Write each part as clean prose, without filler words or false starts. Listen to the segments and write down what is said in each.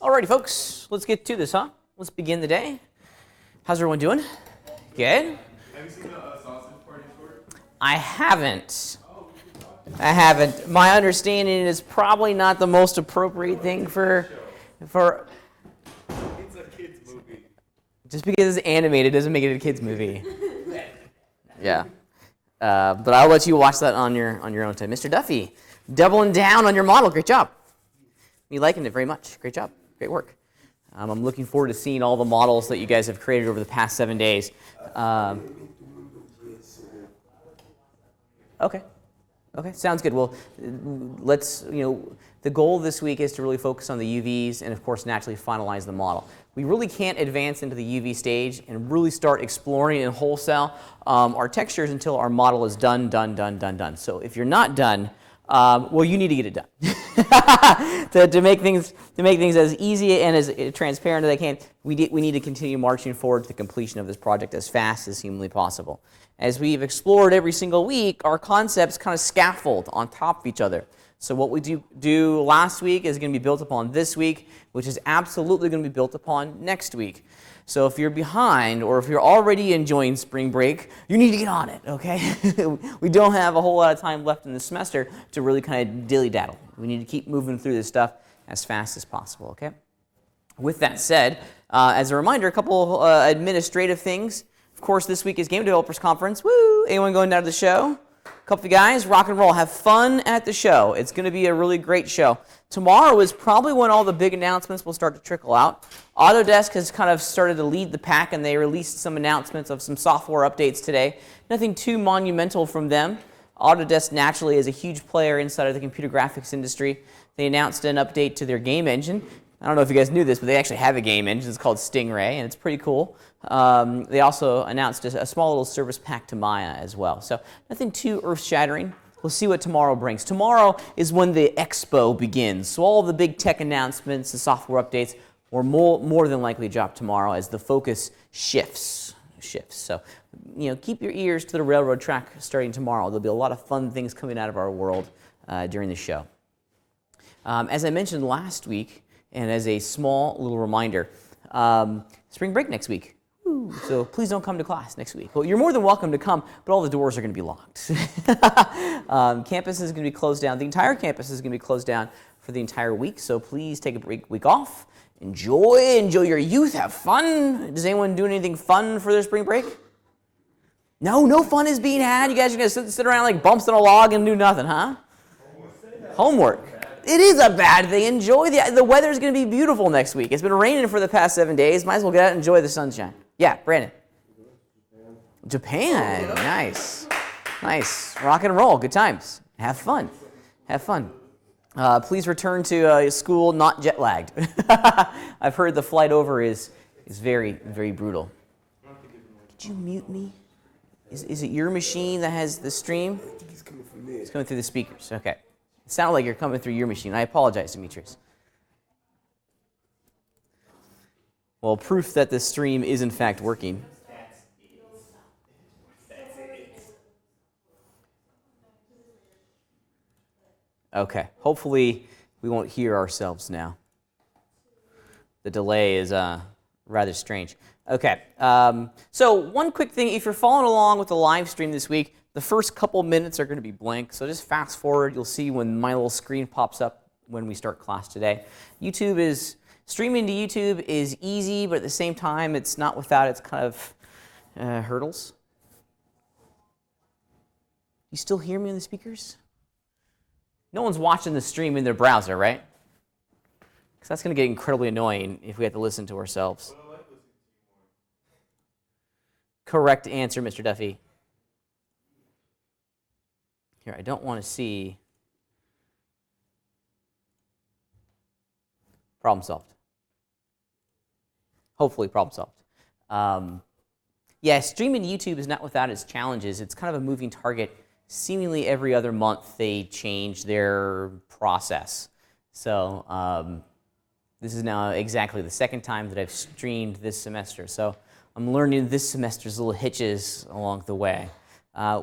Alrighty, folks, let's get to this, huh? Let's begin the day. How's everyone doing? Good? Have you seen the sausage party short? I haven't. My understanding is probably not the most appropriate thing for. It's a kid's movie. Just because it's animated doesn't make it a kid's movie. Yeah. But I'll let you watch that on your own time. Mr. Duffy, doubling down on your model. Great job. Me liking it very much. Great job. Great work. I'm looking forward to seeing all the models that you guys have created over the past 7 days. Okay, sounds good. Well, let's, the goal this week is to really focus on the UVs and, of course, naturally finalize the model. We really can't advance into the UV stage and really start exploring and wholesale our textures until our model is done. So if you're not done, well, you need to get it done to make things as easy and as transparent as I can. We need to continue marching forward to the completion of this project as fast as humanly possible. As we've explored every single week, our concepts kind of scaffold on top of each other. So what we do last week is going to be built upon this week, which is absolutely going to be built upon next week. So if you're behind or if you're already enjoying spring break, you need to get on it, okay? We don't have a whole lot of time left in the semester to really kind of dilly-daddle. We need to keep moving through this stuff as fast as possible, okay? With that said, as a reminder, a couple administrative things. Of course, this week is Game Developers Conference. Woo! Anyone going down to the show? A couple of guys, rock and roll. Have fun at the show. It's going to be a really great show. Tomorrow is probably when all the big announcements will start to trickle out. Autodesk has kind of started to lead the pack, and they released some announcements of some software updates today. Nothing too monumental from them. Autodesk naturally is a huge player inside of the computer graphics industry. They announced an update to their game engine. I don't know if you guys knew this, but they actually have a game engine. It's called Stingray, and it's pretty cool. They also announced a small little service pack to Maya as well. So nothing too earth-shattering. We'll see what tomorrow brings. Tomorrow is when the expo begins. So all the big tech announcements, the software updates, will more than likely drop tomorrow as the focus shifts. So, keep your ears to the railroad track starting tomorrow. There'll be a lot of fun things coming out of our world during the show. As I mentioned last week, and as a small little reminder, spring break next week. Woo. So please don't come to class next week. Well, you're more than welcome to come, but all the doors are going to be locked. Campus is going to be closed down. The entire campus is going to be closed down for the entire week, so please take a week off. Enjoy your youth, have fun. Does anyone do anything fun for their spring break? No fun is being had. You guys are going to sit around like bumps on a log and do nothing, huh? Homework. It is a bad thing. Enjoy the weather's going to be beautiful next week. It's been raining for the past 7 days. Might as well get out and enjoy the sunshine. Yeah, Brandon. Japan. Nice. Rock and roll. Good times. Have fun. Please return to school not jet lagged. I've heard the flight over is very, very brutal. Could you mute me? Is it your machine that has the stream? I think he's coming from there. It's coming through the speakers. Okay. It sounded like you're coming through your machine. I apologize, Demetrius. Well, proof that the stream is in fact working. Okay. Hopefully we won't hear ourselves now. The delay is rather strange. Okay. So one quick thing, if you're following along with the live stream this week, the first couple minutes are going to be blank, so just fast forward. You'll see when my little screen pops up when we start class today. Streaming to YouTube is easy, but at the same time, it's not without its kind of hurdles. You still hear me on the speakers? No one's watching the stream in their browser, right? Because that's going to get incredibly annoying if we have to listen to ourselves. Correct answer, Mr. Duffy. Here, I don't want to see. Problem solved. Hopefully problem solved. Yeah, streaming to YouTube is not without its challenges. It's kind of a moving target. Seemingly every other month they change their process. So this is now exactly the second time that I've streamed this semester. So I'm learning this semester's little hitches along the way.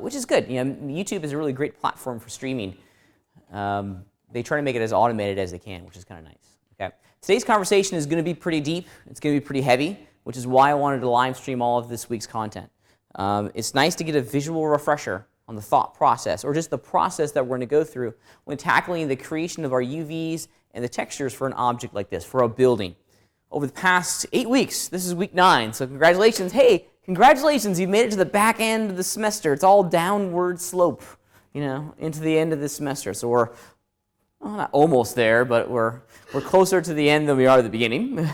Which is good. YouTube is a really great platform for streaming. They try to make it as automated as they can, which is kind of nice. Okay. Today's conversation is going to be pretty deep. It's going to be pretty heavy, which is why I wanted to live stream all of this week's content. It's nice to get a visual refresher on the thought process, or just the process that we're going to go through when tackling the creation of our UVs and the textures for an object like this, for a building. Over the past 8 weeks, this is week 9, so congratulations. Hey, congratulations, you've made it to the back end of the semester. It's all downward slope, into the end of the semester. So we're not almost there, but we're closer to the end than we are at the beginning.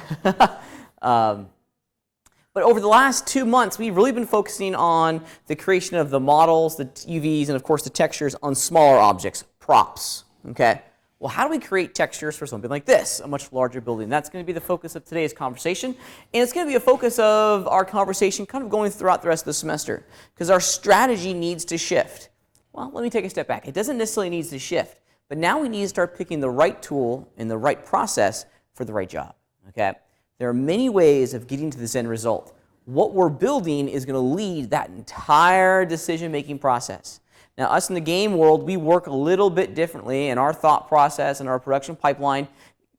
But over the last 2 months, we've really been focusing on the creation of the models, the UVs, and of course the textures on smaller objects, props. Okay. Well, how do we create textures for something like this, a much larger building? That's going to be the focus of today's conversation, and it's going to be a focus of our conversation kind of going throughout the rest of the semester, because our strategy needs to shift. Well, let me take a step back. It doesn't necessarily need to shift, but now we need to start picking the right tool and the right process for the right job. Okay? There are many ways of getting to this end result. What we're building is going to lead that entire decision-making process. Now, us in the game world, we work a little bit differently in our thought process and our production pipeline.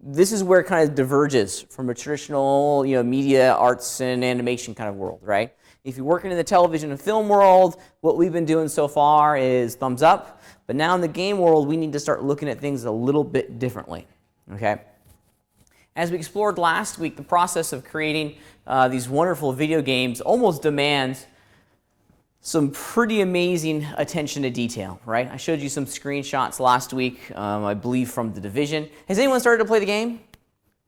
This is where it kind of diverges from a traditional, media, arts, and animation kind of world, right? If you're working in the television and film world, what we've been doing so far is thumbs up. But now in the game world, we need to start looking at things a little bit differently, okay? As we explored last week, the process of creating these wonderful video games almost demands some pretty amazing attention to detail, right? I showed you some screenshots last week, I believe from The Division. Has anyone started to play the game?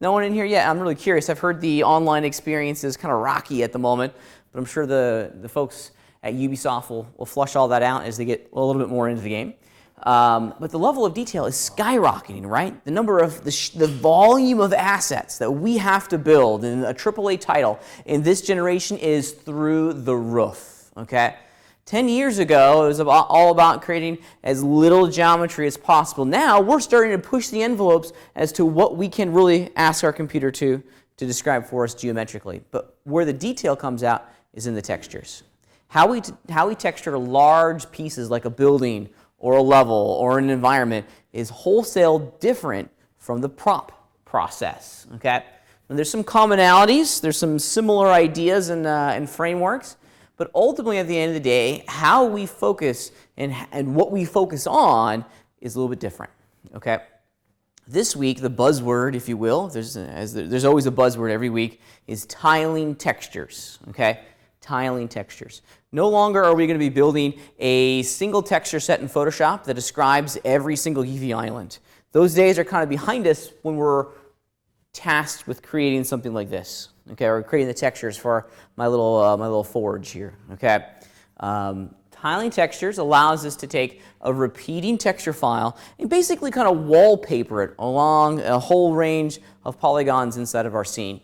No one in here yet? I'm really curious. I've heard the online experience is kind of rocky at the moment, but I'm sure the folks at Ubisoft will flush all that out as they get a little bit more into the game. But the level of detail is skyrocketing, right? The number of, the volume of assets that we have to build in a AAA title in this generation is through the roof, okay? 10 years ago, it was all about creating as little geometry as possible. Now, we're starting to push the envelopes as to what we can really ask our computer to describe for us geometrically. But where the detail comes out is in the textures. How we texture large pieces like a building or a level or an environment is wholesale different from the prop process, okay? And there's some commonalities, there's some similar ideas and frameworks, but ultimately at the end of the day, how we focus and what we focus on is a little bit different, okay? This week, the buzzword, if you will, there's always a buzzword every week, is tiling textures, okay? Tiling textures. No longer are we going to be building a single texture set in Photoshop that describes every single UV island. Those days are kind of behind us when we're tasked with creating something like this, okay, or creating the textures for my little forge here, okay. Tiling textures allows us to take a repeating texture file and basically kind of wallpaper it along a whole range of polygons inside of our scene.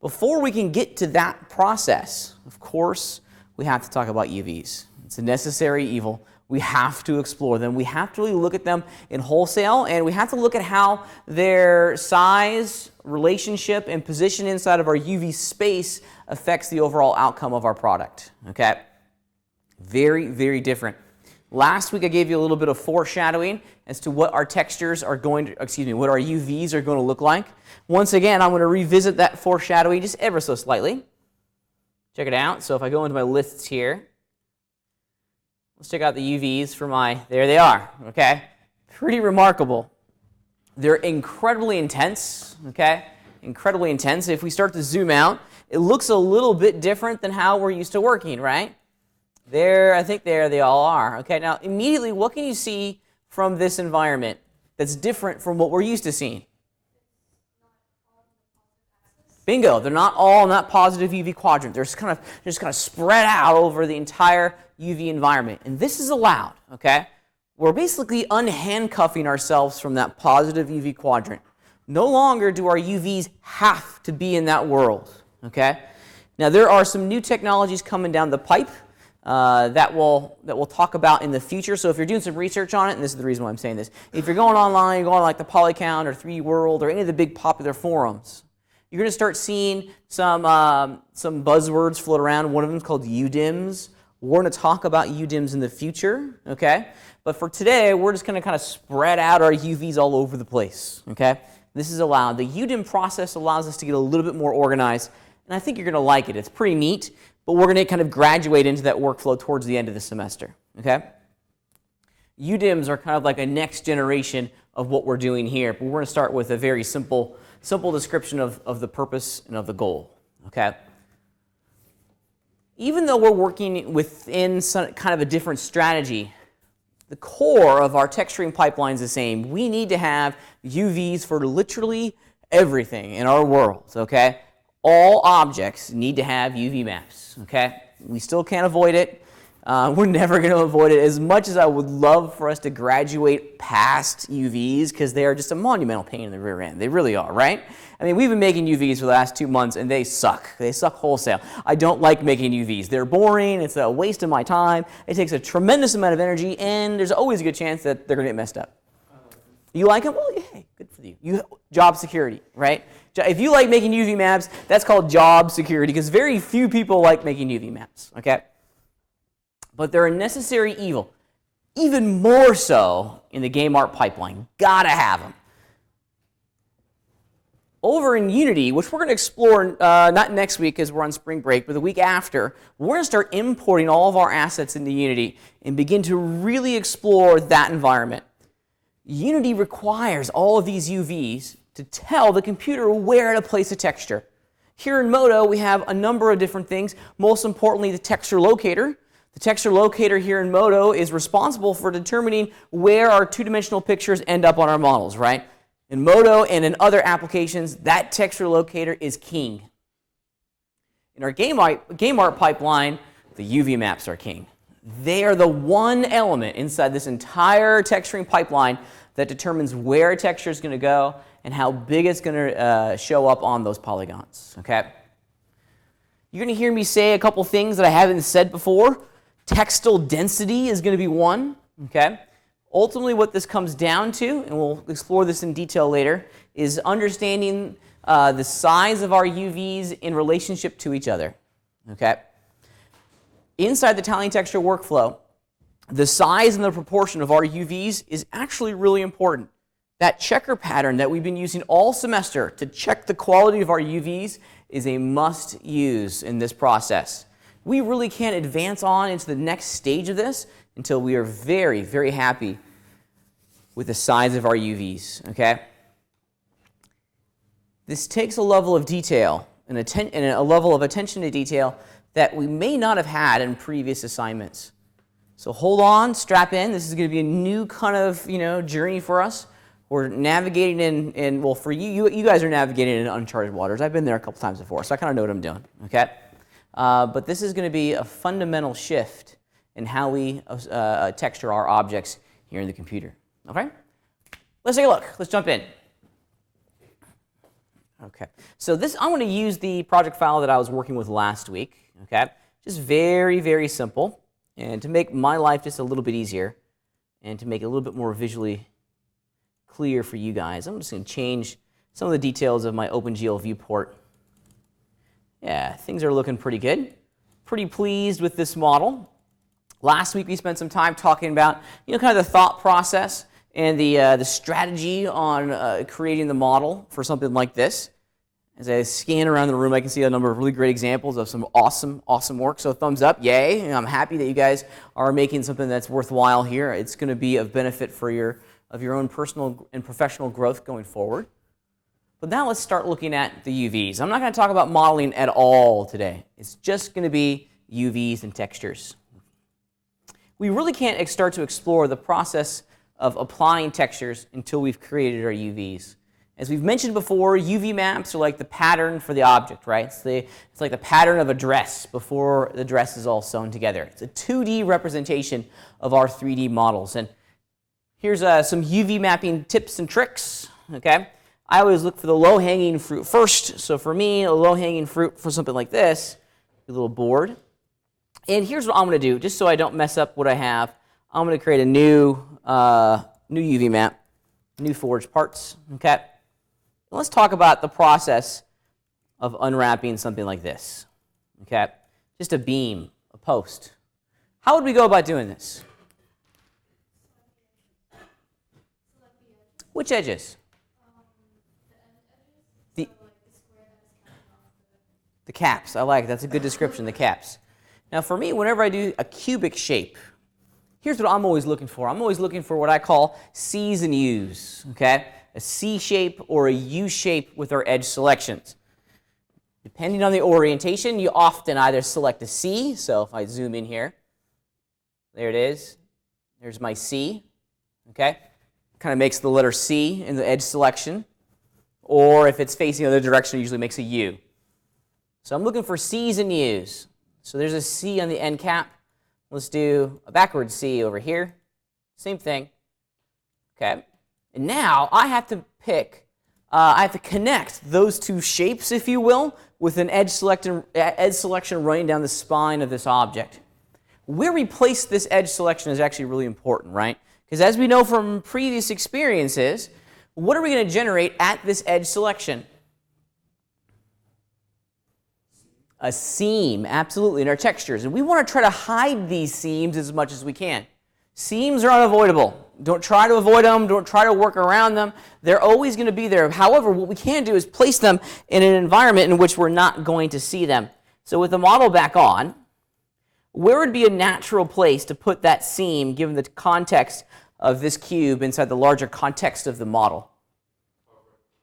Before we can get to that process, of course, we have to talk about UVs. It's a necessary evil. We have to explore them. We have to really look at them in wholesale, and we have to look at how their size, relationship, and position inside of our UV space affects the overall outcome of our product, okay? Very, very different. Last week I gave you a little bit of foreshadowing as to what our textures are going to, what our UVs are going to look like. Once again, I'm going to revisit that foreshadowing just ever so slightly. Check it out. So if I go into my lists here, let's check out the UVs for there they are, okay? Pretty remarkable. They're incredibly intense, okay? Incredibly intense. If we start to zoom out, it looks a little bit different than how we're used to working, right? I think there they all are. Okay, now immediately, what can you see from this environment that's different from what we're used to seeing? Bingo, they're not all in that positive UV quadrant. They're just kind of spread out over the entire UV environment. And this is allowed, okay? We're basically unhandcuffing ourselves from that positive UV quadrant. No longer do our UVs have to be in that world, okay? Now, there are some new technologies coming down the pipe that we'll talk about in the future. So if you're doing some research on it, and this is the reason why I'm saying this, if you're going online, you're going like the Polycount or 3D World or any of the big popular forums, you're going to start seeing some buzzwords float around. One of them is called UDIMs. We're going to talk about UDIMs in the future, okay? But for today, we're just going to kind of spread out our UVs all over the place, okay? This is allowed. The UDIM process allows us to get a little bit more organized, and I think you're going to like it. It's pretty neat, but we're going to kind of graduate into that workflow towards the end of the semester, okay? UDIMs are kind of like a next generation of what we're doing here, but we're going to start with a very simple description of the purpose and of the goal, okay? Even though we're working within some kind of a different strategy, the core of our texturing pipeline is the same. We need to have UVs for literally everything in our world, okay? All objects need to have UV maps, okay? We still can't avoid it. We're never going to avoid it, as much as I would love for us to graduate past UVs, because they are just a monumental pain in the rear end. They really are, right? I mean, we've been making UVs for the last 2 months, and they suck. They suck wholesale. I don't like making UVs. They're boring. It's a waste of my time. It takes a tremendous amount of energy, and there's always a good chance that they're going to get messed up. You like them? Well, hey, good for you. Job security, right? If you like making UV maps, that's called job security, because very few people like making UV maps, okay? But they're a necessary evil, even more so in the game art pipeline. Gotta have them. Over in Unity, which we're going to explore not next week because we're on spring break, but the week after, we're going to start importing all of our assets into Unity and begin to really explore that environment. Unity requires all of these UVs to tell the computer where to place a texture. Here in Modo, we have a number of different things, most importantly the texture locator. The texture locator here in Modo is responsible for determining where our two-dimensional pictures end up on our models, right? In Modo and in other applications, that texture locator is king. In our game art pipeline, the UV maps are king. They are the one element inside this entire texturing pipeline that determines where a texture is going to go and how big it's going to show up on those polygons, okay? You're going to hear me say a couple things that I haven't said before. Textile density is going to be one, okay? Ultimately, what this comes down to, and we'll explore this in detail later, is understanding the size of our UVs in relationship to each other, okay? Inside the tiling texture workflow, the size and the proportion of our UVs is actually really important. That checker pattern that we've been using all semester to check the quality of our UVs is a must use in this process. We really can't advance on into the next stage of this until we are very, very happy with the size of our UVs, okay? This takes a level of detail and a level of attention to detail that we may not have had in previous assignments. So hold on, strap in. This is going to be a new kind of, journey for us. We're navigating in well, for you guys are navigating in uncharted waters. I've been there a couple times before, so I kind of know what I'm doing, okay? But this is going to be a fundamental shift in how we texture our objects here in the computer. Okay? Let's take a look. Let's jump in. Okay. So I'm going to use the project file that I was working with last week. Okay? Just very, very simple. And to make my life just a little bit easier and to make it a little bit more visually clear for you guys, I'm just going to change some of the details of my OpenGL viewport. Yeah, things are looking pretty good. Pretty pleased with this model. Last week we spent some time talking about, kind of the thought process and the strategy on creating the model for something like this. As I scan around the room, I can see a number of really great examples of some awesome, awesome work. So thumbs up, yay! And I'm happy that you guys are making something that's worthwhile here. It's going to be of benefit for your own personal and professional growth going forward. But now let's start looking at the UVs. I'm not going to talk about modeling at all today. It's just going to be UVs and textures. We really can't start to explore the process of applying textures until we've created our UVs. As we've mentioned before, UV maps are like the pattern for the object, right? It's like the pattern of a dress before the dress is all sewn together. It's a 2D representation of our 3D models. And here's some UV mapping tips and tricks, okay? I always look for the low-hanging fruit first. So for me, a low-hanging fruit for something like this, a little board. And here's what I'm going to do, just so I don't mess up what I have. I'm going to create a new UV map, new forged parts. Okay. Let's talk about the process of unwrapping something like this. Okay. Just a beam, a post. How would we go about doing this? Which edges? The caps, I like it. That's a good description, the caps. Now for me, whenever I do a cubic shape, here's what I'm always looking for. I'm always looking for what I call C's and U's, okay? A C shape or a U shape with our edge selections. Depending on the orientation, you often either select a C, so if I zoom in here, there it is. There's my C, okay? Kind of makes the letter C in the edge selection. Or if it's facing the other direction, it usually makes a U. So I'm looking for C's and U's. So there's a C on the end cap. Let's do a backward C over here. Same thing. Okay. And now I have to connect those two shapes, if you will, with an edge selection running down the spine of this object. Where we place this edge selection is actually really important, right? Because as we know from previous experiences, what are we going to generate at this edge selection? A seam, absolutely, in our textures. And we want to try to hide these seams as much as we can. Seams are unavoidable. Don't try to avoid them. Don't try to work around them. They're always going to be there. However, what we can do is place them in an environment in which we're not going to see them. So with the model back on, where would be a natural place to put that seam given the context of this cube inside the larger context of the model?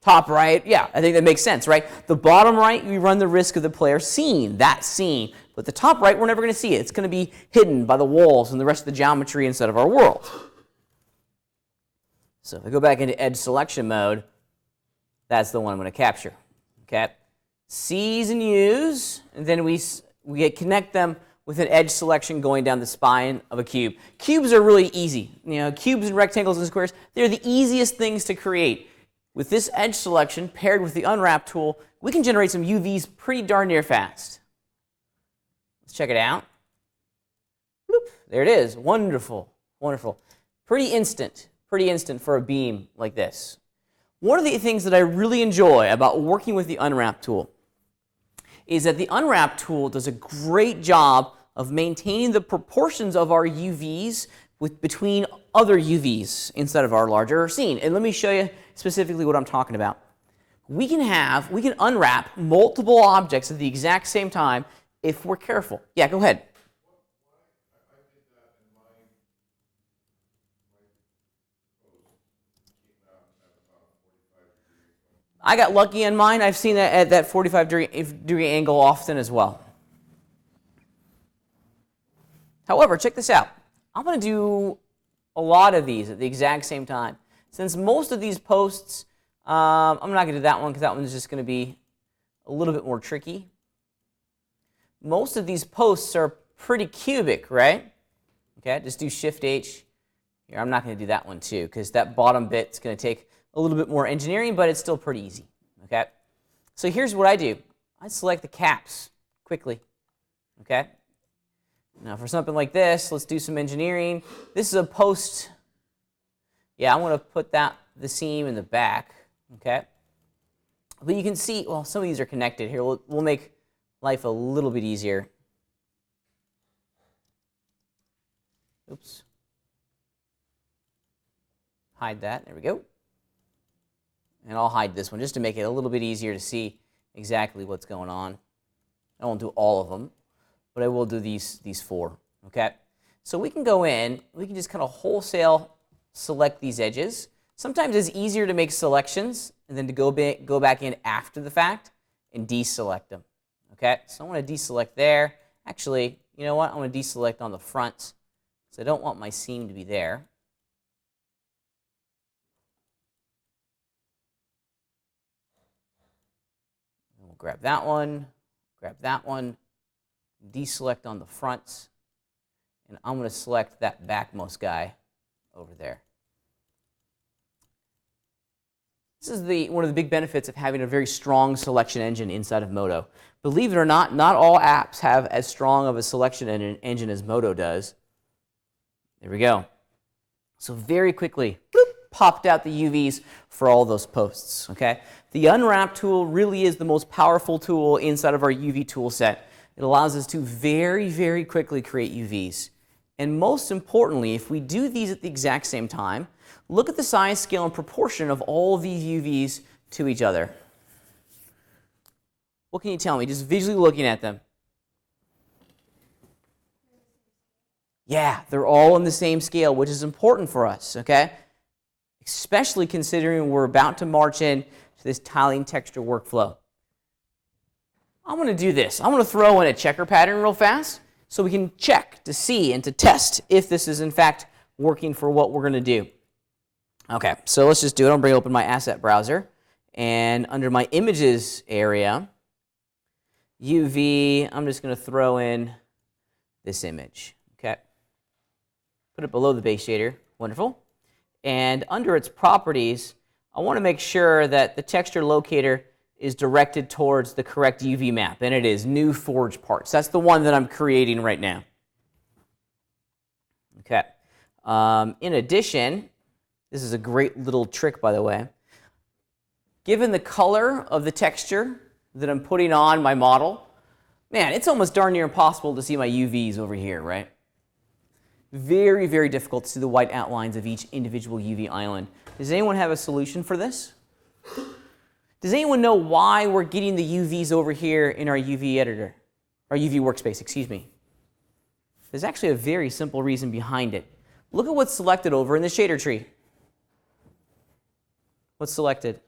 Top right, yeah, I think that makes sense, right? The bottom right, we run the risk of the player seeing that seam. But the top right, we're never going to see it. It's going to be hidden by the walls and the rest of the geometry inside of our world. So if I go back into edge selection mode, that's the one I'm going to capture. Okay, C's and U's, and then we connect them with an edge selection going down the spine of a cube. Cubes are really easy. You know, cubes and rectangles and squares, they're the easiest things to create. With this edge selection paired with the unwrap tool, we can generate some UVs pretty darn near fast. Let's check it out. Bloop. There it is. Wonderful. Wonderful. Pretty instant for a beam like this. One of the things that I really enjoy about working with the unwrap tool is that the unwrap tool does a great job of maintaining the proportions of our UVs between other UVs inside of our larger scene. And let me show you specifically what I'm talking about. We can unwrap multiple objects at the exact same time if we're careful. Yeah, go ahead. I got lucky on mine. I've seen that at that 45-degree angle often as well. However, check this out. I'm going to do a lot of these at the exact same time. Since most of these posts, I'm not going to do that one because that one's just going to be a little bit more tricky. Most of these posts are pretty cubic, right? Okay, just do Shift-H. Here, I'm not going to do that one too because that bottom bit's going to take a little bit more engineering, but it's still pretty easy. Okay, so here's what I do. I select the caps quickly. Okay. Now for something like this, let's do some engineering. This is a post. Yeah, I want to put the seam in the back. Okay. But you can see, well, some of these are connected here. We'll make life a little bit easier. Oops. Hide that. There we go. And I'll hide this one just to make it a little bit easier to see exactly what's going on. I won't do all of them, but I will do these four. Okay. So we can go in. We can just kind of wholesale select these edges. Sometimes it's easier to make selections and then to go back in after the fact and deselect them. Okay. So I want to deselect there. Actually, you know what? I want to deselect on the front because I don't want my seam to be there. Grab that one, deselect on the front, and I'm going to select that backmost guy over there. This is one of the big benefits of having a very strong selection engine inside of Modo. Believe it or not all apps have as strong of a selection engine as Modo does. There we go. So very quickly, bloop, popped out the UVs for all those posts. Okay. The unwrap tool really is the most powerful tool inside of our UV tool set. It allows us to very, very quickly create UVs. And most importantly, if we do these at the exact same time, look at the size, scale, and proportion of all these UVs to each other. What can you tell me, just visually looking at them? Yeah, they're all on the same scale, which is important for us, okay? Especially considering we're about to march in to this tiling texture workflow. I'm going to do this. I'm going to throw in a checker pattern real fast so we can check to see and to test if this is in fact working for what we're going to do. Okay, so let's just do it. I'm going to open my asset browser, and under my images area, UV, I'm just going to throw in this image. Okay, put it below the base shader. Wonderful. And under its properties, I want to make sure that the texture locator is directed towards the correct UV map, and it is new forge parts. That's the one that I'm creating right now. Okay. In addition, this is a great little trick, by the way. Given the color of the texture that I'm putting on my model, man, it's almost darn near impossible to see my UVs over here, right? Very, very difficult to see the white outlines of each individual UV island. Does anyone have a solution for this? Does anyone know why we're getting the UVs over here in our UV editor, our UV workspace, excuse me? There's actually a very simple reason behind it. Look at what's selected over in the shader tree. What's selected?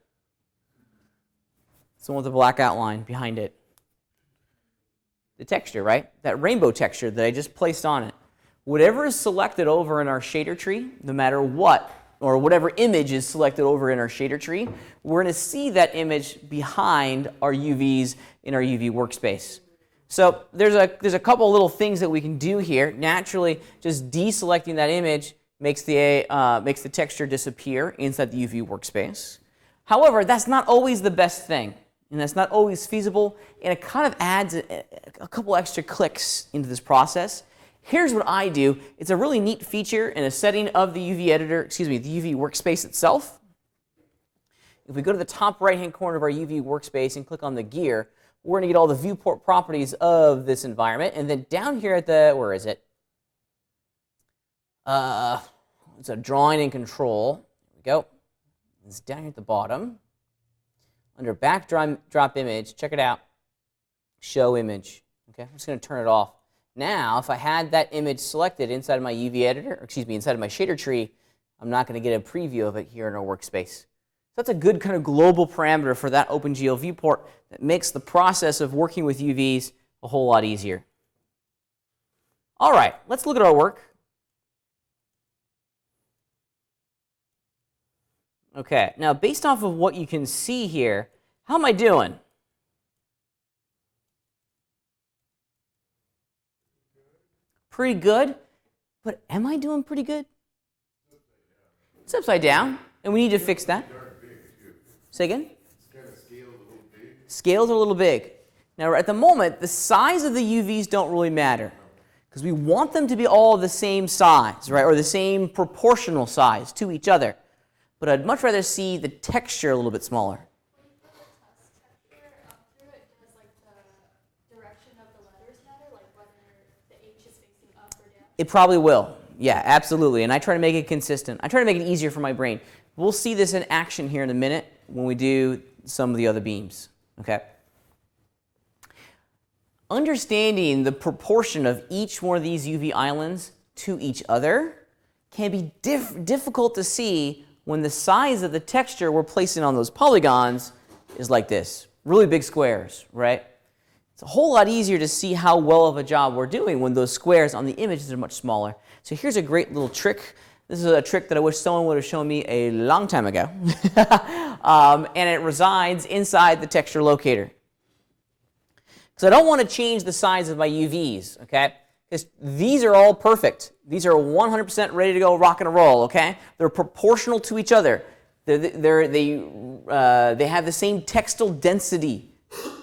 It's the one with the black outline behind it. The texture, right? That rainbow texture that I just placed on it. Whatever is selected over in our shader tree, no matter what, or whatever image is selected over in our shader tree, we're going to see that image behind our UVs in our UV workspace. So there's a couple little things that we can do here. Naturally, just deselecting that image makes the texture disappear inside the UV workspace. However, that's not always the best thing, and that's not always feasible, and it kind of adds a couple extra clicks into this process. Here's what I do. It's a really neat feature in a setting of the UV editor, excuse me, the UV workspace itself. If we go to the top right-hand corner of our UV workspace and click on the gear, we're going to get all the viewport properties of this environment. And then down here at the, where is it? It's a drawing and control. There we go. It's down here at the bottom. Under backdrop image, check it out. Show image. Okay, I'm just going to turn it off. Now, if I had that image selected inside of my UV editor, or excuse me, inside of my shader tree, I'm not going to get a preview of it here in our workspace. So that's a good kind of global parameter for that OpenGL viewport that makes the process of working with UVs a whole lot easier. All right, let's look at our work. Okay, now based off of what you can see here, how am I doing? Pretty good, but am I doing pretty good? It's upside down, and we need to fix that. Say again? Scales are a little big. Now, at the moment, the size of the UVs don't really matter because we want them to be all the same size, right, or the same proportional size to each other. But I'd much rather see the texture a little bit smaller. It probably will. Yeah, absolutely. And I try to make it consistent. I try to make it easier for my brain. We'll see this in action here in a minute when we do some of the other beams. Okay? Understanding the proportion of each one of these UV islands to each other can be difficult to see when the size of the texture we're placing on those polygons is like this. Really big squares, right? It's a whole lot easier to see how well of a job we're doing when those squares on the images are much smaller. So here's a great little trick. This is a trick that I wish someone would have shown me a long time ago. And it resides inside the texture locator. Because I don't want to change the size of my UVs, okay? Because these are all perfect. These are 100% ready to go rock and roll, okay? They're proportional to each other. They have the same textile density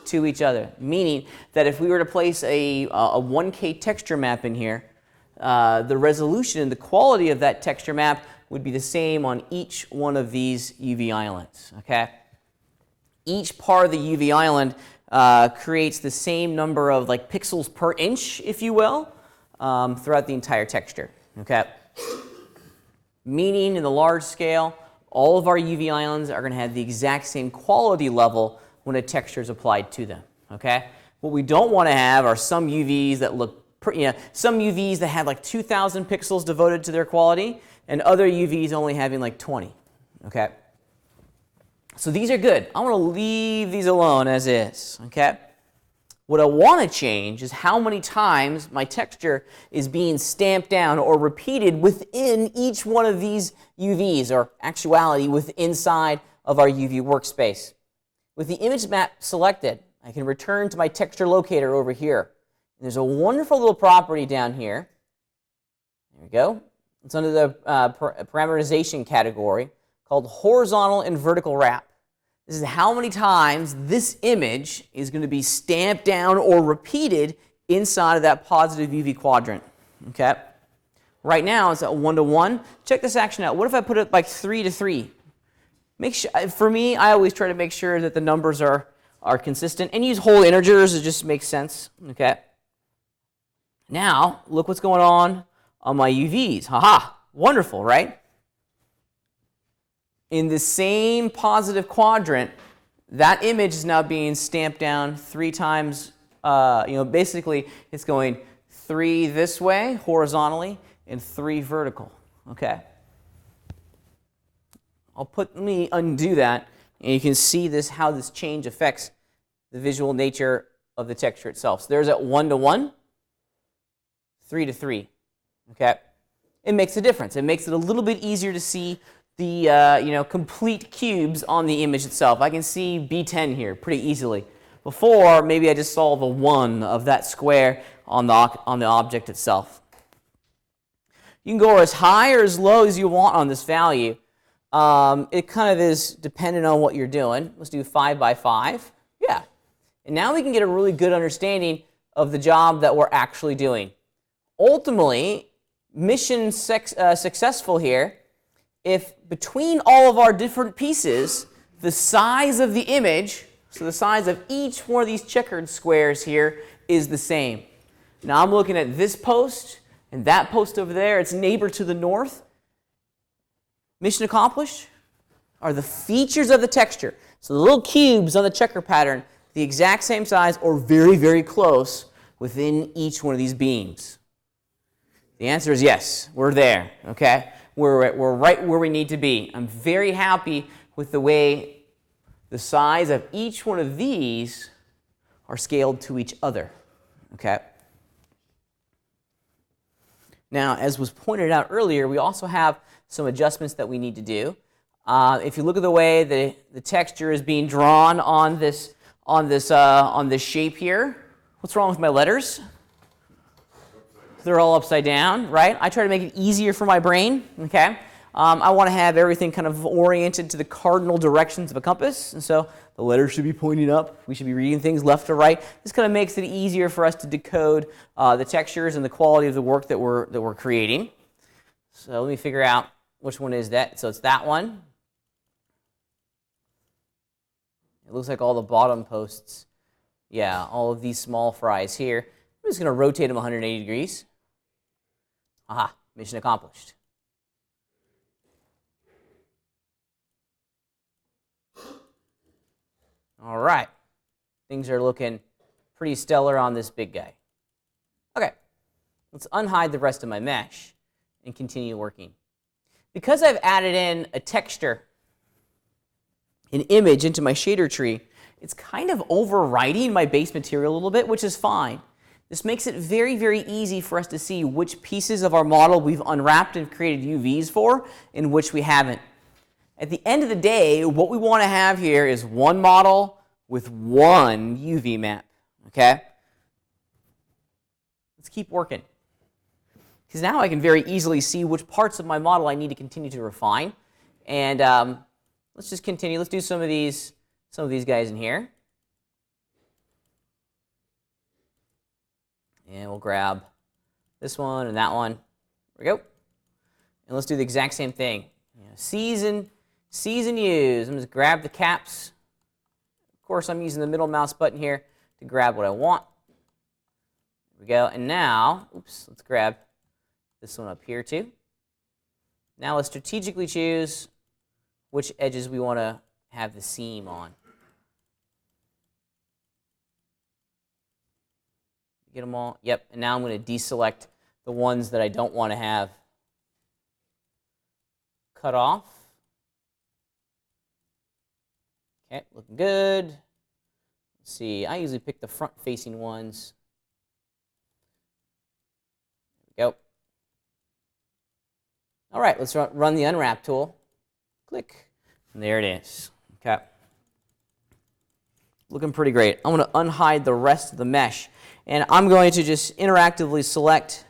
to each other, meaning that if we were to place a 1K texture map in here, the resolution and the quality of that texture map would be the same on each one of these UV islands, okay? Each part of the UV island creates the same number of like pixels per inch, if you will, throughout the entire texture, okay? Meaning in the large scale, all of our UV islands are going to have the exact same quality level when a texture is applied to them, Okay? What we don't want to have are some UVs that look, some UVs that have like 2,000 pixels devoted to their quality, and other UVs only having like 20. Okay? So these are good. I want to leave these alone as is. Okay? What I want to change is how many times my texture is being stamped down or repeated within each one of these UVs, or actuality inside of our UV workspace. With the image map selected, I can return to my texture locator over here. And there's a wonderful little property down here. There we go. It's under the parameterization category called horizontal and vertical wrap. This is how many times this image is going to be stamped down or repeated inside of that positive UV quadrant. Okay? Right now it's at 1:1. Check this action out. What if I put it like 3:3? Make sure, for me, I always try to make sure that the numbers are consistent, and use whole integers. It just makes sense. Okay? Now, look what's going on my UVs. Haha! Wonderful, right? In the same positive quadrant, that image is now being stamped down 3 times. Basically, it's going 3 this way, horizontally, and 3 vertical. Okay? Let me undo that, and you can see how this change affects the visual nature of the texture itself. So there's at 1:1, 3:3. Okay? It makes a difference. It makes it a little bit easier to see the complete cubes on the image itself. I can see B10 here pretty easily. Before, maybe I just saw the 1 of that square on the object itself. You can go as high or as low as you want on this value. It kind of is dependent on what you're doing. Let's do 5 by 5. Yeah. And now we can get a really good understanding of the job that we're actually doing. Ultimately, mission successful here if between all of our different pieces, the size of the image, so the size of each one of these checkered squares here, is the same. Now I'm looking at this post and that post over there, its neighbor to the north. Mission accomplished. Are the features of the texture, so the little cubes on the checker pattern, the exact same size or very, very close within each one of these beams? The answer is yes, we're there, okay? We're right where we need to be. I'm very happy with the way the size of each one of these are scaled to each other, okay? Now, as was pointed out earlier, we also have some adjustments that we need to do. If you look at the way the texture is being drawn on this shape here, what's wrong with my letters? They're all upside down, right? I try to make it easier for my brain, okay? I want to have everything kind of oriented to the cardinal directions of a compass, and so the letters should be pointing up. We should be reading things left to right. This kind of makes it easier for us to decode the textures and the quality of the work that we're creating. So let me figure out which one is that. So it's that one. It looks like all the bottom posts. Yeah, all of these small fries here. I'm just going to rotate them 180 degrees. Aha, mission accomplished. All right. Things are looking pretty stellar on this big guy. Okay, let's unhide the rest of my mesh and continue working. Because I've added in a texture, an image into my shader tree, it's kind of overriding my base material a little bit, which is fine. This makes it very, very easy for us to see which pieces of our model we've unwrapped and created UVs for and which we haven't. At the end of the day, what we want to have here is one model with one UV map, okay? Let's keep working. Because now I can very easily see which parts of my model I need to continue to refine. And let's just continue. Let's do some of these guys in here. And we'll grab this one and that one. There we go. And let's do the exact same thing. C's and U's. I'm just grab the caps. Of course, I'm using the middle mouse button here to grab what I want. There we go. And now, oops, let's grab this one up here too. Now let's strategically choose which edges we want to have the seam on. get them all. Yep, and now I'm going to deselect the ones that I don't want to have cut off. Okay, looking good. Let's see, I usually pick the front-facing ones. There we go. All right, let's run the unwrap tool. Click, and there it is. Okay. Looking pretty great. I'm going to unhide the rest of the mesh, and I'm going to just interactively select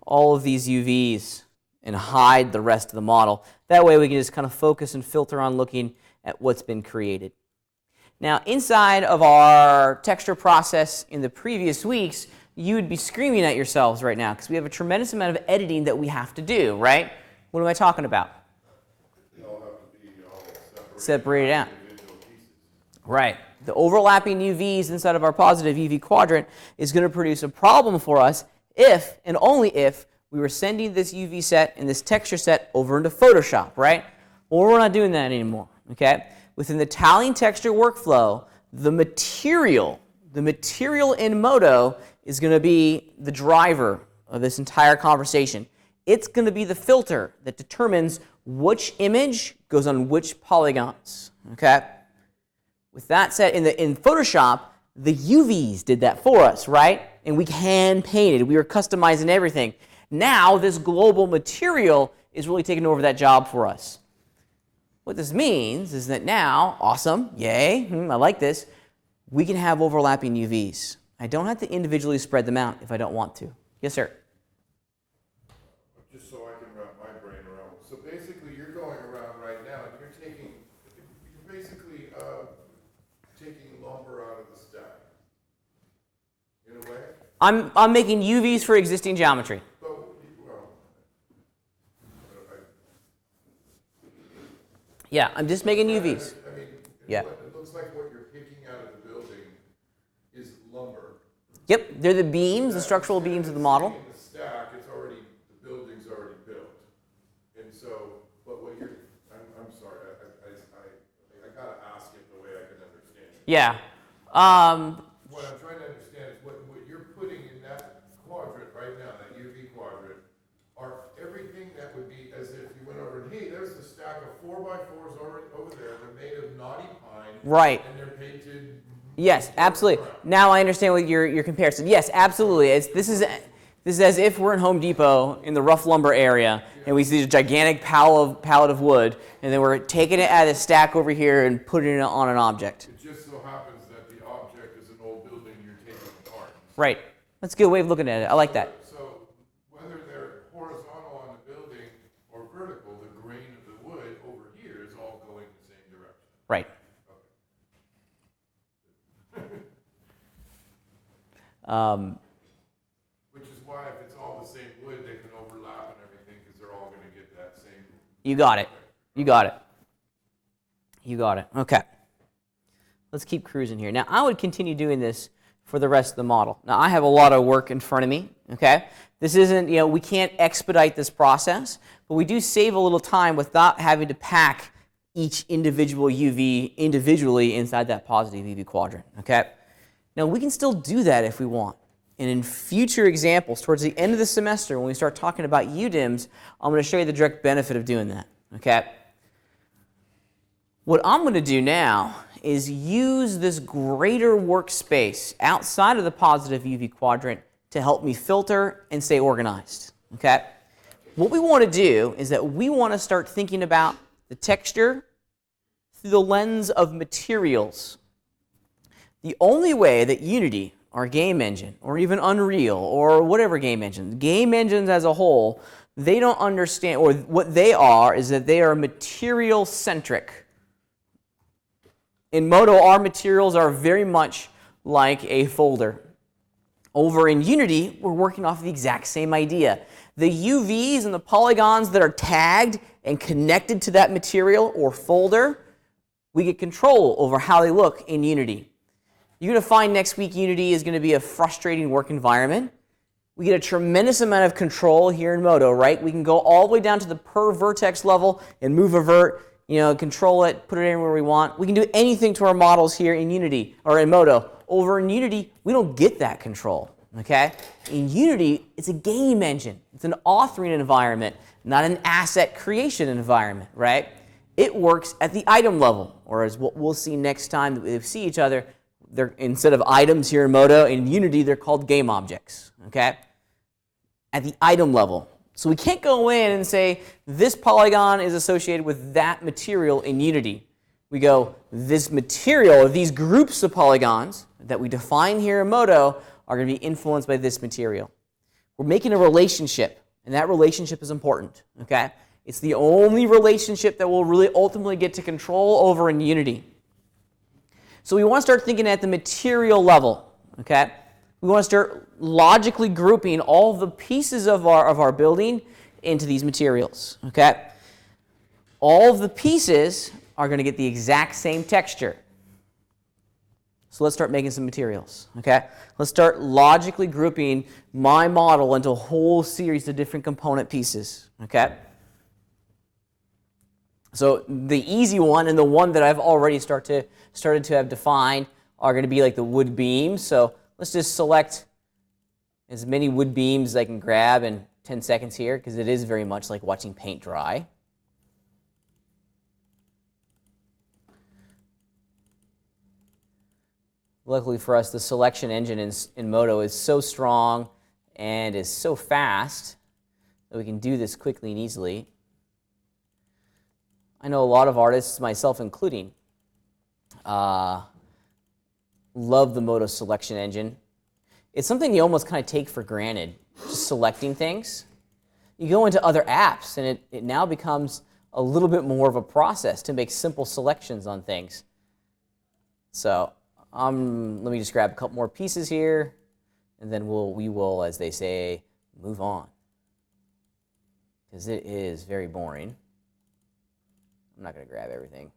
all of these UVs and hide the rest of the model. That way we can just kind of focus and filter on looking at what's been created. Now, inside of our texture process in the previous weeks, you would be screaming at yourselves right now because we have a tremendous amount of editing that we have to do, right? What am I talking about? They all have to be all separated out. Right. The overlapping UVs inside of our positive UV quadrant is going to produce a problem for us if and only if we were sending this UV set and this texture set over into Photoshop, right? Well, we're not doing that anymore, okay? Within the tiling texture workflow, the material in Modo is going to be the driver of this entire conversation. It's going to be the filter that determines which image goes on which polygons, okay? With that said, in Photoshop, the UVs did that for us, right? And we hand painted, we were customizing everything. Now, this global material is really taking over that job for us. What this means is that now, awesome, yay, I like this, we can have overlapping UVs. I don't have to individually spread them out if I don't want to. Yes, sir? Just so I can wrap my brain around. So basically, you're going around right now, and you're basically taking lumber out of the stack, in a way? I'm making UVs for existing geometry. Yeah, I'm just making UVs. I mean, yeah. It looks like what you're picking out of the building is lumber. Yep, they're the beams, the structural beams of the model. In the stack, the building's already built. And so, but what you're, I'm sorry, I gotta ask it the way I can understand it. Yeah. What I'm trying to understand is what you're putting in that quadrant right now, that UV quadrant, are everything that would be as if you went over and, hey, there's the stack of 4x4s already over there. They're made of knotty pine. Right. And they're painted. Yes, absolutely. Now I understand what your comparison. Yes, absolutely. This is as if we're in Home Depot in the rough lumber area, and we see a gigantic pallet of wood, and then we're taking it out of the stack over here and putting it on an object. It just so happens that the object is an old building you're taking apart. Right. That's a good way of looking at it. I like that. So whether they're horizontal on the building or vertical, the grain of the wood over here is all going the same direction. Right. Which is why if it's all the same wood, they can overlap and everything because they're all going to get that same. You got it. You got it. You got it. Okay. Let's keep cruising here. Now, I would continue doing this for the rest of the model. Now, I have a lot of work in front of me, okay? This isn't, we can't expedite this process, but we do save a little time without having to pack each individual UV individually inside that positive UV quadrant, okay? Now, we can still do that if we want. And in future examples, towards the end of the semester, when we start talking about UDIMs, I'm going to show you the direct benefit of doing that, okay? What I'm going to do now is use this greater workspace outside of the positive UV quadrant to help me filter and stay organized, okay? What we want to do is that we want to start thinking about the texture through the lens of materials. The only way that Unity, our game engine, or even Unreal, or whatever game engines as a whole, they don't understand, or what they are is that they are material-centric. In Modo, our materials are very much like a folder. Over in Unity, we're working off the exact same idea. The UVs and the polygons that are tagged and connected to that material or folder, we get control over how they look in Unity. You're going to find next week Unity is going to be a frustrating work environment. We get a tremendous amount of control here in Modo, right? We can go all the way down to the per vertex level and move a vert, control it, put it anywhere we want. We can do anything to our models here in Unity or in Modo. Over in Unity, we don't get that control, Okay? In Unity, it's a game engine. It's an authoring environment, not an asset creation environment, right? It works at the item level, or as what we'll see next time that we see each other, instead of items here in Modo, in Unity, they're called game objects, okay? At the item level. So we can't go in and say, this polygon is associated with that material in Unity. We go, this material, or these groups of polygons that we define here in Modo are going to be influenced by this material. We're making a relationship, and that relationship is important, okay? It's the only relationship that we'll really ultimately get to control over in Unity. So we want to start thinking at the material level, okay? We want to start logically grouping all the pieces of our building into these materials, okay? All of the pieces are going to get the exact same texture. So let's start making some materials, okay? Let's start logically grouping my model into a whole series of different component pieces, okay? So the easy one and the one that I've already started to have defined are going to be like the wood beams. So let's just select as many wood beams as I can grab in 10 seconds here, because it is very much like watching paint dry. Luckily for us, the selection engine in Modo is so strong and is so fast that we can do this quickly and easily. I know a lot of artists, myself including, love the Modo selection engine. It's something you almost kind of take for granted, just selecting things. You go into other apps, and it now becomes a little bit more of a process to make simple selections on things. So let me just grab a couple more pieces here, and then we will, as they say, move on. Because it is very boring. I'm not going to grab everything.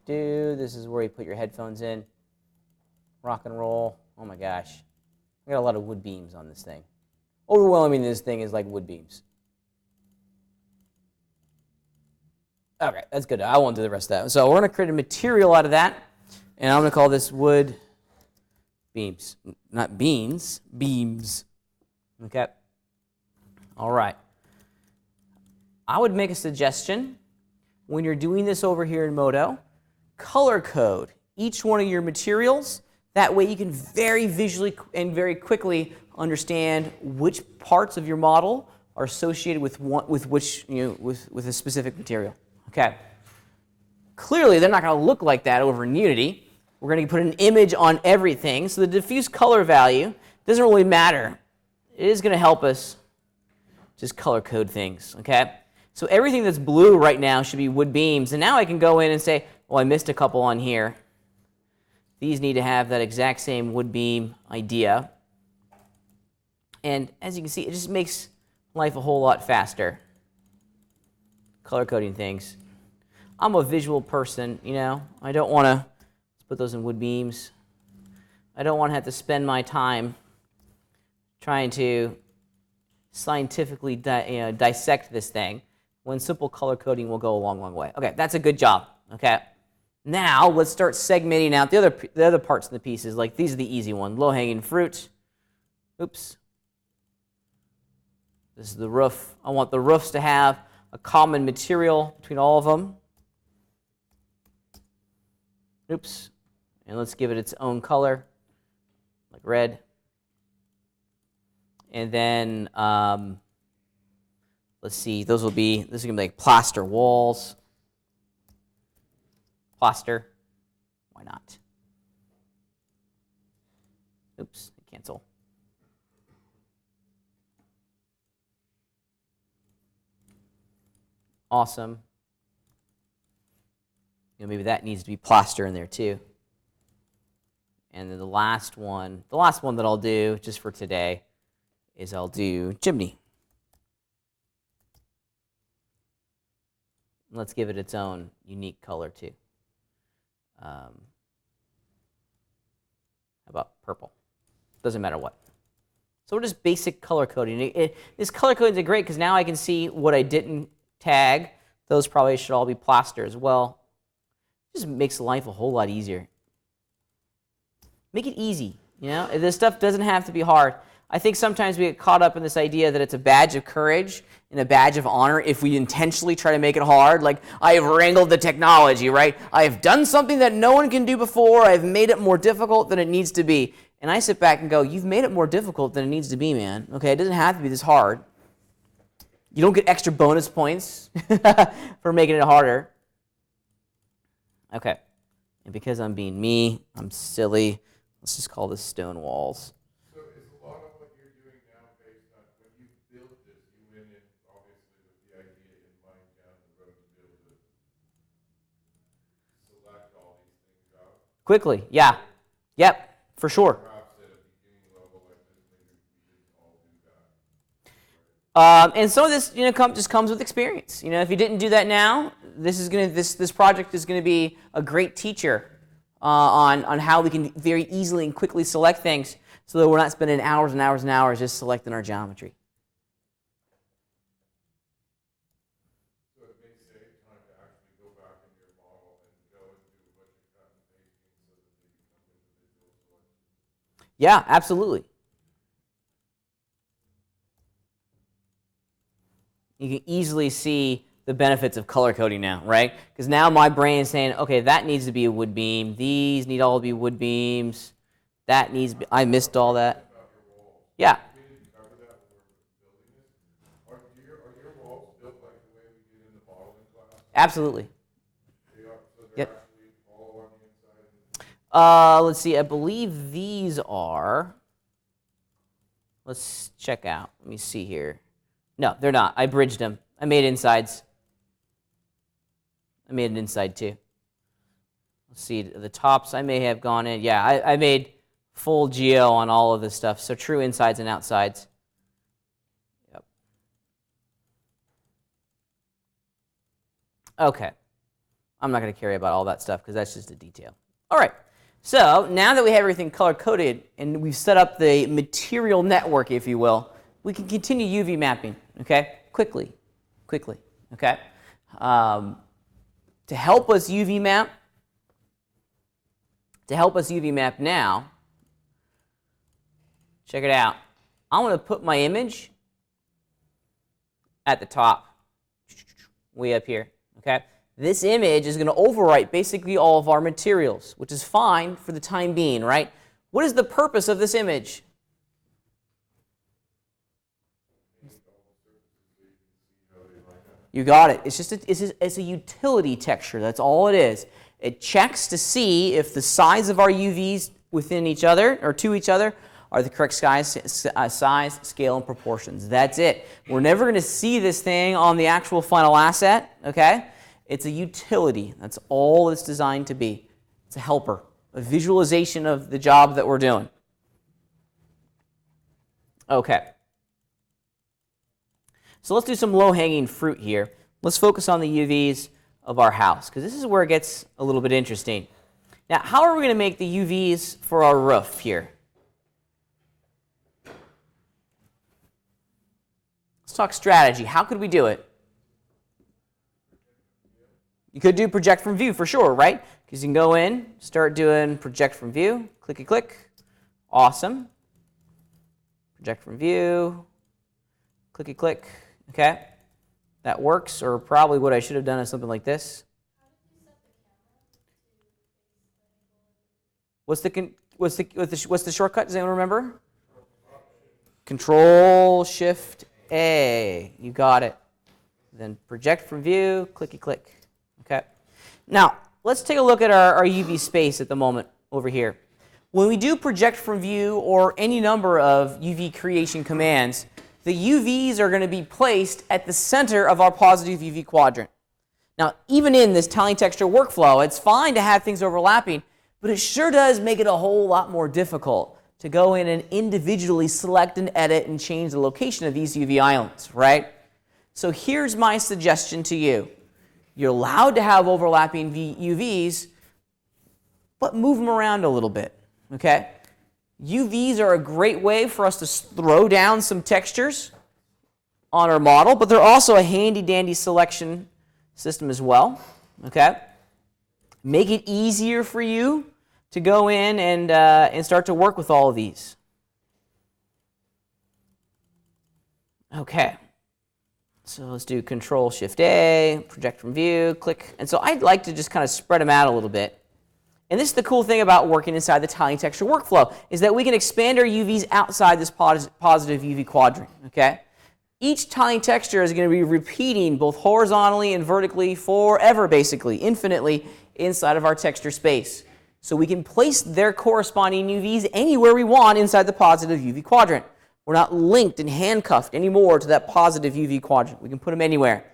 This is where you put your headphones in. Rock and roll. Oh my gosh. I got a lot of wood beams on this thing. Overwhelming, this thing is like wood beams. Okay, that's good. I won't do the rest of that. So we're going to create a material out of that, and I'm going to call this wood beams. Not beans, beams. Okay? All right. I would make a suggestion. When you're doing this over here in Modo, color code each one of your materials. That way you can very visually and very quickly understand which parts of your model are associated with a specific material. Okay. Clearly, they're not going to look like that over in Unity. We're going to put an image on everything, so the diffuse color value doesn't really matter. It is going to help us just color code things. Okay. So everything that's blue right now should be wood beams, and now I can go in and say, well, I missed a couple on here. These need to have that exact same wood beam idea. And as you can see, it just makes life a whole lot faster. Color coding things. I'm a visual person, you know. I don't want to put those in wood beams. I don't want to have to spend my time trying to scientifically dissect this thing, when simple color coding will go a long, long way. Okay, that's a good job. Okay. Now, let's start segmenting out the other parts of the pieces. Like, these are the easy ones. Low-hanging fruit. Oops. This is the roof. I want the roofs to have a common material between all of them. Oops. And let's give it its own color, like red. And then, let's see, this is going to be like plaster walls. Plaster. Why not? Oops, cancel. Awesome. Maybe that needs to be plaster in there too. And then the last one that I'll do just for today is I'll do chimney. Let's give it its own unique color too. How about purple? Doesn't matter what. So we're just basic color coding. This color coding is great because now I can see what I didn't tag. Those probably should all be plaster as well. It just makes life a whole lot easier. Make it easy. You know, this stuff doesn't have to be hard. I think sometimes we get caught up in this idea that it's a badge of courage and a badge of honor if we intentionally try to make it hard. Like, I have wrangled the technology, right? I have done something that no one can do before. I've made it more difficult than it needs to be. And I sit back and go, you've made it more difficult than it needs to be, man. Okay, it doesn't have to be this hard. You don't get extra bonus points for making it harder. Okay, and because I'm being me, I'm silly, let's just call this stone walls. So is a lot of what you're doing now based on when you built this, you went in obviously with the idea in mind down the road to be able to select all these things out? Quickly, yeah. Yep, for sure. Perhaps at a beginning level like this, maybe we didn't all do that. And some of this, just comes with experience. If you didn't do that now, this project is gonna be a great teacher on how we can very easily and quickly select things, so that we're not spending hours and hours and hours just selecting our geometry. So it may save time to actually go back into your model and go and do what you're cut and pasting so that they become individual selections. Yeah, absolutely. You can easily see the benefits of color coding now, right? Because now my brain is saying, okay, that needs to be a wood beam. These need all to be wood beams. That needs to be, I missed all that. Yeah. We didn't cover that when we were building this. Are your walls built like the way we did in the modeling class? Absolutely. They are, so they're Yep. actually all on the inside? Let's see, I believe these are, let's check out. Let me see here. No, they're not. I bridged them. I made insides. I made an inside too. Let's see, the tops I may have gone in. Yeah, I made full geo on all of this stuff. So true insides and outsides. Yep. Okay. I'm not going to care about all that stuff because that's just a detail. All right. So now that we have everything color-coded and we've set up the material network, if you will, we can continue UV mapping, okay? Quickly, okay? To help us UV map now, check it out. I'm going to put my image at the top, way up here, okay? This image is going to overwrite basically all of our materials, which is fine for the time being, right? What is the purpose of this image? You got it. It's just it's a utility texture. That's all it is. It checks to see if the size of our UVs within each other or to each other are the correct size, scale, and proportions. That's it. We're never going to see this thing on the actual final asset, okay? It's a utility. That's all it's designed to be. It's a helper, a visualization of the job that we're doing. Okay. So let's do some low-hanging fruit here. Let's focus on the UVs of our house, because this is where it gets a little bit interesting. Now, how are we going to make the UVs for our roof here? Let's talk strategy. How could we do it? You could do project from view for sure, right? Because you can go in, start doing project from view, clicky click. Awesome. Project from view, clicky click. Okay, that works, or probably what I should have done is something like this. What's the shortcut? Does anyone remember? Control Shift A. You got it. Then project from view, clicky click. Okay. Now let's take a look at our UV space at the moment over here. When we do project from view or any number of UV creation commands, the UVs are going to be placed at the center of our positive UV quadrant. Now, even in this tiling texture workflow, it's fine to have things overlapping, but it sure does make it a whole lot more difficult to go in and individually select and edit and change the location of these UV islands, right? So here's my suggestion to you. You're allowed to have overlapping UVs, but move them around a little bit, okay? UVs are a great way for us to throw down some textures on our model, but they're also a handy-dandy selection system as well, okay? Make it easier for you to go in and start to work with all of these. Okay, so let's do Control-Shift-A, project from view, click. And so I'd like to just kind of spread them out a little bit. And this is the cool thing about working inside the tiling texture workflow, is that we can expand our UVs outside this positive UV quadrant, okay? Each tiling texture is going to be repeating both horizontally and vertically forever, basically, infinitely, inside of our texture space. So we can place their corresponding UVs anywhere we want inside the positive UV quadrant. We're not linked and handcuffed anymore to that positive UV quadrant. We can put them anywhere.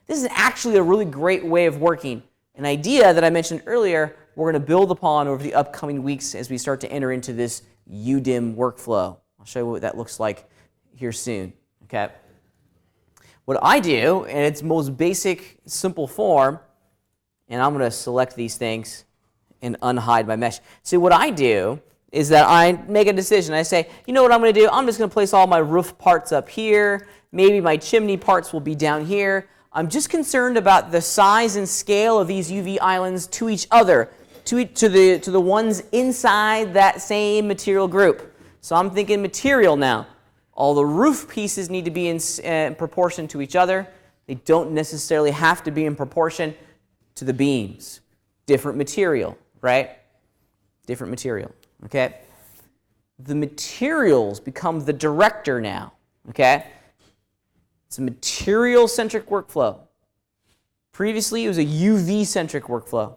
This is actually a really great way of working. An idea that I mentioned earlier we're going to build upon over the upcoming weeks as we start to enter into this UDIM workflow. I'll show you what that looks like here soon. Okay. What I do, in its most basic, simple form, and I'm going to select these things and unhide my mesh. So what I do is that I make a decision. I say, you know what I'm going to do? I'm just going to place all my roof parts up here. Maybe my chimney parts will be down here. I'm just concerned about the size and scale of these UV islands to each other, to the ones inside that same material group. So I'm thinking material now. All the roof pieces need to be in proportion to each other. They don't necessarily have to be in proportion to the beams. Different material, right? Different material, okay? The materials become the director now, okay? It's a material-centric workflow. Previously, it was a UV-centric workflow.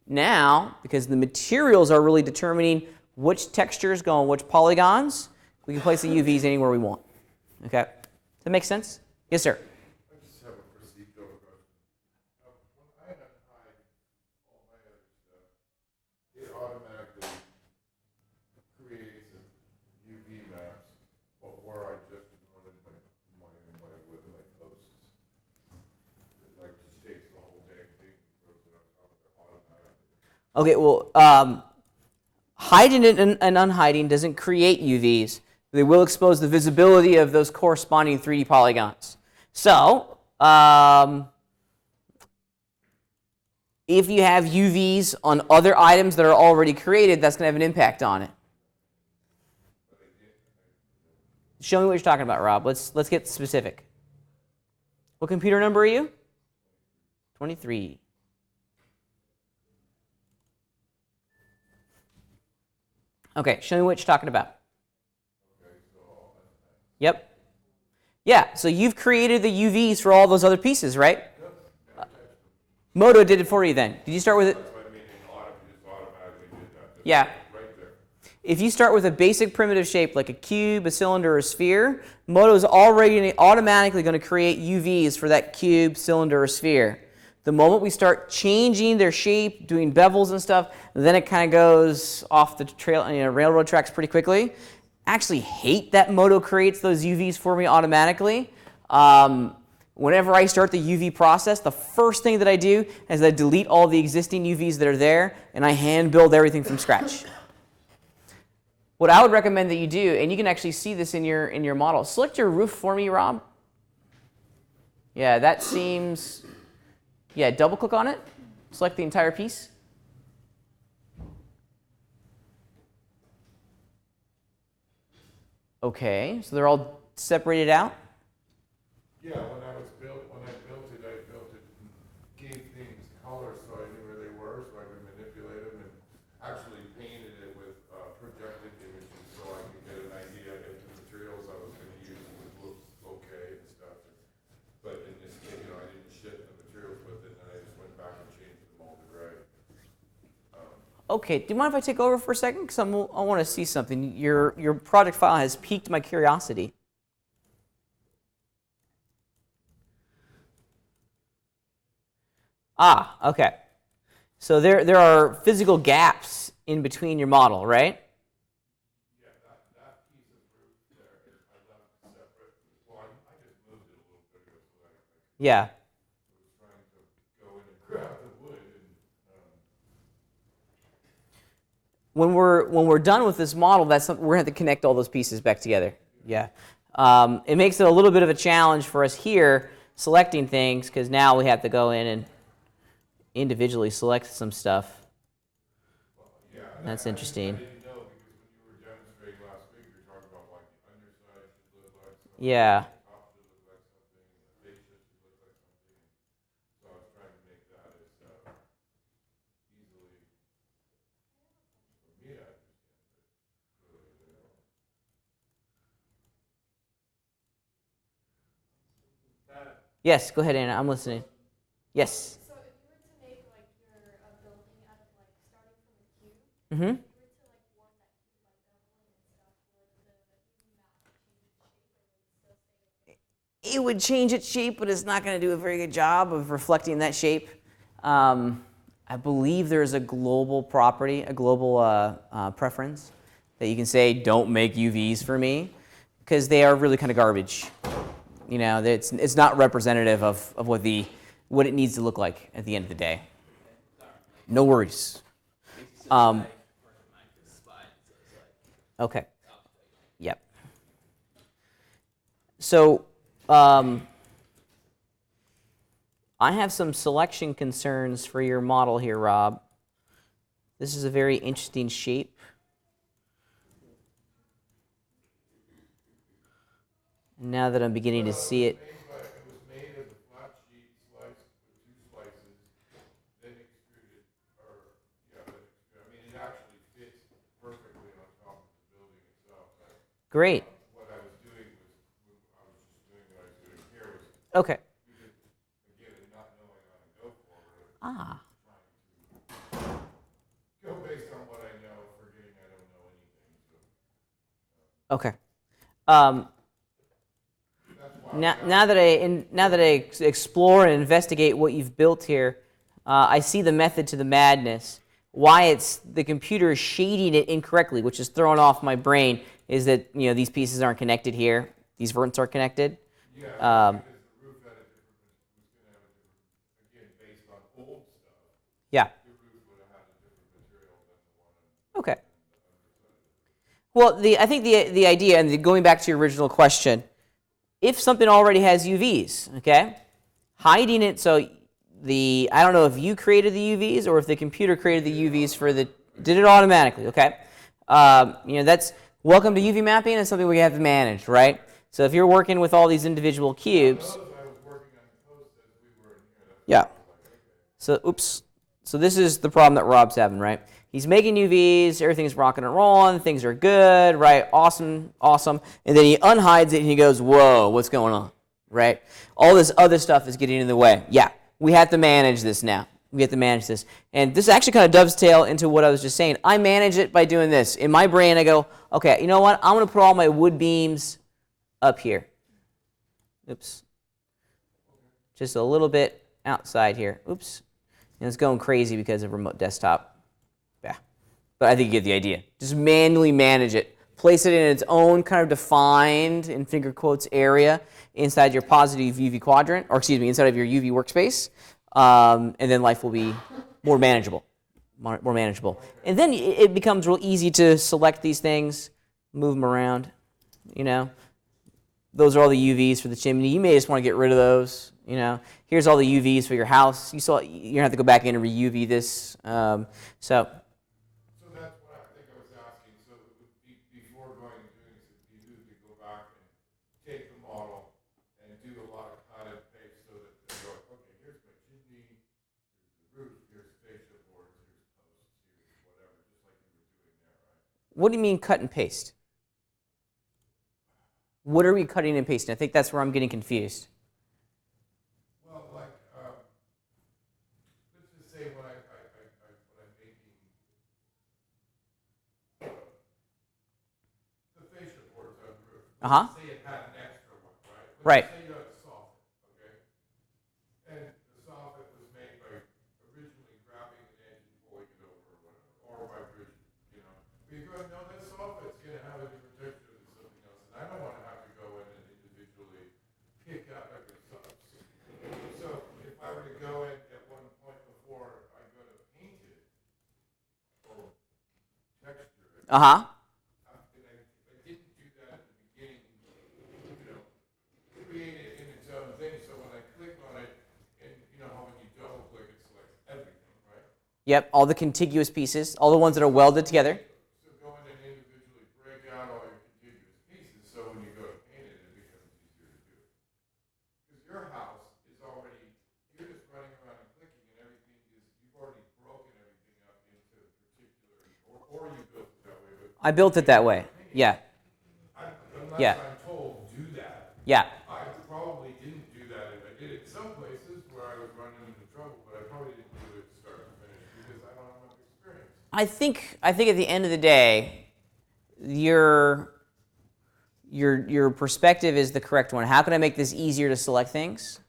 Now, because the materials are really determining which textures go on which polygons, we can place the UVs anywhere we want. Okay? Does that make sense? Yes, sir. I just have a procedural question. When I unhide all my other stuff, it automatically creates a UV maps of where I just wanted my posts. It like just takes the whole dang thing and throws it on top of it automatically. Okay, well, hiding and unhiding doesn't create UVs. They will expose the visibility of those corresponding 3D polygons. So, if you have UVs on other items that are already created, that's going to have an impact on it. Show me what you're talking about, Rob. Let's get specific. What computer number are you? 23. Okay, show me what you're talking about. Yep. Yeah, so you've created the UVs for all those other pieces, right? Modo did it for you then. Did you start with it? That's what I mean, just automatically did that. Yeah. Right there. If you start with a basic primitive shape like a cube, a cylinder, or a sphere, Modo is already automatically going to create UVs for that cube, cylinder, or sphere. The moment we start changing their shape, doing bevels and stuff, then it kind of goes off the trail, railroad tracks pretty quickly. Actually hate that Modo creates those UVs for me automatically. Whenever I start the UV process, the first thing that I do is I delete all the existing UVs that are there, and I hand build everything from scratch. What I would recommend that you do, and you can actually see this in your model, select your roof for me, Rob. Yeah, that seems, yeah, double click on it, select the entire piece. Okay, so they're all separated out? Yeah, when I built it, gave things color so I knew where they were, so I could manipulate them, and actually painted it with projected images so I could get an idea if the materials I was going to use would look okay and stuff. But in this case, I didn't ship the materials with it, and I just went back and changed the molded right. Okay, do you mind if I take over for a second? Because I want to see something. Your project file has piqued my curiosity. Ah, okay. So there are physical gaps in between your model, right? Yeah, that piece of roof there, I left separate. Well, I just moved it a little bit ago so that I Yeah. was trying to when we're done with this model, that's something we're going to have to connect all those pieces back together. Yeah. It makes it a little bit of a challenge for us here selecting things because now we have to go in and individually select some stuff. That's interesting. I didn't know because when you were demonstrating last week, you were talking about like the underside should look like something, Yeah. the top should look like something, and the fascia should look like something. So I was trying to make that as easily for me to understand, but really, Yes, go ahead, Anna. I'm listening. Yes. So if you were to make like your building out of like starting from a cube, Mm-hmm. if you were to like warp that cube by beveling and stuff, would the UV map change its shape or would it still stay? It would change its shape, but it's not going to do a very good job of reflecting that shape. I believe there's a global property, a global preference that you can say, don't make UVs for me, because they are really kind of garbage. You know, it's not representative of what it needs to look like at the end of the day. No worries. Okay. Yep. So I have some selection concerns for your model here, Rob. This is a very interesting shape. Now that I'm beginning to see it. it was made as a flat sheet sliced with two slices, then extruded, I mean, it actually fits perfectly on top of the building itself. But, Great. what I was doing was, I was just doing what I was doing here was, Okay. because, again, not knowing how to go forward, Ah. trying to go based on what I know, forgetting I don't know anything. So, Okay. Now that I explore and investigate what you've built here, I see the method to the madness. Why the computer is shading it incorrectly, which is throwing off my brain, is that these pieces aren't connected here. These verts are connected. yeah, because the roof had was going to have a different, again, based on old stuff, Yeah. the roof would have had a different material than the one Okay. on the underside. Well, I think the idea, and going back to your original question, if something already has UVs, okay, hiding it so I don't know if you created the UVs or if the computer created the UVs did it automatically, okay? That's welcome to UV mapping. It's something we have to manage, right? So if you're working with all these individual cubes, I was working on the post as we were in here. yeah. So oops. So this is the problem that Rob's having, right? He's making UVs, everything's rocking and rolling, things are good, right? Awesome, awesome. And then he unhides it and he goes, whoa, what's going on, right? All this other stuff is getting in the way. Yeah, we have to manage this now. We have to manage this. And this actually kind of dovetails into what I was just saying. I manage it by doing this. In my brain, I go, okay, you know what? I'm going to put all my wood beams up here. Oops. Just a little bit outside here. Oops. And it's going crazy because of remote desktop. Yeah. But I think you get the idea. Just manually manage it. Place it in its own kind of defined, in finger quotes, area inside your positive UV quadrant, or excuse me, inside of your UV workspace. And then life will be more manageable. More manageable. And then it becomes real easy to select these things, move them around. Those are all the UVs for the chimney. You may just want to get rid of those. Here's all the UVs for your house. You're gonna have to go back in and re-UV this. So that's what I think I was asking. So it would be, before going and doing this, it would be good to go back and take the model and do a lot of cut and paste so that they go, okay, here's my chimney, here's the roof, here's fascia boards, here's posts, here's whatever, just like you were doing there, right? what do you mean cut and paste? What are we cutting and pasting? I think that's where I'm getting confused. Well, like, let's just say when I'm making the fascia boards on the roof. Uh-huh. Let's say it had an extra one, right? Right. Let's say you had a soffit, okay? And the soffit was made by originally grabbing an edge and pulling it over or whatever, or by bridge, But you go, no, that soffit's gonna have a different texture than something else, and I don't wanna have to go in and individually pick out every soffit. So if I were to go in at one point before I go to paint it, or Uh-huh. And I didn't do that at the beginning, create it in its own thing, so when I click on it, and how when you double click, it selects everything, right? Yep, all the contiguous pieces, all the ones that are welded together. So go in and individually break out all your contiguous pieces, so when you go to paint it, it becomes easier to do. Because your house is already, you're just running around and clicking, and everything is, you've already broken everything up into particular, or you built it that way. But I built it that way. Yeah. unless Yeah. I'm told, do that. Yeah. I probably didn't do that if I did it. Some places where I was running into trouble, but I probably didn't do it start to finish because I don't have enough experience. I think at the end of the day, your perspective is the correct one. How can I make this easier to select things?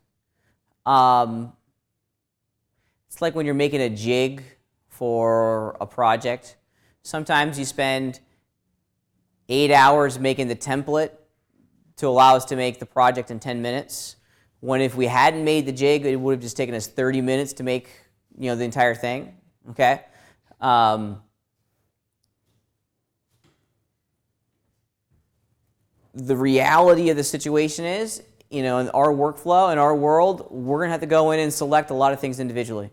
It's like when you're making a jig for a project. Sometimes you spend 8 hours making the template to allow us to make the project in 10 minutes. When if we hadn't made the jig, it would have just taken us 30 minutes to make the entire thing. Okay. The reality of the situation is, in our workflow, in our world, we're going to have to go in and select a lot of things individually.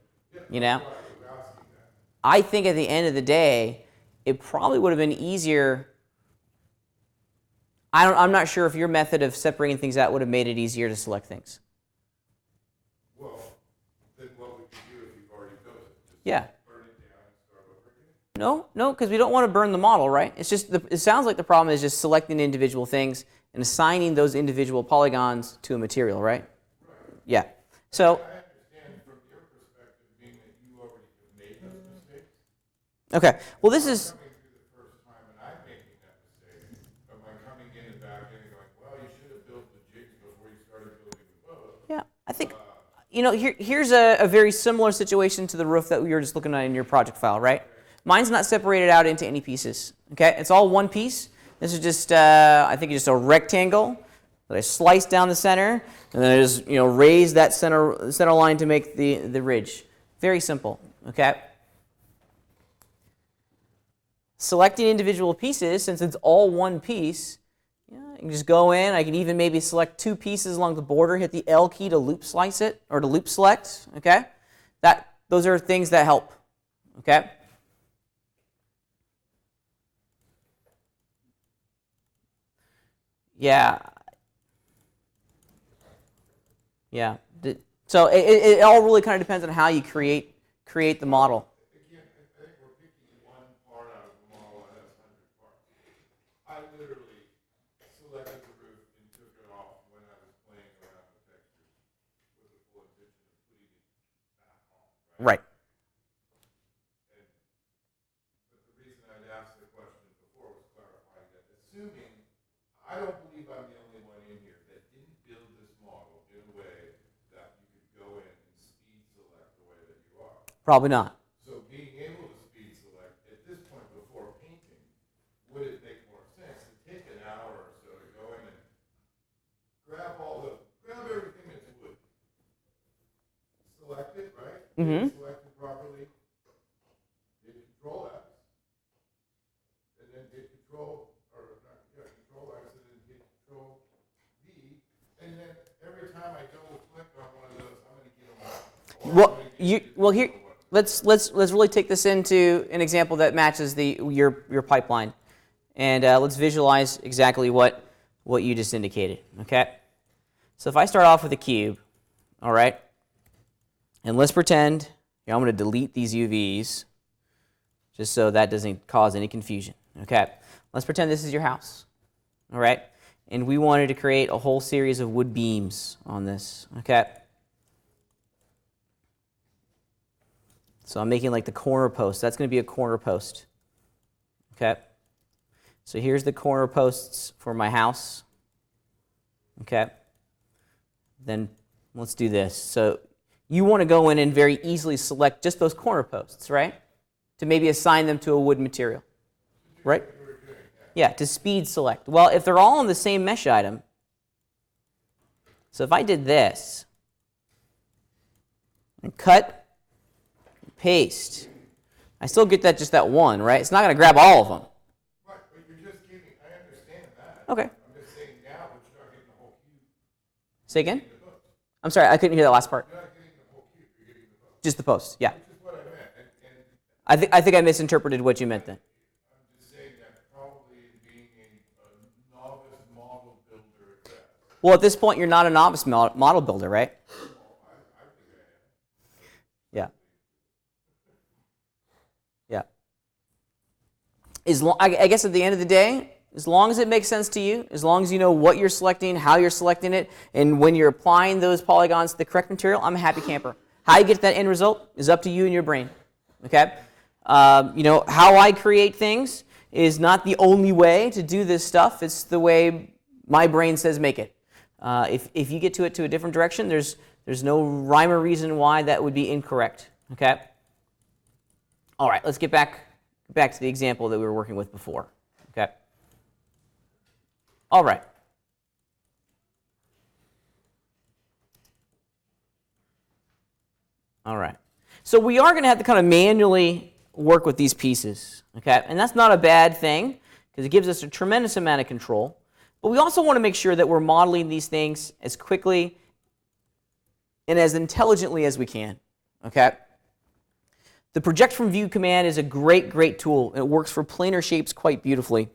I think at the end of the day, it probably would have been easier. I'm not sure if your method of separating things out would have made it easier to select things. Well, then what would you do if you've already built it? Just Yeah. burn it down and start over again? No, because we don't want to burn the model, right? It's just it sounds like the problem is just selecting individual things and assigning those individual polygons to a material, right? Right. Yeah. So. I understand from your perspective being that you already have made those mistakes. Okay. Well, this is. Coming through the first time and I'm making that mistake, am I coming in and back in and going, well, you should have built the jigs before you started building the boat? Yeah, I think. Here's a very similar situation to the roof that we were just looking at in your project file, right? Mine's not separated out into any pieces. Okay, it's all one piece. This is just, I think, just a rectangle that I slice down the center, and then I just, raise that center line to make the ridge. Very simple. Okay. Selecting individual pieces, since it's all one piece, I can just go in. I can even maybe select 2 pieces along the border, hit the L key to loop slice it, or to loop select. Okay, those are things that help. Okay. Yeah. Yeah. So it all really kind of depends on how you create the model. Again, I think we're picking one part out of the model that has 100 parts. I literally selected the roof and took it off when I was playing around with textures with the full intention of putting it back on. Right. But the reason I'd asked the question before was clarifying that, assuming, I don't believe I'm the only one in here that didn't build this model in a way that you could go in and speed select the way that you are. Probably not. So being able to speed select at this point before painting, would it make more sense to take an hour or so to go in and grab everything that's wood, select it, right? Mm-hmm. Select it properly, hit Control X, and then hit Control X, and then hit Control V, and then every time I double click on one of those, I'm going to get them all. Here. Let's really take this into an example that matches your pipeline, and let's visualize exactly what you just indicated. Okay, so if I start off with a cube, all right, and let's pretend I'm going to delete these UVs, just so that doesn't cause any confusion. Okay, let's pretend this is your house, all right, and we wanted to create a whole series of wood beams on this. Okay. So I'm making like the corner post. That's going to be a corner post. Okay. So here's the corner posts for my house. Okay. Then let's do this. So you want to go in and very easily select just those corner posts, right? To maybe assign them to a wood material, right? Yeah, to speed select. Well, if they're all on the same mesh item, so if I did this and cut, paste, I still get just that one, right? It's not going to grab all of them. Okay. I'm just saying now, but you're not getting the whole cube. Say again? I'm sorry, I couldn't hear that last part. You're not getting the whole cube, you're getting the post. Just the post, yeah. Which is what I meant, and I think I misinterpreted what you meant then. I'm just saying that probably being a novice model builder at best. Well, at this point, you're not a novice model builder, right? Yeah. Yeah. I guess at the end of the day, as long as it makes sense to you, as long as you know what you're selecting, how you're selecting it, and when you're applying those polygons to the correct material, I'm a happy camper. How you get to that end result is up to you and your brain. Okay? How I create things is not the only way to do this stuff. It's the way my brain says make it. If you get to it to a different direction, there's no rhyme or reason why that would be incorrect. Okay? All right, let's get back to the example that we were working with before. Okay? All right. All right. So we are going to have to kind of manually work with these pieces. Okay? And that's not a bad thing because it gives us a tremendous amount of control. But we also want to make sure that we're modeling these things as quickly and as intelligently as we can. Okay? The project from view command is a great tool. It works for planar shapes quite beautifully.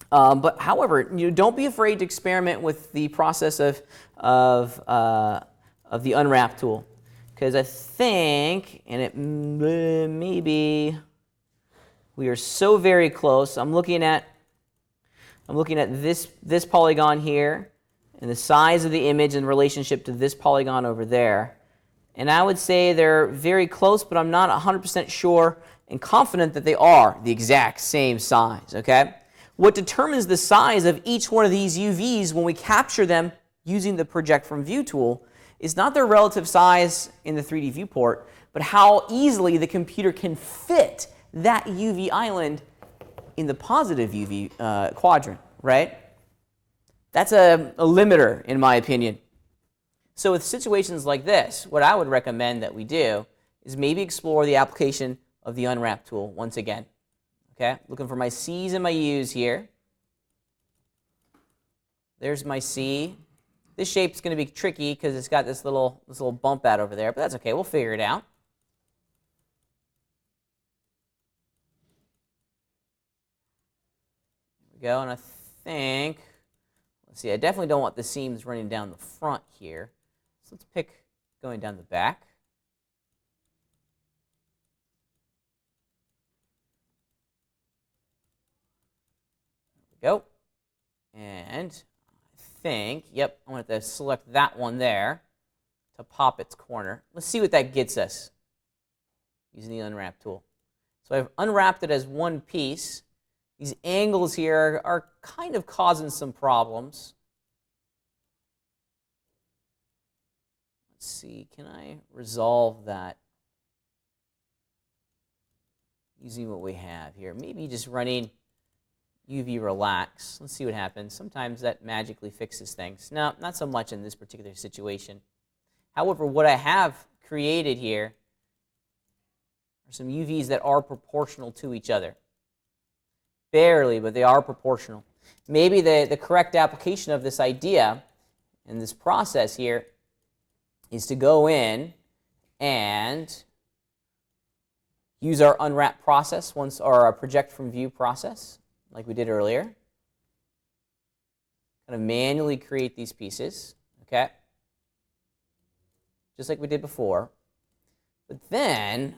But however, don't be afraid to experiment with the process of the unwrap tool, because I think, and it maybe we are so very close. I'm looking at this polygon here and the size of the image in relationship to this polygon over there. And I would say they're very close, but I'm not 100% sure and confident that they are the exact same size, okay? What determines the size of each one of these UVs when we capture them using the project from view tool is not their relative size in the 3D viewport, but how easily the computer can fit that UV island in the positive UV quadrant, right? That's a limiter, in my opinion. So with situations like this, what I would recommend that we do is maybe explore the application of the unwrap tool once again. Okay, looking for my C's and my U's here. There's my C. This shape's going to be tricky because it's got this little bump out over there, but that's okay. We'll figure it out. There we go, and I think, let's see, I definitely don't want the seams running down the front here. So let's pick going down the back. Go. And I think, yep, I'm going to have to select that one there to pop its corner. Let's see what that gets us using the unwrap tool. So I've unwrapped it as one piece. These angles here are kind of causing some problems. Let's see, can I resolve that using what we have here? Maybe just running UV relax. Let's see what happens. Sometimes that magically fixes things. No, not so much in this particular situation. However, what I have created here are some UVs that are proportional to each other. Barely, but they are proportional. Maybe the correct application of this idea and this process here is to go in and use our unwrap process or our project from view process, like we did earlier. Kind of manually create these pieces, okay? Just like we did before. But then,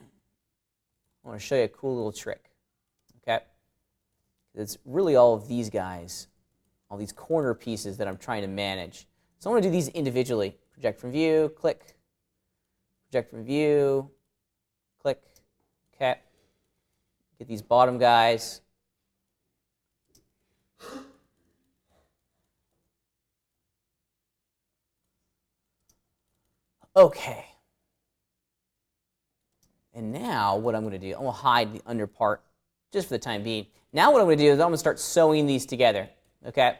I want to show you a cool little trick, okay? It's really all of these guys, all these corner pieces that I'm trying to manage. So I want to do these individually. Project from view, click. Project from view, click. Okay. Get these bottom guys. Okay. And now what I'm going to do, I'm going to hide the under part just for the time being. Now what I'm going to do is I'm going to start sewing these together, okay?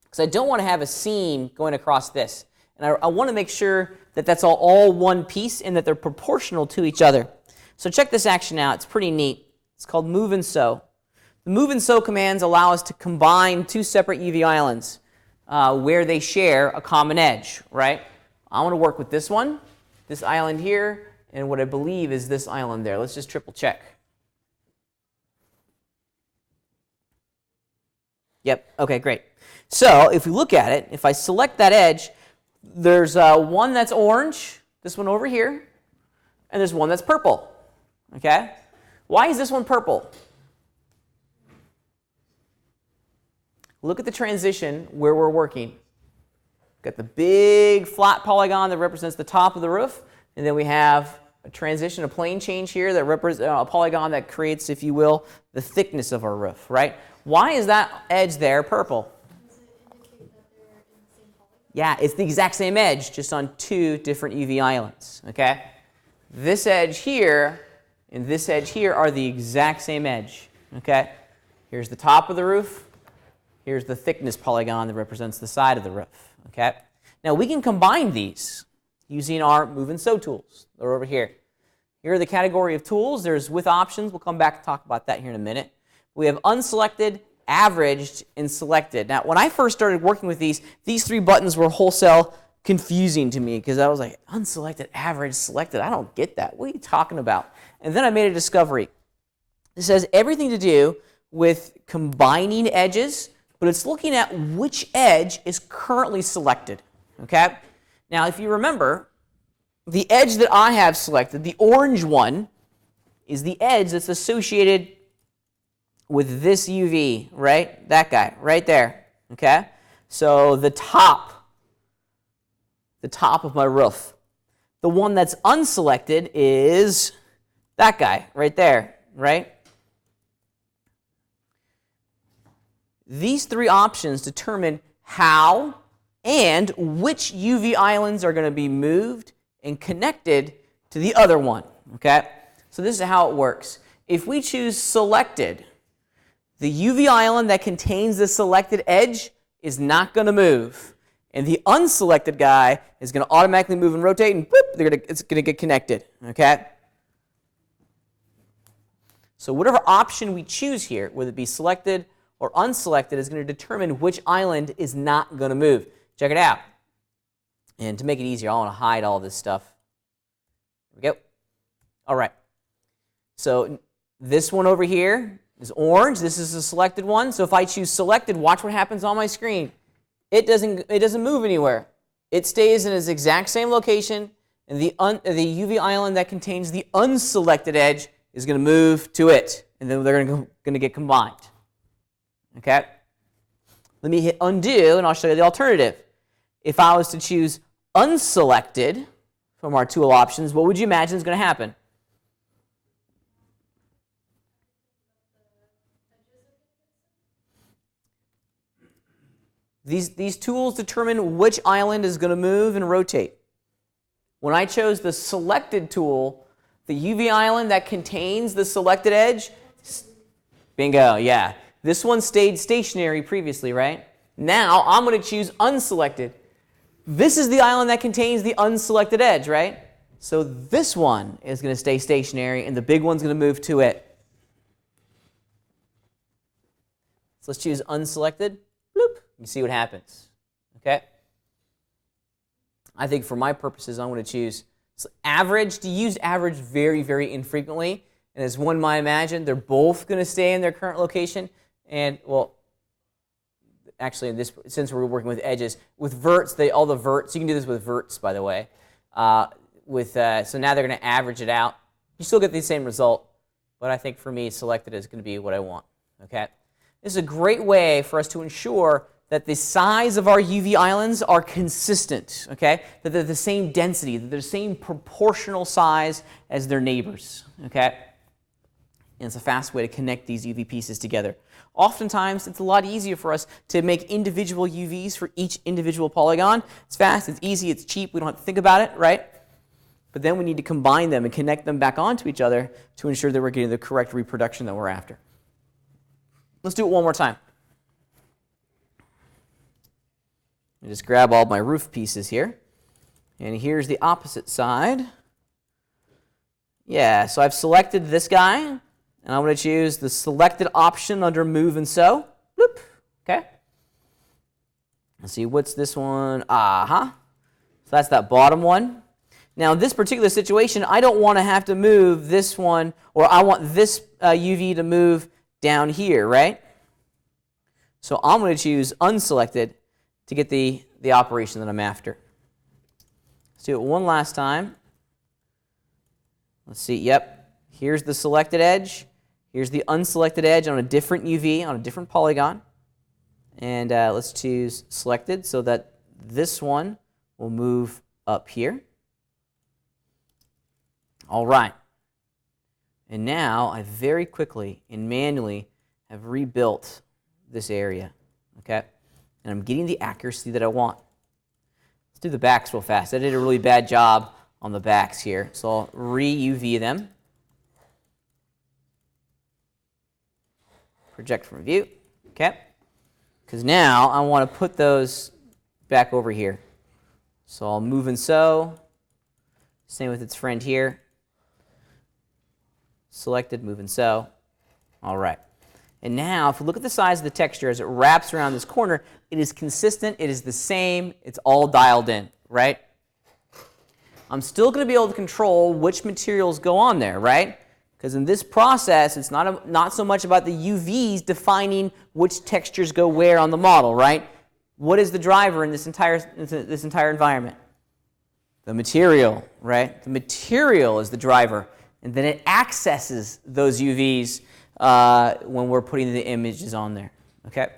Because I don't want to have a seam going across this. And I want to make sure that that's all one piece and that they're proportional to each other. So check this action out. It's pretty neat. It's called move and sew. The move and sew commands allow us to combine two separate UV islands where they share a common edge, right? I want to work with this one, this island here, and what I believe is this island there. Let's just triple check. Yep, okay, great. So if we look at it, if I select that edge, there's one that's orange, this one over here, and there's one that's purple, okay? Why is this one purple? Look at the transition where we're working. Got the big flat polygon that represents the top of the roof, and then we have a transition, a plane change here that represents a polygon that creates, if you will, the thickness of our roof, right? Why is that edge there purple? Does it indicate that they're in the same polygon? Yeah, it's the exact same edge, just on two different UV islands, okay? This edge here and this edge here are the exact same edge, okay? Here's the top of the roof. Here's the thickness polygon that represents the side of the roof, okay? Now, we can combine these using our move and sew tools. They're over here. Here are the category of tools. There's with options. We'll come back and talk about that here in a minute. We have unselected, averaged, and selected. Now, when I first started working with these three buttons were wholesale confusing to me because I was like, unselected, average, selected. I don't get that. What are you talking about? And then I made a discovery. It says everything to do with combining edges, but it's looking at which edge is currently selected, okay? Now, if you remember, the edge that I have selected, the orange one, is the edge that's associated with this UV, right? That guy, right there, okay? So the top of my roof. The one that's unselected is that guy, right there, right? These three options determine how and which UV islands are going to be moved and connected to the other one, okay? So this is how it works. If we choose selected, the UV island that contains the selected edge is not going to move. And the unselected guy is going to automatically move and rotate, and boop, it's going to get connected, okay? So whatever option we choose here, whether it be selected or unselected, is going to determine which island is not going to move. Check it out. And to make it easier, I want to hide all this stuff. There we go. All right. So this one over here is orange. This is the selected one. So if I choose selected, watch what happens on my screen. It doesn't move anywhere. It stays in its exact same location, and the UV island that contains the unselected edge is going to move to it, and then they're going to get combined. Okay? Let me hit undo, and I'll show you the alternative. If I was to choose unselected from our tool options, what would you imagine is going to happen? These tools determine which island is going to move and rotate. When I chose the selected tool, the UV island that contains the selected edge, bingo, yeah. This one stayed stationary previously, right? Now I'm going to choose unselected. This is the island that contains the unselected edge, right? So this one is going to stay stationary, and the big one's going to move to it. So let's choose unselected. Bloop. You see what happens, okay? I think for my purposes, I'm going to choose average. To use average very, very infrequently, and as one might imagine, they're both going to stay in their current location. And well, actually, in this, since we're working with edges, with verts, all the verts. You can do this with verts, by the way. So now they're going to average it out. You still get the same result, but I think for me, selected is going to be what I want. Okay, this is a great way for us to ensure that the size of our UV islands are consistent, okay? That they're the same density, that they're the same proportional size as their neighbors, okay? And it's a fast way to connect these UV pieces together. Oftentimes, it's a lot easier for us to make individual UVs for each individual polygon. It's fast, it's easy, it's cheap, we don't have to think about it, right? But then we need to combine them and connect them back onto each other to ensure that we're getting the correct reproduction that we're after. Let's do it one more time. I just grab all my roof pieces here. And here's the opposite side. Yeah, so I've selected this guy. And I'm going to choose the selected option under Move and Sew. Bloop. Okay. Let's see, what's this one? So that's that bottom one. Now, in this particular situation, I don't want to have to move this one, or I want this UV to move down here, right? So I'm going to choose Unselected to get the operation that I'm after. Let's do it one last time. Let's see, yep. Here's the selected edge. Here's the unselected edge on a different UV, on a different polygon. And let's choose Selected so that this one will move up here. All right. And now I very quickly and manually have rebuilt this area. Okay? And I'm getting the accuracy that I want. Let's do the backs real fast. I did a really bad job on the backs here. So I'll re-UV them. Project from view. Okay? Because now I want to put those back over here. So I'll Move and Sew. Same with its friend here. Selected, Move and Sew. All right. And now, if we look at the size of the texture as it wraps around this corner, it is consistent, it is the same, it's all dialed in, right? I'm still going to be able to control which materials go on there, right? Because in this process, it's not so much about the UVs defining which textures go where on the model, right? What is the driver in this entire environment? The material, right? The material is the driver. And then it accesses those UVs when we're putting the images on there, okay?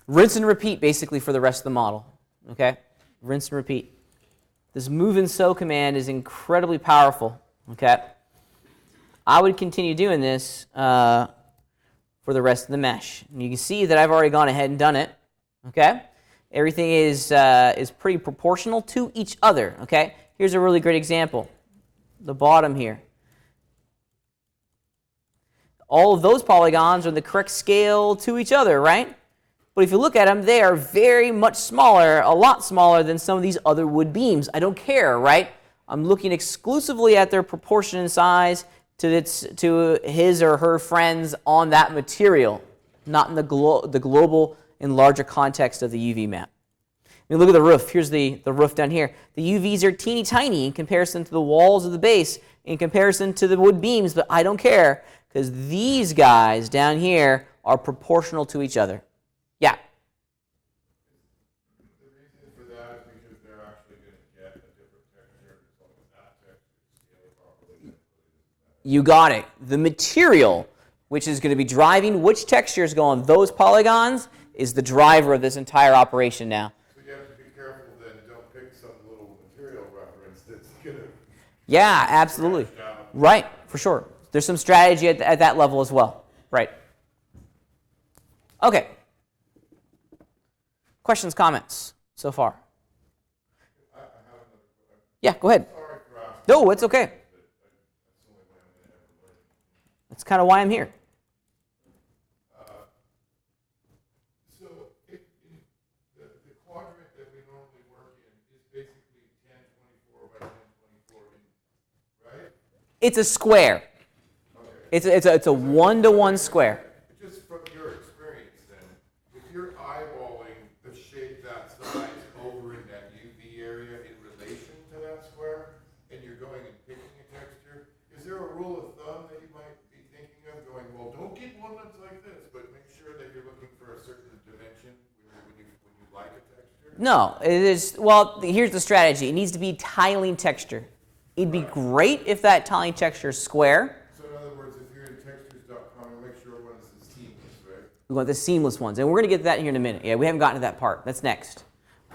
Rinse and repeat, basically, for the rest of the model, okay? Rinse and repeat. This Move and Sew command is incredibly powerful, okay? I would continue doing this for the rest of the mesh. And you can see that I've already gone ahead and done it, okay? Everything is pretty proportional to each other, okay? Here's a really great example. The bottom here. All of those polygons are the correct scale to each other, right? But if you look at them, they are very much smaller, a lot smaller than some of these other wood beams. I don't care, right? I'm looking exclusively at their proportion and size to his or her friends on that material, not in the global and larger context of the UV map. I mean, look at the roof. Here's the roof down here. The UVs are teeny tiny in comparison to the walls of the base, in comparison to the wood beams, but I don't care because these guys down here are proportional to each other. Yeah? The reason for that is because they're actually going to get a different texture as long as that texture is scaled properly. You got it. The material, which is going to be driving which textures go on those polygons, is the driver of this entire operation now. You have to be careful then, don't pick some little material reference that's going to... Yeah, absolutely. Right, for sure. There's some strategy at that level as well. Right. Okay. Questions, comments so far? I have another question. Yeah, go ahead. Sorry for asking. No, it's okay. That's the only way I'm going to ever learn. That's kind of why I'm here. So the quadrant that we normally work in is basically 1024 by 1024, right? It's a square. Okay. It's a one-to-one square. Just from your experience then, if you're eyeballing the shape that size over in that UV area in relation to that square, and you're going and picking a texture, is there a rule of thumb that you might be thinking of going, well, don't get one that's like this, but make sure that you're looking for a certain dimension when you like a texture? No, it is, well, here's the strategy. It needs to be tiling texture. It'd be great if that tiling texture is square. So in other words, if you're in textures.com, make sure one is seamless, right? We want the seamless ones, and we're going to get to that here in a minute. Yeah, we haven't gotten to that part. That's next.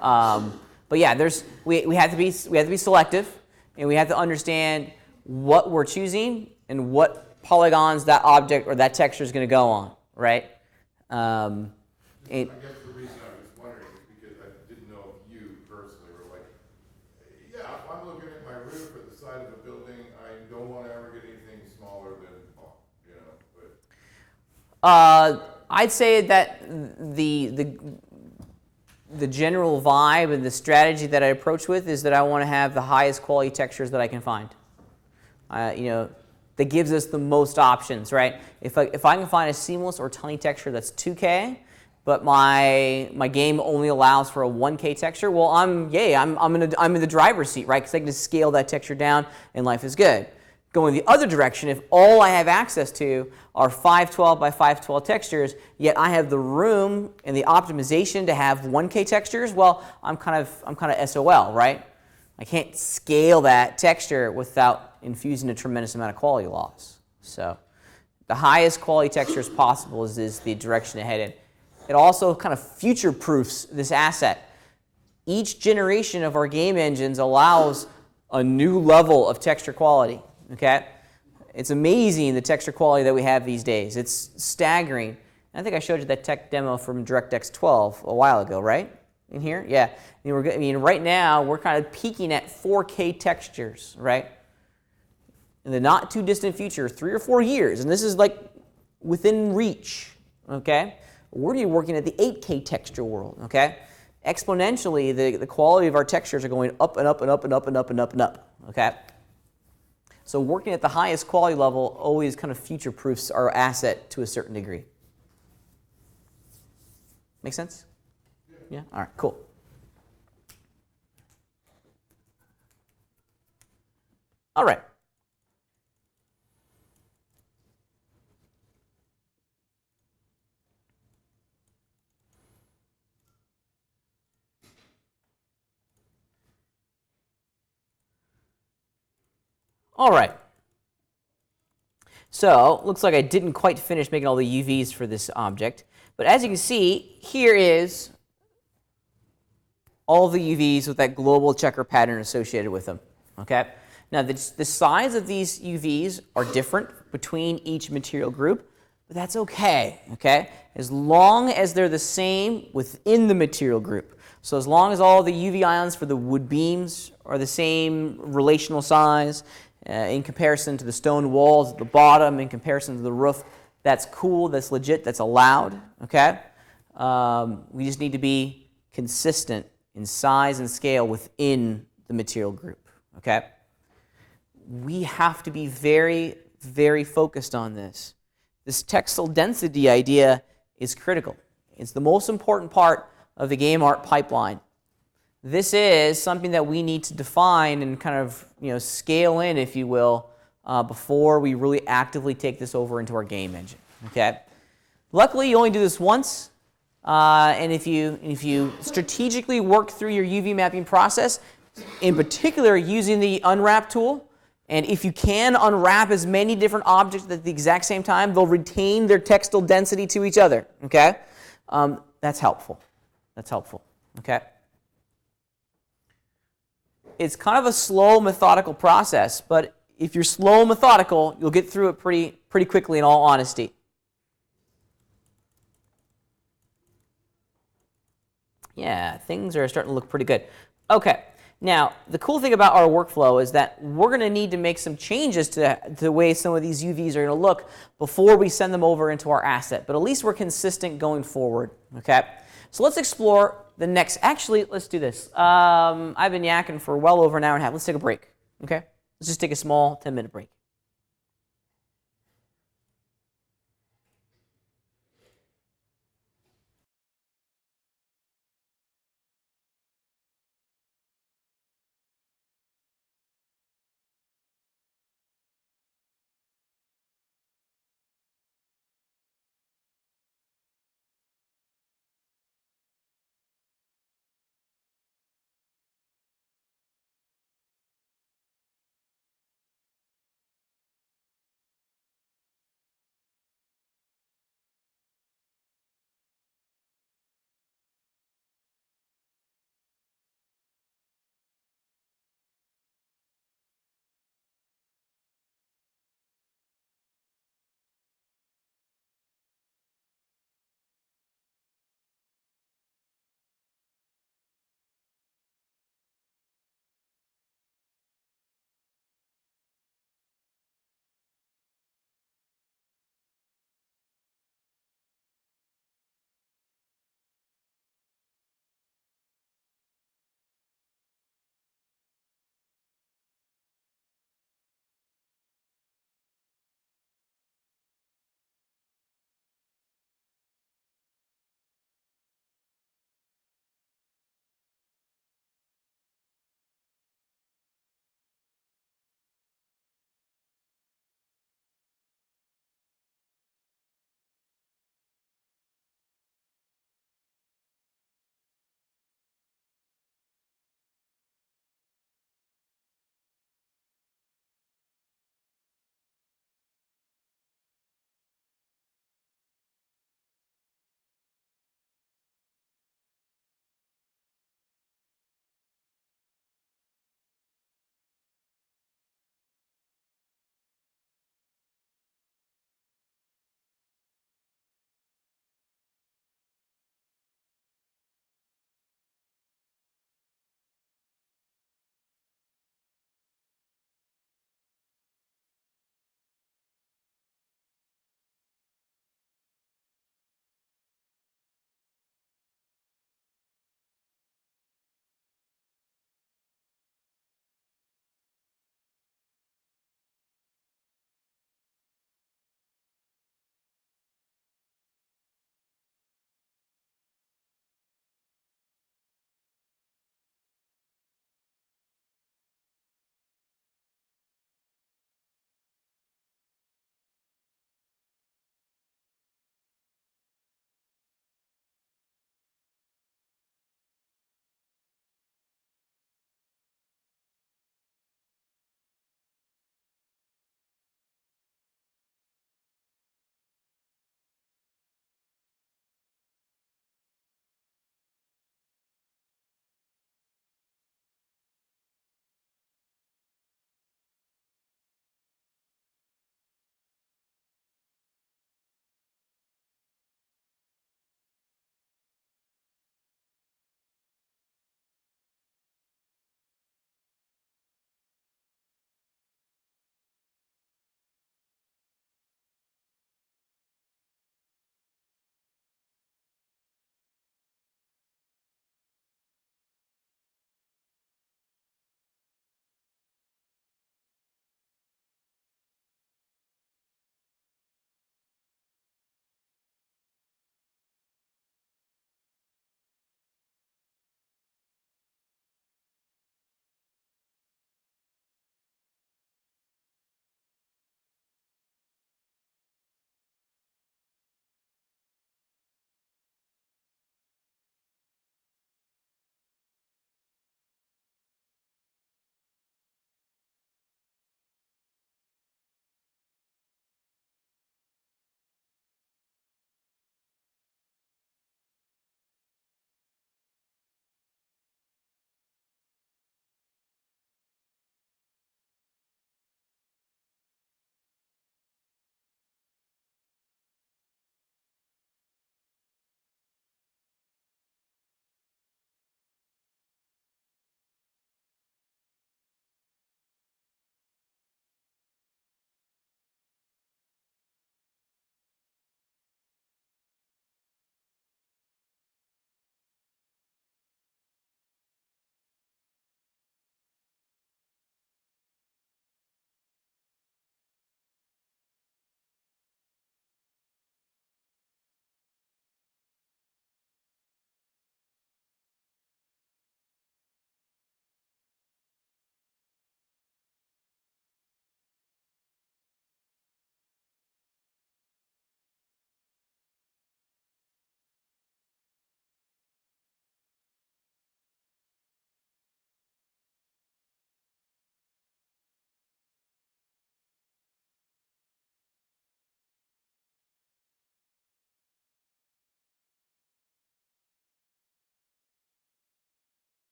But yeah, we have to be selective, and we have to understand what we're choosing and what polygons that object or that texture is going to go on, right? I guess the reason I was wondering is because I didn't know if you personally were like, yeah, if I'm looking at my roof or the side of a building, I don't want to ever get anything smaller than, you know, but. I'd say that the general vibe and the strategy that I approach with is that I want to have the highest quality textures that I can find. that gives us the most options, right? If I can find a seamless or tiny texture that's 2K, but my game only allows for a 1K texture, well, I'm in the driver's seat, right? Because I can just scale that texture down, and life is good. Going the other direction, if all I have access to are 512 by 512 textures, yet I have the room and the optimization to have 1K textures, well, I'm kind of SOL, right? I can't scale that texture without infusing a tremendous amount of quality loss. So the highest quality textures possible is the direction to head in. It also kind of future-proofs this asset. Each generation of our game engines allows a new level of texture quality. Okay, it's amazing the texture quality that we have these days. It's staggering. And I think I showed you that tech demo from DirectX 12 a while ago, right? In here, yeah. Right now we're kind of peaking at 4K textures, right? In the not too distant future, 3 or 4 years, and this is like within reach. Okay, we're working at the 8K texture world. Okay, exponentially the quality of our textures are going up and up and up and up and up and up and up. Okay. So working at the highest quality level always kind of future-proofs our asset to a certain degree. Make sense? Yeah? All right, cool. All right. All right. So, looks like I didn't quite finish making all the UVs for this object. But as you can see, here is all the UVs with that global checker pattern associated with them. Okay? Now, the size of these UVs are different between each material group, but that's okay. Okay? As long as they're the same within the material group. So as long as all the UV ions for the wood beams are the same relational size, in comparison to the stone walls at the bottom, in comparison to the roof, that's cool, that's legit, that's allowed, okay? We just need to be consistent in size and scale within the material group, okay? We have to be very, very focused on this. This textile density idea is critical. It's the most important part of the game art pipeline. This is something that we need to define and kind of scale in, if you will, before we really actively take this over into our game engine. Okay. Luckily, you only do this once, and if you strategically work through your UV mapping process, in particular using the unwrap tool, and if you can unwrap as many different objects at the exact same time, they'll retain their textile density to each other. Okay. That's helpful. That's helpful. Okay. It's kind of a slow, methodical process, but if you're slow and methodical, you'll get through it pretty quickly, in all honesty. Yeah, things are starting to look pretty good. Okay, now, the cool thing about our workflow is that we're going to need to make some changes to the way some of these UVs are going to look before we send them over into our asset, but at least we're consistent going forward, okay? So let's explore the next. Actually, let's do this. I've been yakking for well over an hour and a half. Let's take a break. Okay? Let's just take a small 10-minute break.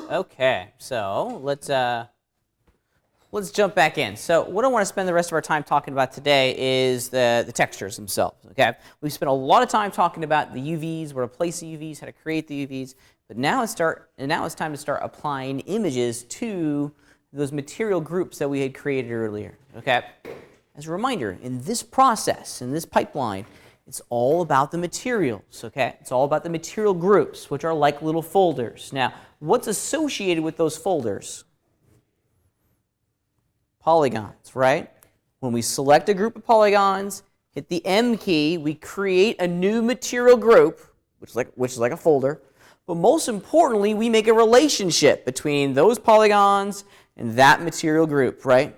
Okay, so let's jump back in. So what I want to spend the rest of our time talking about today is the textures themselves. Okay, we've spent a lot of time talking about the UVs, where to place the UVs, how to create the UVs, but now it's time to start applying images to those material groups that we had created earlier. Okay, as a reminder, in this process, in this pipeline, it's all about the materials. Okay, it's all about the material groups, which are like little folders. Now, what's associated with those folders? Polygons, right? When we select a group of polygons, hit the M key, we create a new material group, which is like a folder. But most importantly, we make a relationship between those polygons and that material group, right?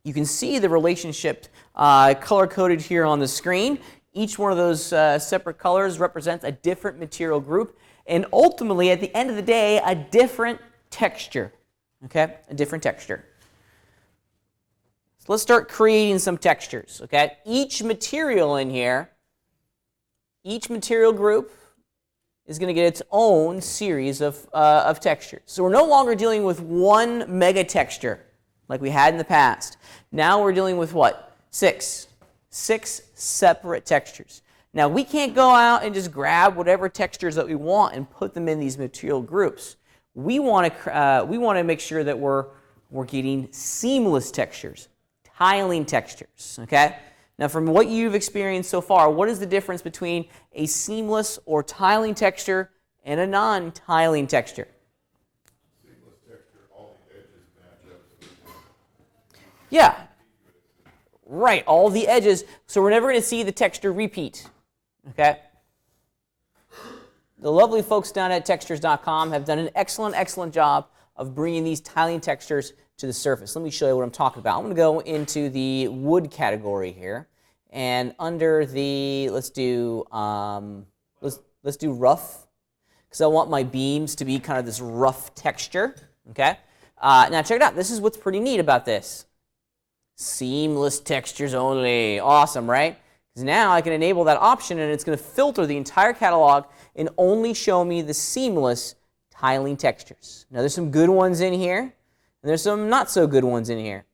You can see the relationship color-coded here on the screen. Each one of those separate colors represents a different material group, and ultimately, at the end of the day, a different texture, okay? A different texture. So let's start creating some textures, okay? Each material in here, each material group is going to get its own series of textures. So we're no longer dealing with one mega texture like we had in the past. Now we're dealing with what? Six separate textures. Now we can't go out and just grab whatever textures that we want and put them in these material groups. We want to make sure that we're getting seamless textures, tiling textures, okay? Now from what you've experienced so far, what is the difference between a seamless or tiling texture and a non-tiling texture? Seamless texture, all the edges match up. Yeah, right, all the edges. So we're never going to see the texture repeat, okay? The lovely folks down at textures.com have done an excellent job of bringing these tiling textures to the surface. Let me show you what I'm talking about. I'm going to go into the wood category here, and under the let's do rough, because I want my beams to be kind of this rough texture. Okay. Now check it out. This is what's pretty neat about this. Seamless textures only. Awesome, right? Because now I can enable that option, and it's going to filter the entire catalog and only show me the seamless tiling textures. Now there's some good ones in here. And there's some not so good ones in here.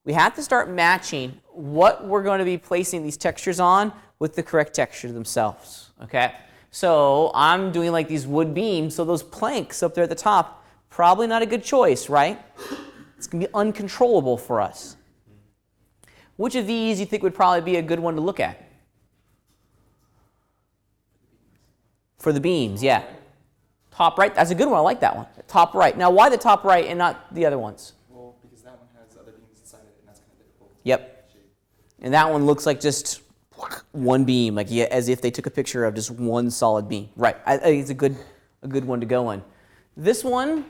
We have to start matching what we're going to be placing these textures on with the correct texture themselves. Okay? So I'm doing like these wood beams, so those planks up there at the top, probably not a good choice, right? It's going to be uncontrollable for us. Which of these you think would probably be a good one to look at? For the beams, yeah. Top right, that's a good one. I like that one. Top right. Now, why the top right and not the other ones? Well, because that one has other beams inside it, and that's kind of difficult. Yep. And that one looks like just one beam, like as if they took a picture of just one solid beam. Right. I think it's a good one to go in. This one,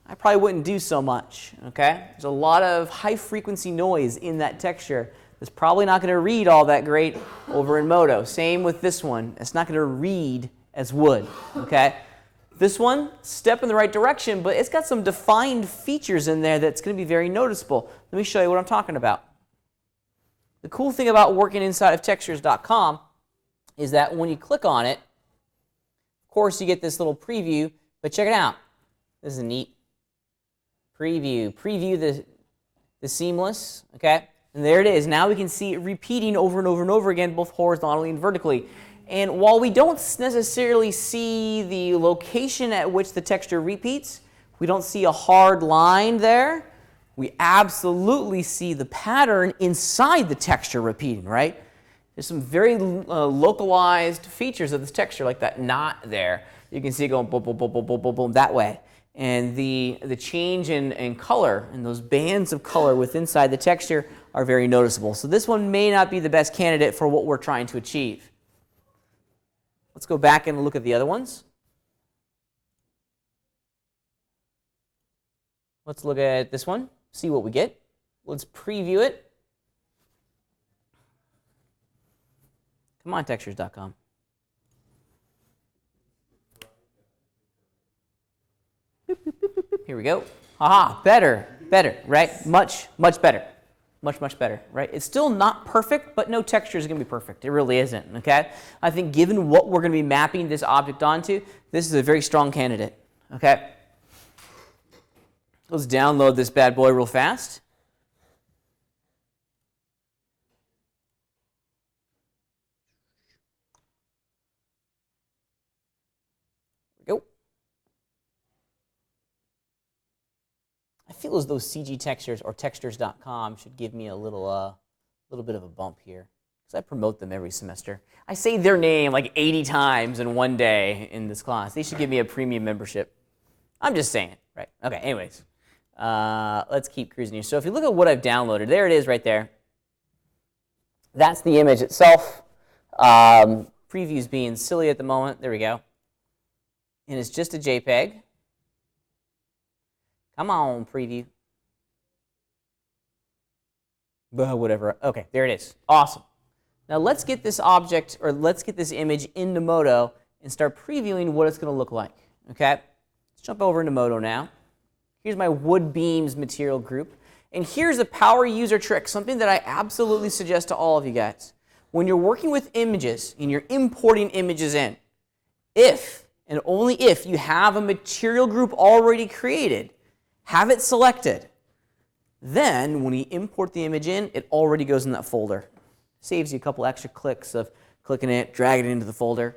I probably wouldn't do so much. Okay. There's a lot of high frequency noise in that texture. It's probably not going to read all that great over in Modo. Same with this one. It's not going to read as wood. Okay. This one, step in the right direction, but it's got some defined features in there that's going to be very noticeable. Let me show you what I'm talking about. The cool thing about working inside of textures.com is that when you click on it, of course you get this little preview, but check it out. This is neat. Preview the seamless, okay? And there it is. Now we can see it repeating over and over and over again, both horizontally and vertically. And while we don't necessarily see the location at which the texture repeats, we don't see a hard line there, we absolutely see the pattern inside the texture repeating, right? There's some very localized features of this texture, like that knot there. You can see it going boom, boom, boom, boom, boom, boom, boom, that way. And the change in color and those bands of color within inside the texture are very noticeable. So this one may not be the best candidate for what we're trying to achieve. Let's go back and look at the other ones. Let's look at this one, see what we get. Let's preview it. Come on, textures.com. Here we go. Aha, better, right? Much better. Much better, right? It's still not perfect, but no texture is going to be perfect. It really isn't, okay? I think given what we're going to be mapping this object onto, this is a very strong candidate, okay? Let's download this bad boy real fast. There we go. I feel as though CG Textures or Textures.com should give me a little bit of a bump here, because I promote them every semester. I say their name like 80 times in one day in this class. They should give me a premium membership. I'm just saying, right? Okay, anyways. Let's keep cruising here. So if you look at what I've downloaded, there it is right there. That's the image itself. Preview's being silly at the moment. There we go. And it's just a JPEG. Come on, preview. Whatever. Okay, there it is. Awesome. Now let's get this object, or let's get this image into Modo and start previewing what it's going to look like. Okay? Let's jump over into Modo now. Here's my wood beams material group. And here's a power user trick, something that I absolutely suggest to all of you guys. When you're working with images and you're importing images in, if and only if you have a material group already created, have it selected. Then, when you import the image in, it already goes in that folder. Saves you a couple extra clicks of clicking it, dragging it into the folder.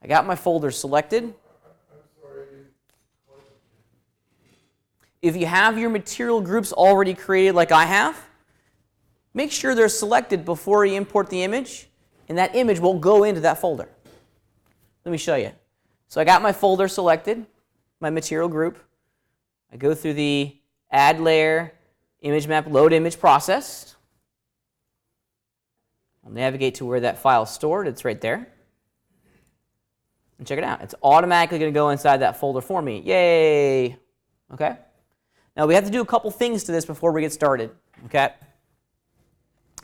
I got my folder selected. If you have your material groups already created like I have, make sure they're selected before you import the image, and that image will go into that folder. Let me show you. So I got my folder selected, my material group. I go through the add layer, image map, load image process. I'll navigate to where that file is stored. It's right there. And check it out. It's automatically going to go inside that folder for me. Yay! Okay? Now we have to do a couple things to this before we get started. Okay?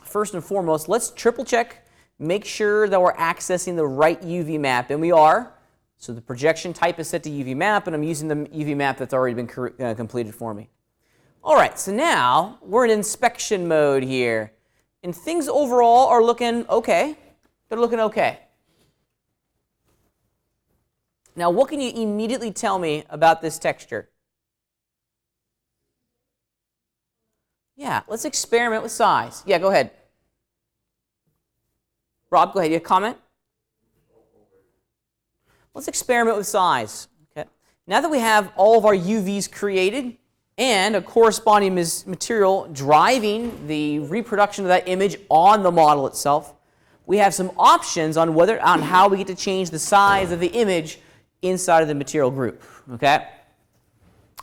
First and foremost, let's triple check, make sure that we're accessing the right UV map, and we are. So the projection type is set to UV map, and I'm using the UV map that's already been completed for me. All right, so now we're in inspection mode here, and things overall are looking okay. They're looking okay. Now, what can you immediately tell me about this texture? Yeah, let's experiment with size. Yeah, go ahead. Rob, go ahead. You have a comment? Let's experiment with size. Okay. Now that we have all of our UVs created and a corresponding material driving the reproduction of that image on the model itself, we have some options on how we get to change the size of the image inside of the material group. Okay.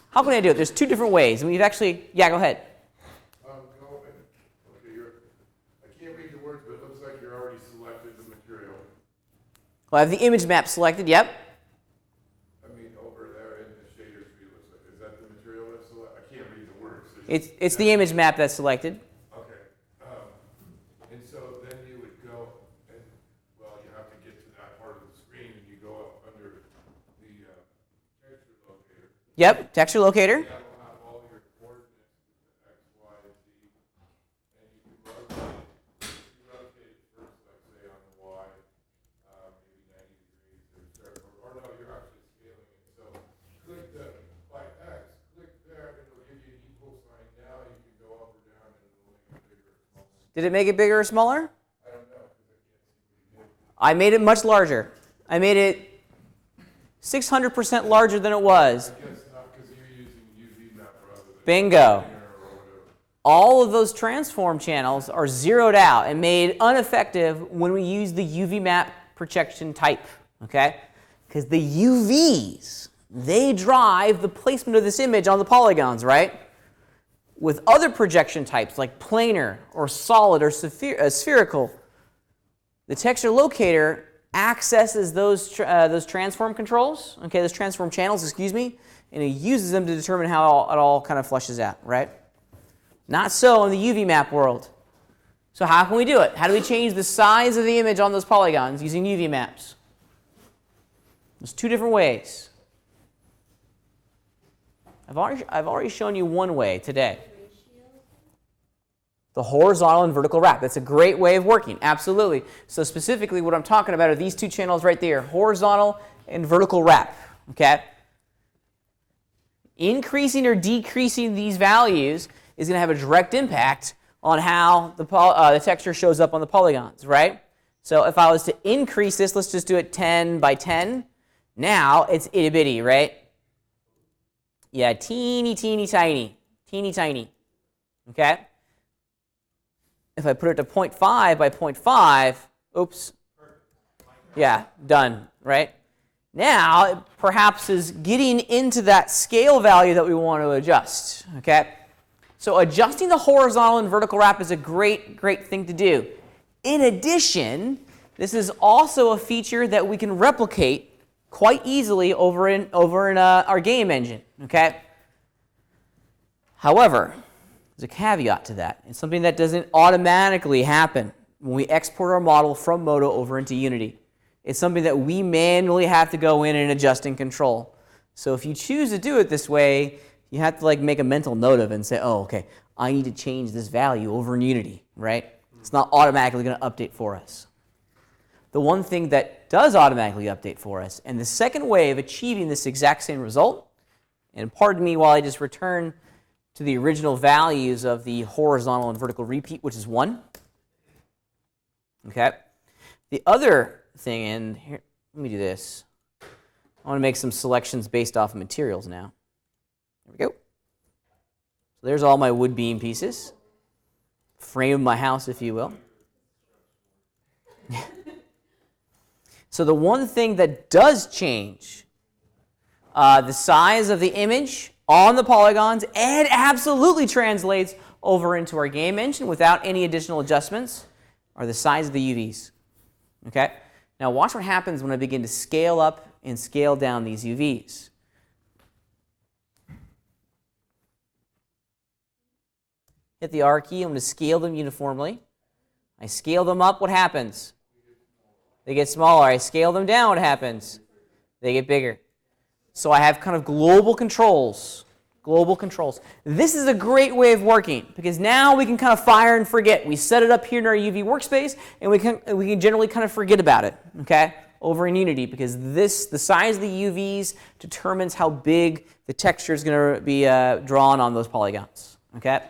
How can I do it? There's two different ways, and we've actually. Yeah, go ahead. I can't read your words, but it looks like you're already selected the material. Well, I have the image map selected, yep. I mean, over there in the shader tree, looks like, is that the material that's selected? I can't read the words. It's the image map that's selected. Okay. And so then you would go, and well, you have to get to that part of the screen, and you go up under the texture locator. Yep, texture locator. That will have all your coordinates with the X, Y, and Z, and you can rotate it first, like say on the Y, maybe 90 degrees, or no, you're actually scaling it. So click by X, click there, and it'll give you an equal sign. Now you can go up or down, and it'll make it bigger or smaller. Did it make it bigger or smaller? I don't know, because I can't see what you did. I made it much larger. I made it 600% larger than it was. I guess not, because you're using UV map rather than Bingo. or whatever. All of those transform channels are zeroed out and made ineffective when we use the UV map projection type, okay? Because the UVs, they drive the placement of this image on the polygons, right? With other projection types like planar or solid or spherical, the texture locator accesses those transform controls, okay, those transform channels, excuse me, and it uses them to determine how it all kind of flushes out, right? Not so in the UV map world. So how can we do it? How do we change the size of the image on those polygons using UV maps? There's two different ways. I've already shown you one way today. The horizontal and vertical wrap. That's a great way of working, absolutely. So specifically what I'm talking about are these two channels right there, horizontal and vertical wrap, okay? Increasing or decreasing these values is going to have a direct impact on how the texture shows up on the polygons, right? So if I was to increase this, let's just do it 10 by 10. Now it's itty bitty, right? Yeah, teeny, teeny, tiny. Teeny, tiny. Okay? If I put it to 0.5 by 0.5, oops. Yeah, done, right? Now, it perhaps is getting into that scale value that we want to adjust, okay? So adjusting the horizontal and vertical wrap is a great, great thing to do. In addition, this is also a feature that we can replicate quite easily over in our game engine, okay? However, there's a caveat to that. It's something that doesn't automatically happen when we export our model from Modo over into Unity. It's something that we manually have to go in and adjust and control. So if you choose to do it this way, you have to like make a mental note of it and say, oh, okay, I need to change this value over in Unity, right? It's not automatically going to update for us. The one thing that does automatically update for us, and the second way of achieving this exact same result, and pardon me while I just return to the original values of the horizontal and vertical repeat, which is 1. Okay. The other thing, and here, let me do this. I want to make some selections based off of materials now. There we go. So there's all my wood beam pieces. Frame of my house, if you will. So the one thing that does change the size of the image on the polygons and absolutely translates over into our game engine without any additional adjustments are the size of the UVs. Okay? Now watch what happens when I begin to scale up and scale down these UVs. Hit the R key, I'm going to scale them uniformly. I scale them up, what happens? They get smaller. I scale them down, what happens? They get bigger. So I have kind of global controls. Global controls. This is a great way of working because now we can kind of fire and forget. We set it up here in our UV workspace and we can generally kind of forget about it, okay, over in Unity because the size of the UVs determines how big the texture is going to be drawn on those polygons, okay?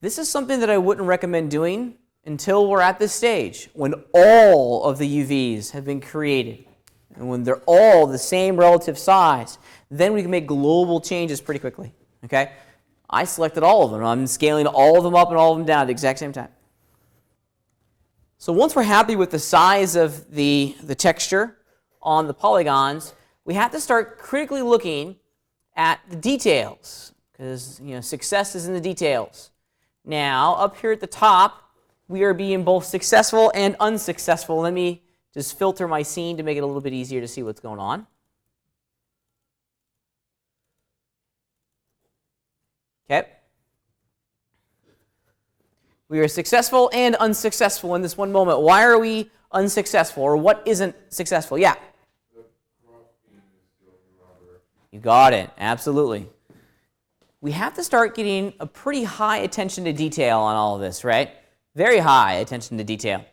This is something that I wouldn't recommend doing until we're at this stage when all of the UVs have been created. And when they're all the same relative size, then we can make global changes pretty quickly. Okay? I selected all of them. I'm scaling all of them up and all of them down at the exact same time. So once we're happy with the size of the texture on the polygons, we have to start critically looking at the details because success is in the details. Now, up here at the top, we are being both successful and unsuccessful. Let me just filter my scene to make it a little bit easier to see what's going on. Okay. We are successful and unsuccessful in this one moment. Why are we unsuccessful, or what isn't successful? Yeah. You got it. Absolutely. We have to start getting a pretty high attention to detail on all of this, right? Very high attention to detail.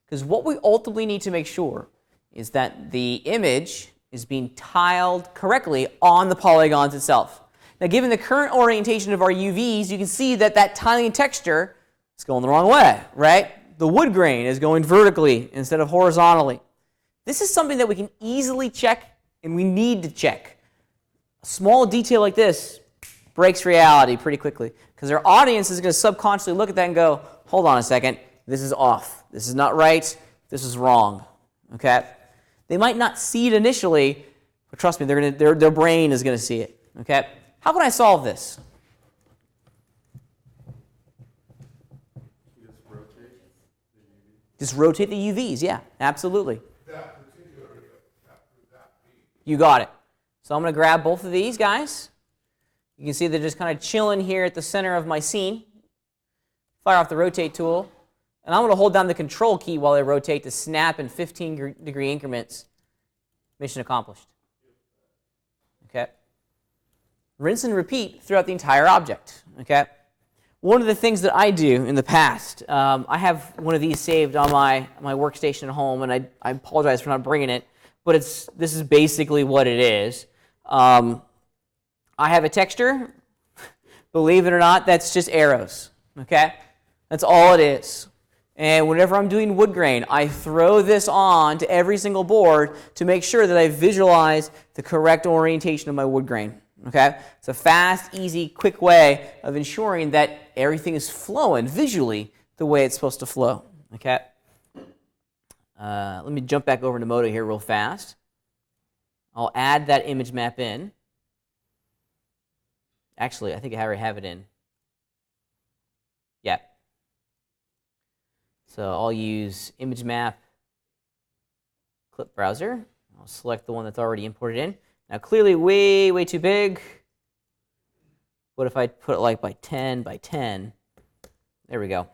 Because what we ultimately need to make sure is that the image is being tiled correctly on the polygons itself. Now, given the current orientation of our UVs, you can see that that tiling texture is going the wrong way, right? The wood grain is going vertically instead of horizontally. This is something that we can easily check, and we need to check. A small detail like this breaks reality pretty quickly, because our audience is going to subconsciously look at that and go, hold on a second, this is off. This is not right. This is wrong. Okay? They might not see it initially, but trust me, their brain is going to see it. Okay? How can I solve this? Just rotate the UVs. Yeah, absolutely. That particular, that be. You got it. So I'm going to grab both of these guys. You can see they're just kind of chilling here at the center of my scene. Fire off the rotate tool. And I'm going to hold down the control key while I rotate to snap in 15-degree increments. Mission accomplished. Okay. Rinse and repeat throughout the entire object. Okay. One of the things that I do in the past, I have one of these saved on my workstation at home, and I apologize for not bringing it, but this is basically what it is. I have a texture. Believe it or not, that's just arrows, okay? That's all it is. And whenever I'm doing wood grain, I throw this on to every single board to make sure that I visualize the correct orientation of my wood grain, okay? It's a fast, easy, quick way of ensuring that everything is flowing visually the way it's supposed to flow, okay? Let me jump back over to Modo here real fast. I'll add that image map in. Actually, I think I already have it in. Yeah. So I'll use image map clip browser. I'll select the one that's already imported in. Now clearly way, way too big. What if I put it like by 10 by 10? There we go.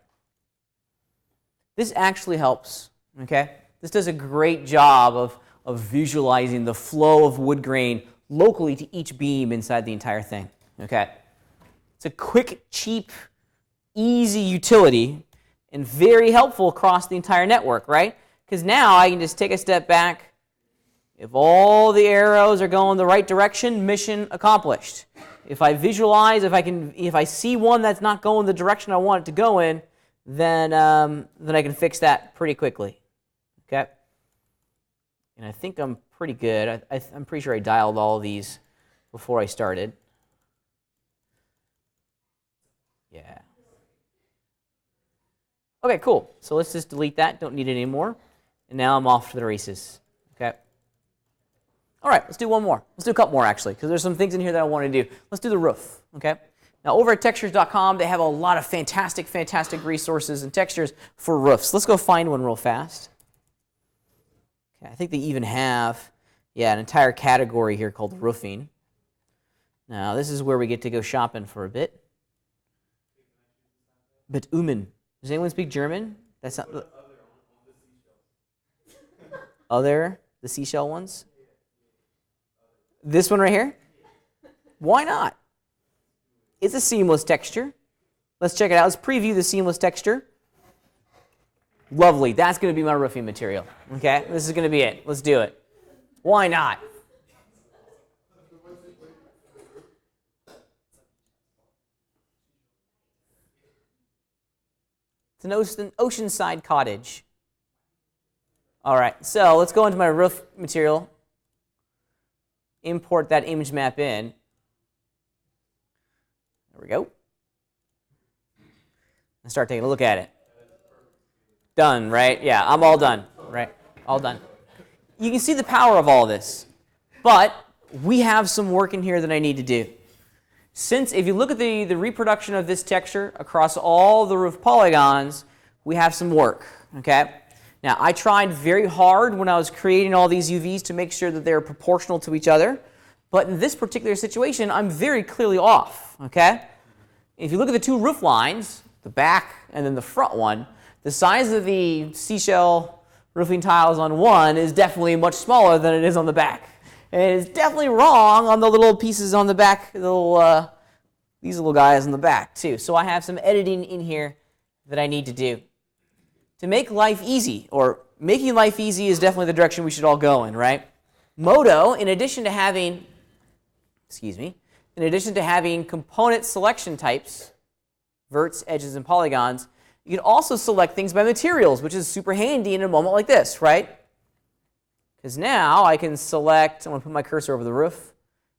This actually helps, okay? This does a great job of visualizing the flow of wood grain locally to each beam inside the entire thing, okay? It's a quick, cheap, easy utility and very helpful across the entire network, right? Because now I can just take a step back. If all the arrows are going the right direction, mission accomplished. If I visualize, if I see one that's not going the direction I want it to go in, then I can fix that pretty quickly. Okay? And I think I'm pretty good. I'm pretty sure I dialed all these before I started. Yeah. Okay, cool. So let's just delete that. Don't need it anymore. And now I'm off to the races. Okay? All right, let's do one more. Let's do a couple more, actually, because there's some things in here that I want to do. Let's do the roof. Okay? Now, over at textures.com, they have a lot of fantastic, fantastic resources and textures for roofs. Let's go find one real fast. Okay, I think they even have, an entire category here called roofing. Now, this is where we get to go shopping for a bit. But does anyone speak German? That's not other, the seashell ones? This one right here? Why not? It's a seamless texture. Let's check it out. Let's preview the seamless texture. Lovely. That's going to be my roofing material. Okay? This is going to be it. Let's do it. Why not? It's an oceanside cottage. All right. So let's go into my roof material. Import that image map in. There we go. And start taking a look at it. Done, right? Yeah, I'm all done, right? All done. You can see the power of all this, but we have some work in here that I need to do. Since if you look at the reproduction of this texture across all the roof polygons, we have some work, okay? Now, I tried very hard when I was creating all these UVs to make sure that they're proportional to each other, but in this particular situation, I'm very clearly off, okay? If you look at the two roof lines, the back and then the front one, the size of the seashell roofing tiles on one is definitely much smaller than it is on the back. And it's definitely wrong on the little pieces on the back, these little guys on the back too. So I have some editing in here that I need to do. To make life easy, or making life easy is definitely the direction we should all go in, right? Modo, in addition to having component selection types, verts, edges, and polygons, you can also select things by materials, which is super handy in a moment like this, right? Because now I can select, I'm going to put my cursor over the roof,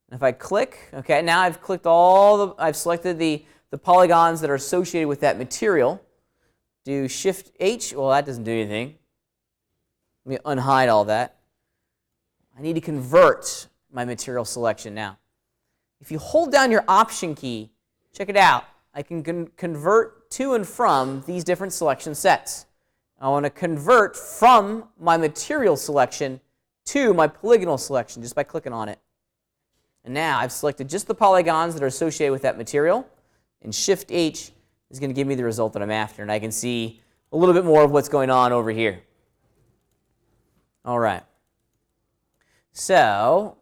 and if I click, okay, now I've clicked I've selected the polygons that are associated with that material. Do Shift H, well, that doesn't do anything. Let me unhide all that. I need to convert my material selection now. If you hold down your Option key, check it out. I can convert to and from these different selection sets. I want to convert from my material selection to my polygonal selection just by clicking on it. And now I've selected just the polygons that are associated with that material, and Shift H is going to give me the result that I'm after, and I can see a little bit more of what's going on over here. All right. So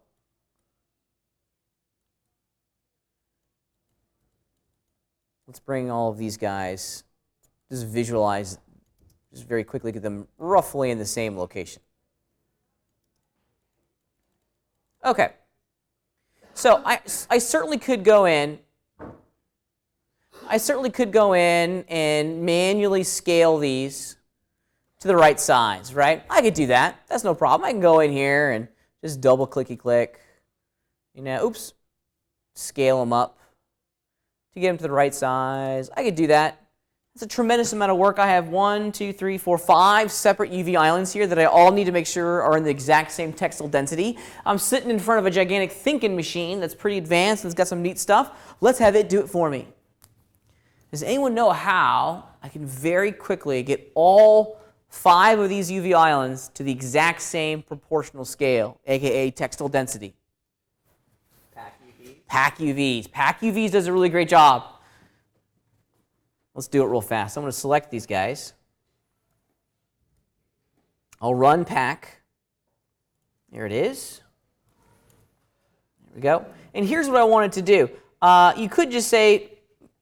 let's bring all of these guys, just visualize, just very quickly get them roughly in the same location. Okay. So I certainly could go in. I certainly could go in and manually scale these to the right size, right? I could do that. That's no problem. I can go in here and just double clicky click. You know, oops. Scale them up to get them to the right size. I could do that. It's a tremendous amount of work. I have 1, 2, 3, 4, 5 separate UV islands here that I all need to make sure are in the exact same textile density. I'm sitting in front of a gigantic thinking machine that's pretty advanced and it's got some neat stuff. Let's have it do it for me. Does anyone know how I can very quickly get all 5 of these UV islands to the exact same proportional scale, aka textile density? Pack UVs. Pack UVs does a really great job. Let's do it real fast. I'm going to select these guys. I'll run pack. There it is. There we go. And here's what I wanted to do. You could just say,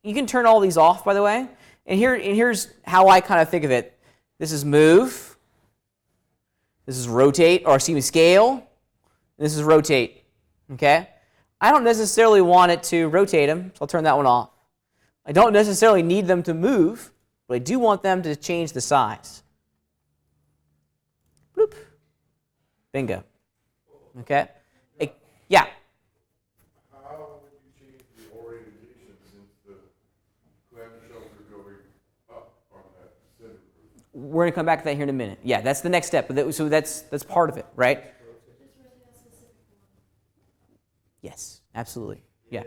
you can turn all these off, by the way. And here's how I kind of think of it. This is move. This is rotate, or excuse me, scale. And this is rotate. Okay? I don't necessarily want it to rotate them, so I'll turn that one off. I don't necessarily need them to move, but I do want them to change the size. Bloop. Bingo. Okay? Yeah? How would you change the orientation since the clamshell is going up on that center group? We're going to come back to that here in a minute. Yeah, that's the next step. So that's part of it, right? Yes, absolutely. Yeah.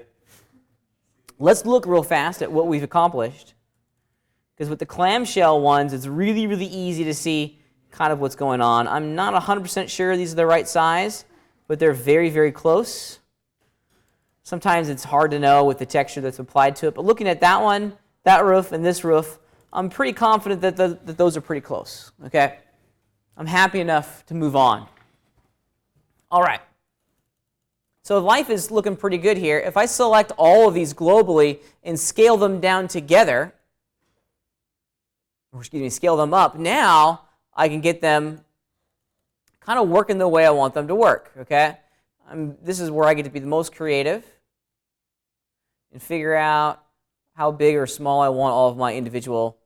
Let's look real fast at what we've accomplished. Because with the clamshell ones, it's really, really easy to see kind of what's going on. I'm not 100% sure these are the right size, but they're very, very close. Sometimes it's hard to know with the texture that's applied to it. But looking at that one, that roof, and this roof, I'm pretty confident that those are pretty close. Okay? I'm happy enough to move on. All right. So life is looking pretty good here. If I select all of these globally and scale them down together, or excuse me, scale them up, now I can get them kind of working the way I want them to work, okay? This is where I get to be the most creative and figure out how big or small I want all of my individual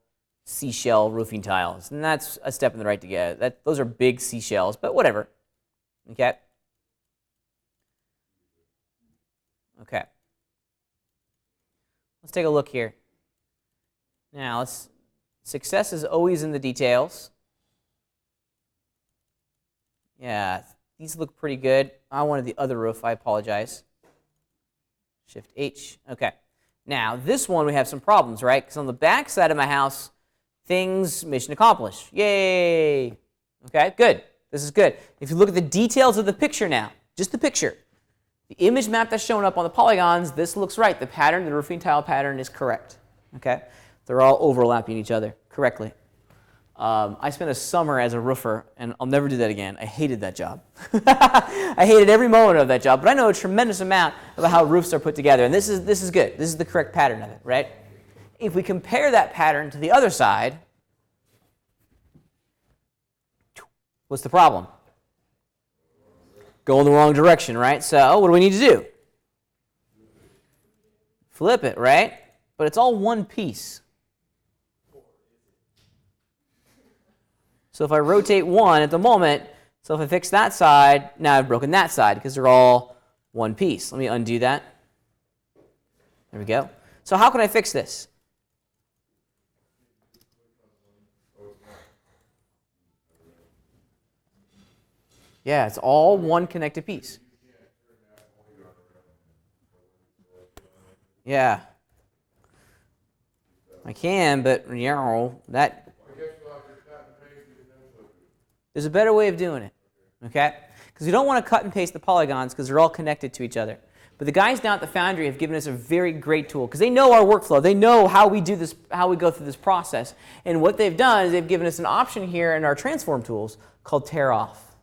seashell roofing tiles. And that's a step in the right to get. Those are big seashells, but whatever, okay? Okay. Let's take a look here. Now, success is always in the details. Yeah, these look pretty good. I wanted the other roof. I apologize. Shift H. Okay. Now, this one we have some problems, right? Because on the back side of my house, mission accomplished. Yay! Okay, good. This is good. If you look at the details of the picture now, just the picture, the image map that's showing up on the polygons, this looks right. The pattern, the roofing tile pattern is correct. Okay? They're all overlapping each other correctly. I spent a summer as a roofer, and I'll never do that again. I hated that job. I hated every moment of that job, but I know a tremendous amount about how roofs are put together, and this is good. This is the correct pattern of it, right? If we compare that pattern to the other side, what's the problem? Go in the wrong direction, right? So what do we need to do? Flip it, right? But it's all one piece. So if I rotate one at the moment, so if I fix that side, now I've broken that side because they're all one piece. Let me undo that. There we go. So how can I fix this? Yeah, it's all one connected piece. Yeah. I can, but that there's a better way of doing it, okay? Because we don't want to cut and paste the polygons because they're all connected to each other. But the guys down at the foundry have given us a very great tool because they know our workflow. They know how we do this, how we go through this process. And what they've done is they've given us an option here in our transform tools called tear off.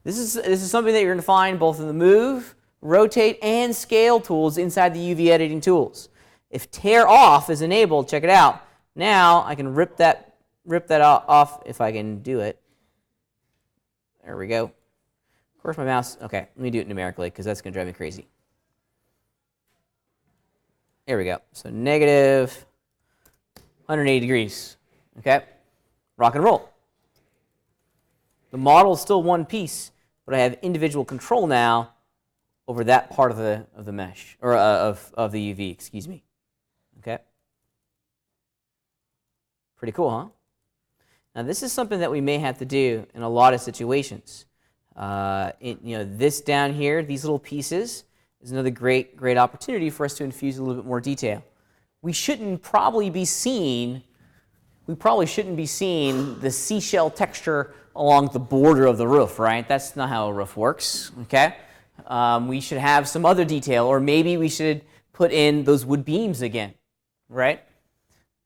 This is something that you're going to find both in the move, rotate, and scale tools inside the UV editing tools. If tear off is enabled, check it out. Now I can rip that off if I can do it. There we go. Of Where's my mouse? Okay, let me do it numerically because that's going to drive me crazy. There we go. So negative 180 degrees. Okay, rock and roll. The model is still one piece, but I have individual control now over that part of the mesh, or of the UV, excuse me. Okay. Pretty cool, huh? Now this is something that we may have to do in a lot of situations. This down here, these little pieces, is another great opportunity for us to infuse a little bit more detail. We probably shouldn't be seeing the seashell texture along the border of the roof, right? That's not how a roof works, okay? We should have some other detail, or maybe we should put in those wood beams again, right?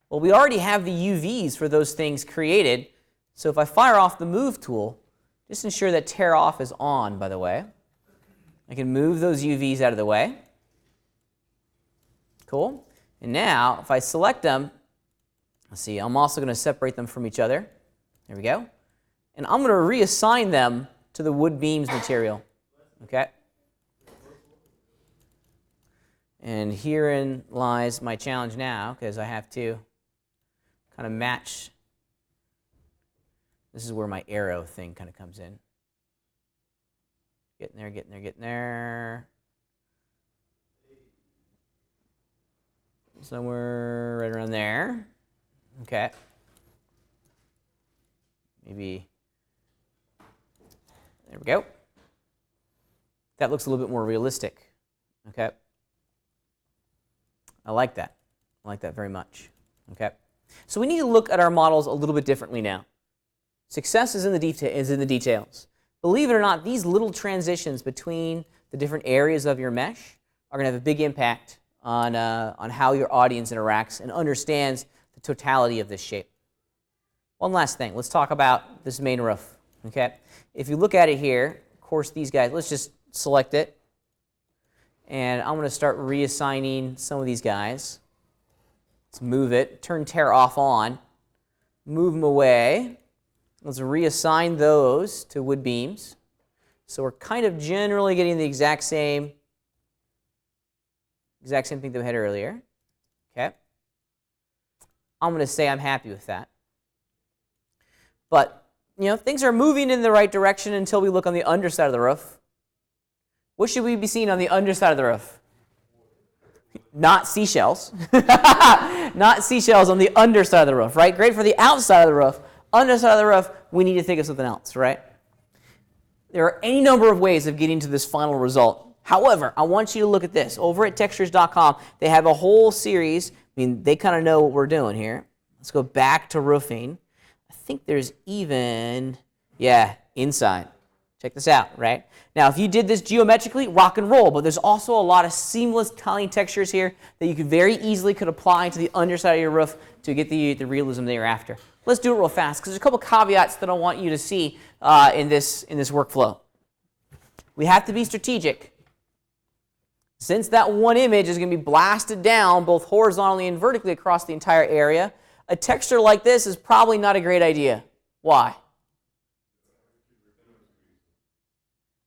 Well, we already have the UVs for those things created, so if I fire off the move tool, just ensure that tear off is on, by the way. I can move those UVs out of the way. Cool. And now, if I select them, let's see, I'm also going to separate them from each other. There we go. And I'm going to reassign them to the wood beams material. Okay? And herein lies my challenge now, because I have to kind of match. This is where my arrow thing kind of comes in. Getting there, getting there, getting there. Somewhere right around there. Okay. Maybe. There we go. That looks a little bit more realistic. Okay. I like that. I like that very much. Okay. So we need to look at our models a little bit differently now. Success is in the details. Believe it or not, these little transitions between the different areas of your mesh are going to have a big impact on how your audience interacts and understands the totality of this shape. One last thing. Let's talk about this main roof. Okay. If you look at it here, of course, these guys, let's just select it. And I'm going to start reassigning some of these guys. Let's move it. Turn tear off on. Move them away. Let's reassign those to wood beams. So we're kind of generally getting the exact same thing that we had earlier. Okay. I'm going to say I'm happy with that. But, things are moving in the right direction until we look on the underside of the roof. What should we be seeing on the underside of the roof? Not seashells. Not seashells on the underside of the roof, right? Great for the outside of the roof. Underside of the roof, we need to think of something else, right? There are any number of ways of getting to this final result. However, I want you to look at this. Over at textures.com, they have a whole series. They kind of know what we're doing here. Let's go back to roofing. I think there's even, inside. Check this out, right? Now, if you did this geometrically, rock and roll, but there's also a lot of seamless tiling textures here that you could apply to the underside of your roof to get the realism that you're after. Let's do it real fast, because there's a couple caveats that I want you to see in this workflow. We have to be strategic. Since that one image is going to be blasted down both horizontally and vertically across the entire area, a texture like this is probably not a great idea. Why?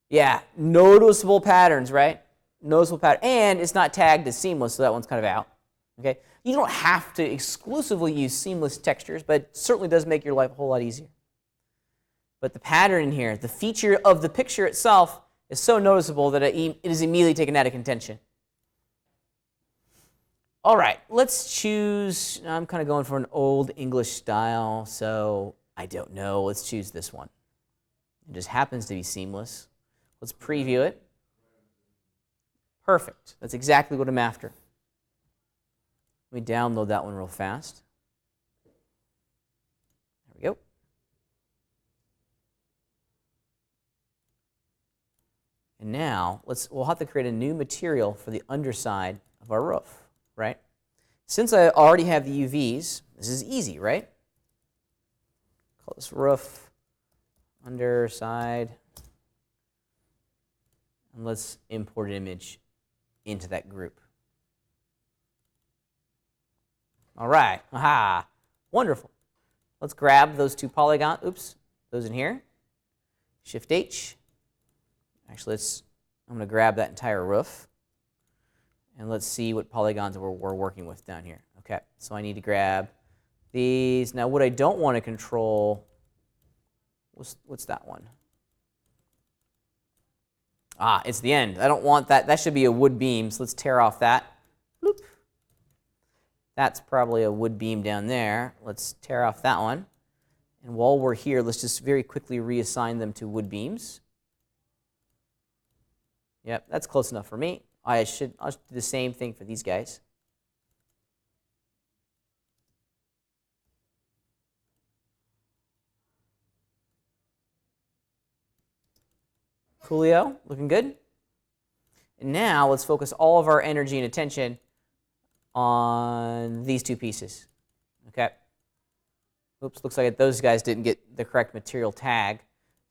Yeah, noticeable patterns, right? Noticeable pattern, and it's not tagged as seamless, so that one's kind of out. Okay, you don't have to exclusively use seamless textures, but it certainly does make your life a whole lot easier. But the pattern in here, the feature of the picture itself, is so noticeable that it is immediately taken out of contention. All right, let's choose. I'm kind of going for an old English style, so I don't know. Let's choose this one. It just happens to be seamless. Let's preview it. Perfect. That's exactly what I'm after. Let me download that one real fast. There we go. And now we'll have to create a new material for the underside of our roof, right? Since I already have the UVs, this is easy, right? Call this roof underside. And let's import an image into that group. All right, aha, wonderful. Let's grab those two polygons, those in here. Shift H. Actually, I'm going to grab that entire roof, and let's see what polygons we're working with down here. Okay, so I need to grab these. Now, what I don't want to control, what's that one? Ah, it's the end. I don't want that. That should be a wood beam, so let's tear off that. Bloop. That's probably a wood beam down there. Let's tear off that one. And while we're here, let's just very quickly reassign them to wood beams. Yep, that's close enough for me. I'll do the same thing for these guys. Coolio, looking good. And now let's focus all of our energy and attention on these two pieces. Okay. Oops, looks like those guys didn't get the correct material tag.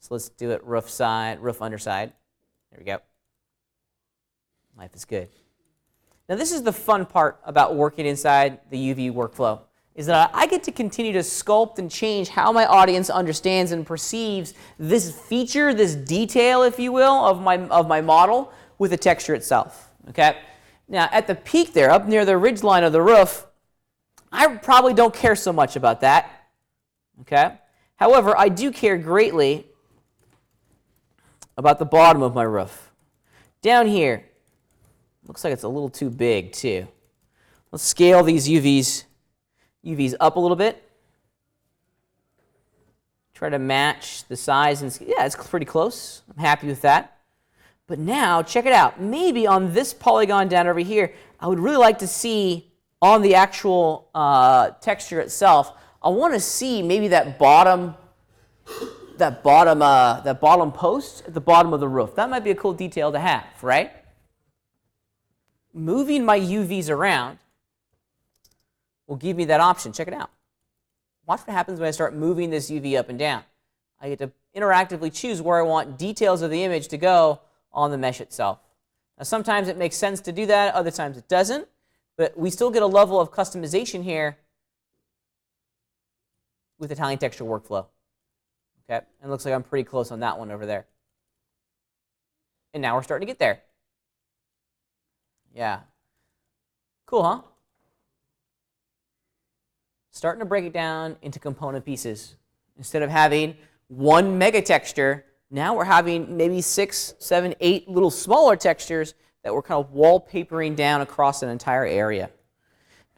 So let's do it roof side, roof underside. There we go. Life is good. Now this is the fun part about working inside the UV workflow, is that I get to continue to sculpt and change how my audience understands and perceives this feature, this detail, if you will, of my model with the texture itself. Okay? Now at the peak there, up near the ridge line of the roof, I probably don't care so much about that. Okay? However, I do care greatly about the bottom of my roof. Down here, looks like it's a little too big too. Let's scale these UVs up a little bit. Try to match the size and yeah, it's pretty close. I'm happy with that. But now, check it out. Maybe on this polygon down over here, I would really like to see on the actual texture itself, I want to see maybe that bottom post at the bottom of the roof. That might be a cool detail to have, right? Moving my UVs around will give me that option. Check it out. Watch what happens when I start moving this UV up and down. I get to interactively choose where I want details of the image to go on the mesh itself. Now, sometimes it makes sense to do that, other times it doesn't, but we still get a level of customization here with the tiling texture workflow. Okay, and it looks like I'm pretty close on that one over there. And now we're starting to get there. Yeah. Cool, huh? Starting to break it down into component pieces. Instead of having one mega texture, now we're having maybe 6, 7, 8 little smaller textures that we're kind of wallpapering down across an entire area.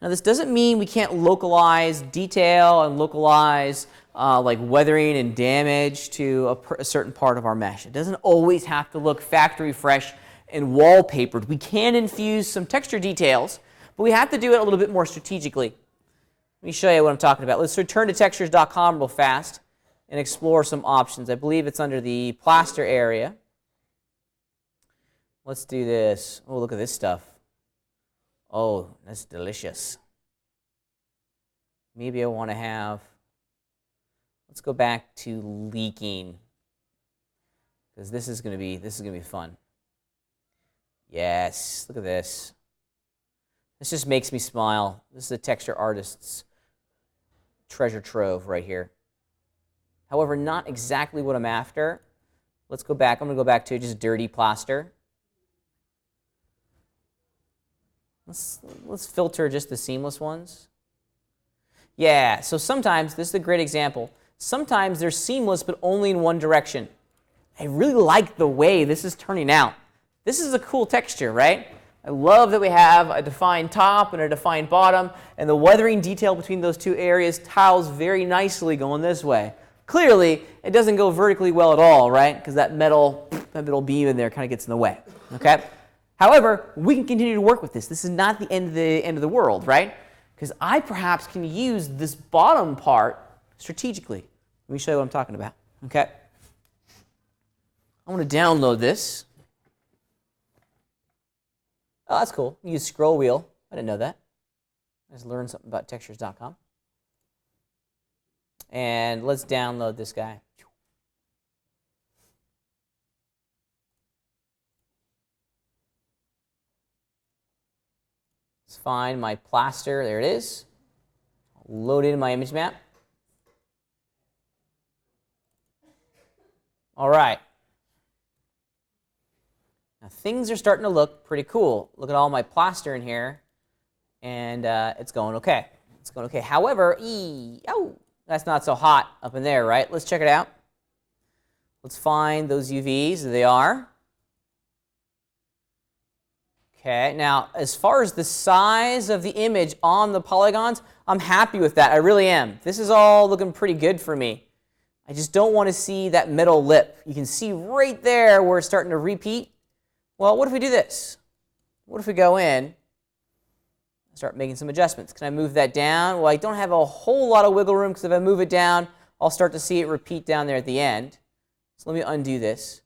Now this doesn't mean we can't localize detail and localize like weathering and damage to a certain part of our mesh. It doesn't always have to look factory fresh and wallpapered. We can infuse some texture details, but we have to do it a little bit more strategically. Let me show you what I'm talking about. Let's return to textures.com real fast and explore some options. I believe it's under the plaster area. Let's do this. Oh, look at this stuff. Oh, that's delicious. Maybe I want to have, let's go back to leaking, because this is going to be fun. Yes, look at this. This just makes me smile. This is a texture artist's treasure trove right here. However, not exactly what I'm after. Let's go back. I'm going to go back to just dirty plaster. Let's filter just the seamless ones. Yeah, so sometimes, this is a great example. Sometimes they're seamless, but only in one direction. I really like the way this is turning out. This is a cool texture, right? I love that we have a defined top and a defined bottom, and the weathering detail between those two areas tiles very nicely going this way. Clearly, it doesn't go vertically well at all, right? Because that middle beam in there kind of gets in the way, okay? However, we can continue to work with this. This is not the end of the world, right? Because I perhaps can use this bottom part strategically. Let me show you what I'm talking about, okay? I want to download this. Oh, that's cool. You use scroll wheel. I didn't know that. I just learned something about textures.com. And let's download this guy. Let's find my plaster. There it is. Load it in my image map. All right. Now, things are starting to look pretty cool. Look at all my plaster in here, and it's going okay. It's going okay. However, that's not so hot up in there, right? Let's check it out. Let's find those UVs. There they are. Okay, now as far as the size of the image on the polygons, I'm happy with that. I really am. This is all looking pretty good for me. I just don't want to see that middle lip. You can see right there where it's starting to repeat. Well, what if we do this? What if we go in and start making some adjustments? Can I move that down? Well, I don't have a whole lot of wiggle room because if I move it down, I'll start to see it repeat down there at the end. So let me undo this.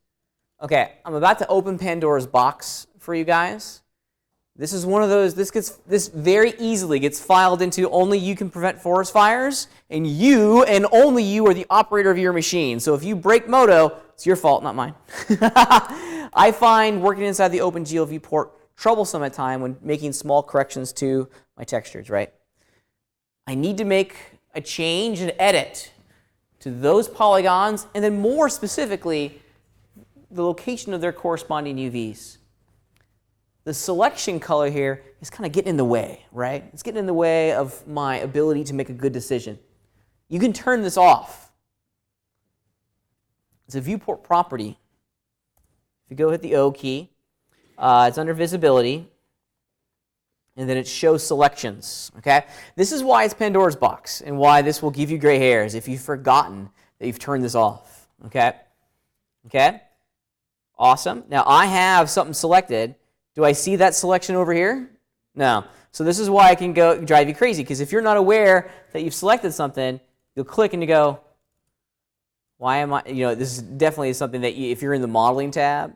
Okay, I'm about to open Pandora's box for you guys. This is one of those, this very easily gets filed into only you can prevent forest fires, and you and only you are the operator of your machine. So if you break Moto, it's your fault, not mine. I find working inside the OpenGL viewport troublesome at times when making small corrections to my textures, right? I need to make a change and edit to those polygons, and then more specifically, the location of their corresponding UVs. The selection color here is kind of getting in the way, right? It's getting in the way of my ability to make a good decision. You can turn this off. It's a viewport property. If you go hit the O key, it's under visibility, and then it shows selections, okay? This is why it's Pandora's box and why this will give you gray hairs if you've forgotten that you've turned this off, okay? Okay? Awesome. Now I have something selected. Do I see that selection over here? No. So this is why I can go drive you crazy, because if you're not aware that you've selected something, you'll click and you go, why am I, this is definitely something that if you're in the modeling tab,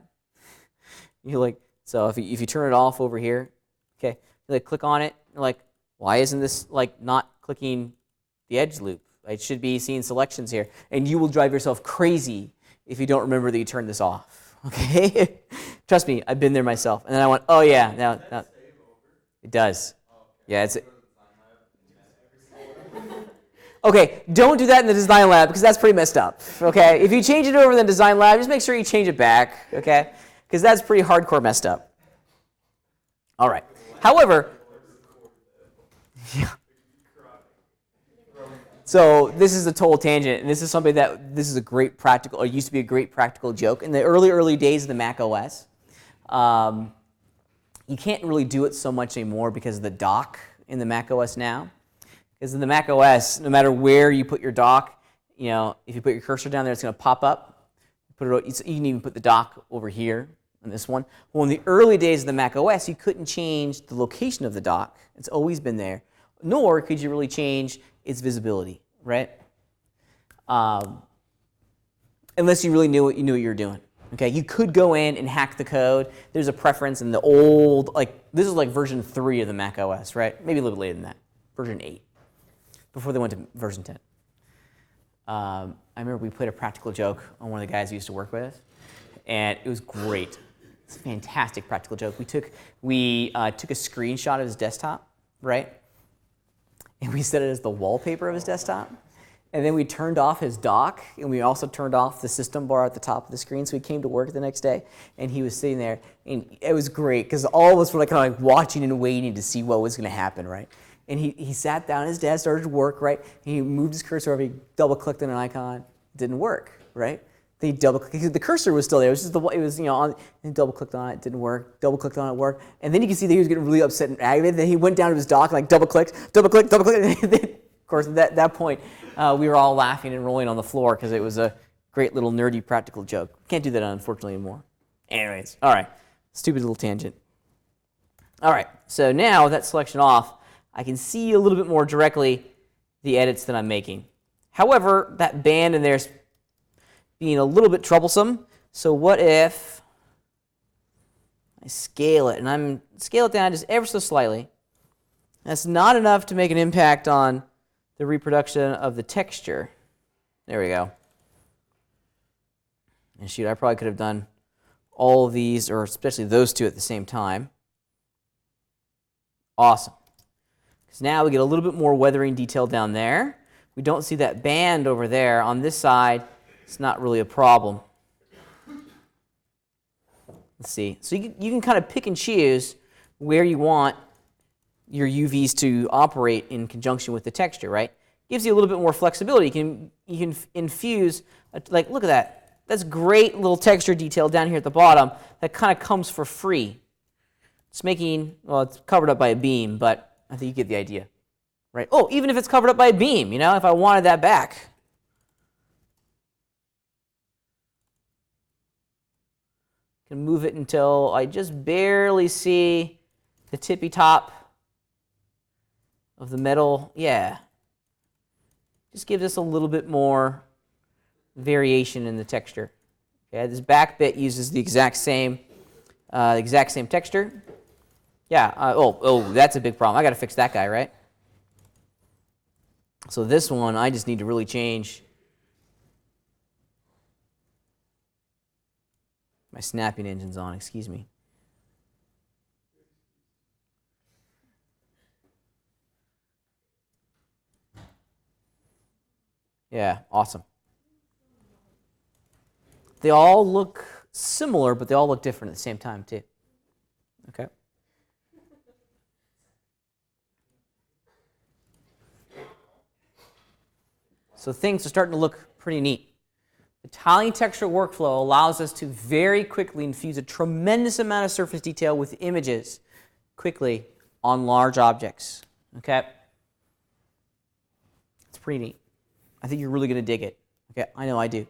you're like, so if you turn it off over here, okay, you click on it, you're like, why isn't this not clicking the edge loop? I should be seeing selections here. And you will drive yourself crazy if you don't remember that you turned this off, okay? Trust me, I've been there myself. And then I went, oh yeah, now it does. Yeah, it's okay, don't do that in the design lab because that's pretty messed up, okay? If you change it over in the design lab, just make sure you change it back, okay? Because that's pretty hardcore messed up. All right. However, yeah. So this is a total tangent, and this is something that this is a great practical, or used to be a great practical joke. In the early days of the Mac OS, you can't really do it so much anymore because of the dock in the Mac OS now. Because in the Mac OS, no matter where you put your dock, if you put your cursor down there, it's going to pop up. You can even put the dock over here on this one. Well, in the early days of the Mac OS, you couldn't change the location of the dock. It's always been there. Nor could you really change its visibility, right? Unless you really knew what you were doing. Okay, you could go in and hack the code. There's a preference in the old, this is like version 3 of the Mac OS, right? Maybe a little bit later than that, version 8, before they went to version 10. I remember we played a practical joke on one of the guys we used to work with, and it was great. It's a fantastic practical joke. We took a screenshot of his desktop, right? And we set it as the wallpaper of his desktop. And then we turned off his dock, and we also turned off the system bar at the top of the screen. So he came to work the next day, and he was sitting there, and it was great because all of us were kind of watching and waiting to see what was going to happen, right? And he sat down at his desk, started to work, right? And he moved his cursor over, he double-clicked on an icon, it didn't work, right? Then he double-clicked, the cursor was still there. It was just and he double-clicked on it, didn't work. Double-clicked on it, worked. And then you can see that he was getting really upset and aggravated. Then he went down to his dock and double-clicked. And then, of course, at that point, we were all laughing and rolling on the floor because it was a great little nerdy practical joke. Can't do that, unfortunately, anymore. Anyways, all right, stupid little tangent. All right, so now with that selection off, I can see a little bit more directly the edits that I'm making. However, that band in there is being a little bit troublesome. So what if I scale it, and I'm scale it down just ever so slightly. That's not enough to make an impact on the reproduction of the texture. There we go. And shoot, I probably could have done all of these, or especially those two at the same time. Awesome. Because now we get a little bit more weathering detail down there. We don't see that band over there. On this side, it's not really a problem. Let's see. So you can kind of pick and choose where you want your UVs to operate in conjunction with the texture, right? Gives you a little bit more flexibility. You can infuse, like, look at that. That's great little texture detail down here at the bottom that kind of comes for free. It's making, well, it's covered up by a beam, but I think you get the idea, right? Oh, even if it's covered up by a beam, you know, if I wanted that back. Can move it until I just barely see the tippy top of the metal. Yeah. Just gives us a little bit more variation in the texture. Okay, this back bit uses the exact same texture. Yeah. Oh, that's a big problem. I got to fix that guy, right? So this one, I just need to really change my snapping engine's on. Excuse me. Yeah, awesome. They all look similar, but they all look different at the same time, too. Okay. So things are starting to look pretty neat. The tiling texture workflow allows us to very quickly infuse a tremendous amount of surface detail with images quickly on large objects. Okay? It's pretty neat. I think you're really going to dig it. Okay, I know I do.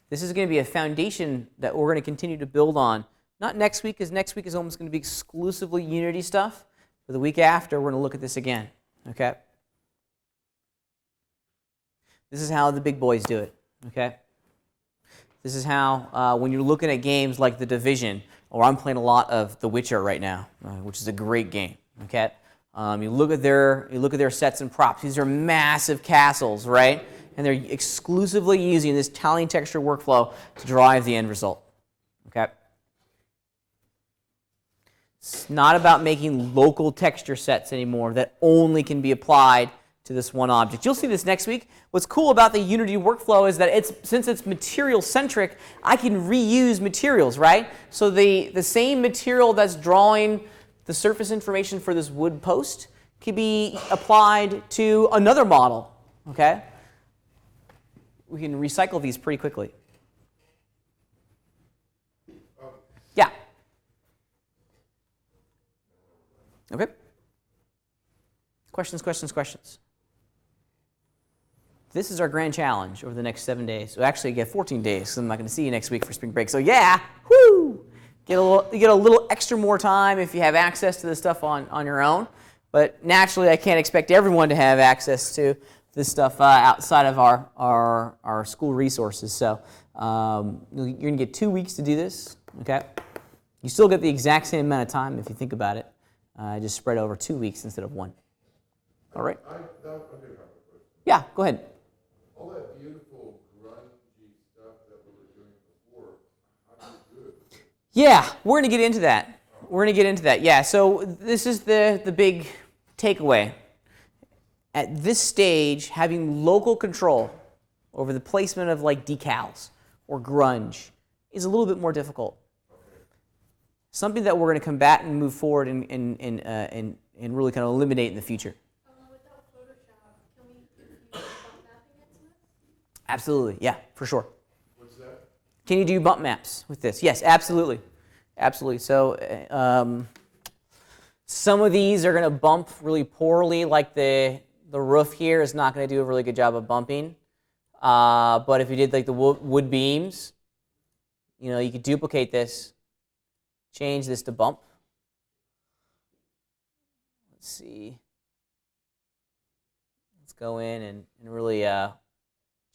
This is going to be a foundation that we're going to continue to build on. Not next week, because next week is almost going to be exclusively Unity stuff. But the week after, we're going to look at this again. Okay? This is how the big boys do it. Okay? This is how, when you're looking at games like The Division, or I'm playing a lot of The Witcher right now, which is a great game. Okay? You look at their sets and props. These are massive castles, right? And they're exclusively using this tiling texture workflow to drive the end result. Okay? It's not about making local texture sets anymore that only can be applied to this one object. You'll see this next week. What's cool about the Unity workflow is that since it's material-centric, I can reuse materials, right? So the same material that's drawing the surface information for this wood post can be applied to another model. Okay? We can recycle these pretty quickly. Yeah. Okay. Questions, questions, questions. This is our grand challenge over the next 7 days. Well, actually, get 14 days, because I'm not going to see you next week for spring break. So yeah, whoo! You get a little extra more time if you have access to this stuff on your own. But naturally, I can't expect everyone to have access to this stuff outside of our school resources. So you're going to get 2 weeks to do this. Okay? You still get the exact same amount of time if you think about it. Just spread over 2 weeks instead of one. All right? I do have a question. Yeah, go ahead. All that beautiful grungy stuff that we were doing before, how do you do it? Yeah, we're going to get into that. Yeah, so this is the big takeaway. At this stage, having local control over the placement of like decals or grunge is a little bit more difficult. Okay. Something that we're going to combat and move forward and really kind of eliminate in the future. Without Photoshop, can we use bump mapping into this? Absolutely, yeah, for sure. What's that? Can you do bump maps with this? Yes, absolutely. Absolutely. So some of these are going to bump really poorly, like the roof here is not going to do a really good job of bumping. But if you did like the wood beams, you could duplicate this, change this to bump. Let's see. Let's go in and really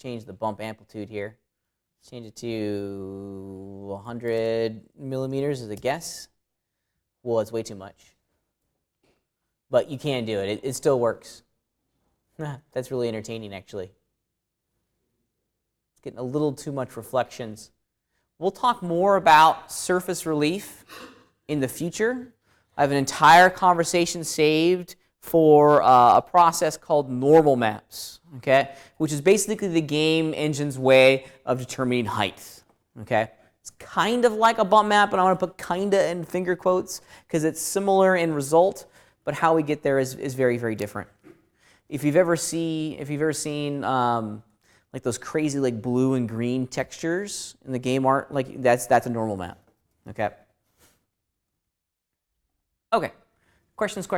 change the bump amplitude here. Change it to 100 millimeters as a guess. Well, it's way too much. But you can do it. It still works. That's really entertaining, actually. It's getting a little too much reflections. We'll talk more about surface relief in the future. I have an entire conversation saved for a process called normal maps, okay, which is basically the game engine's way of determining height, okay? It's kind of like a bump map, and I want to put kinda in finger quotes because it's similar in result, but how we get there is very, very different. If you've ever seen like those crazy like blue and green textures in the game art, like that's a normal map. Okay. Okay. Questions.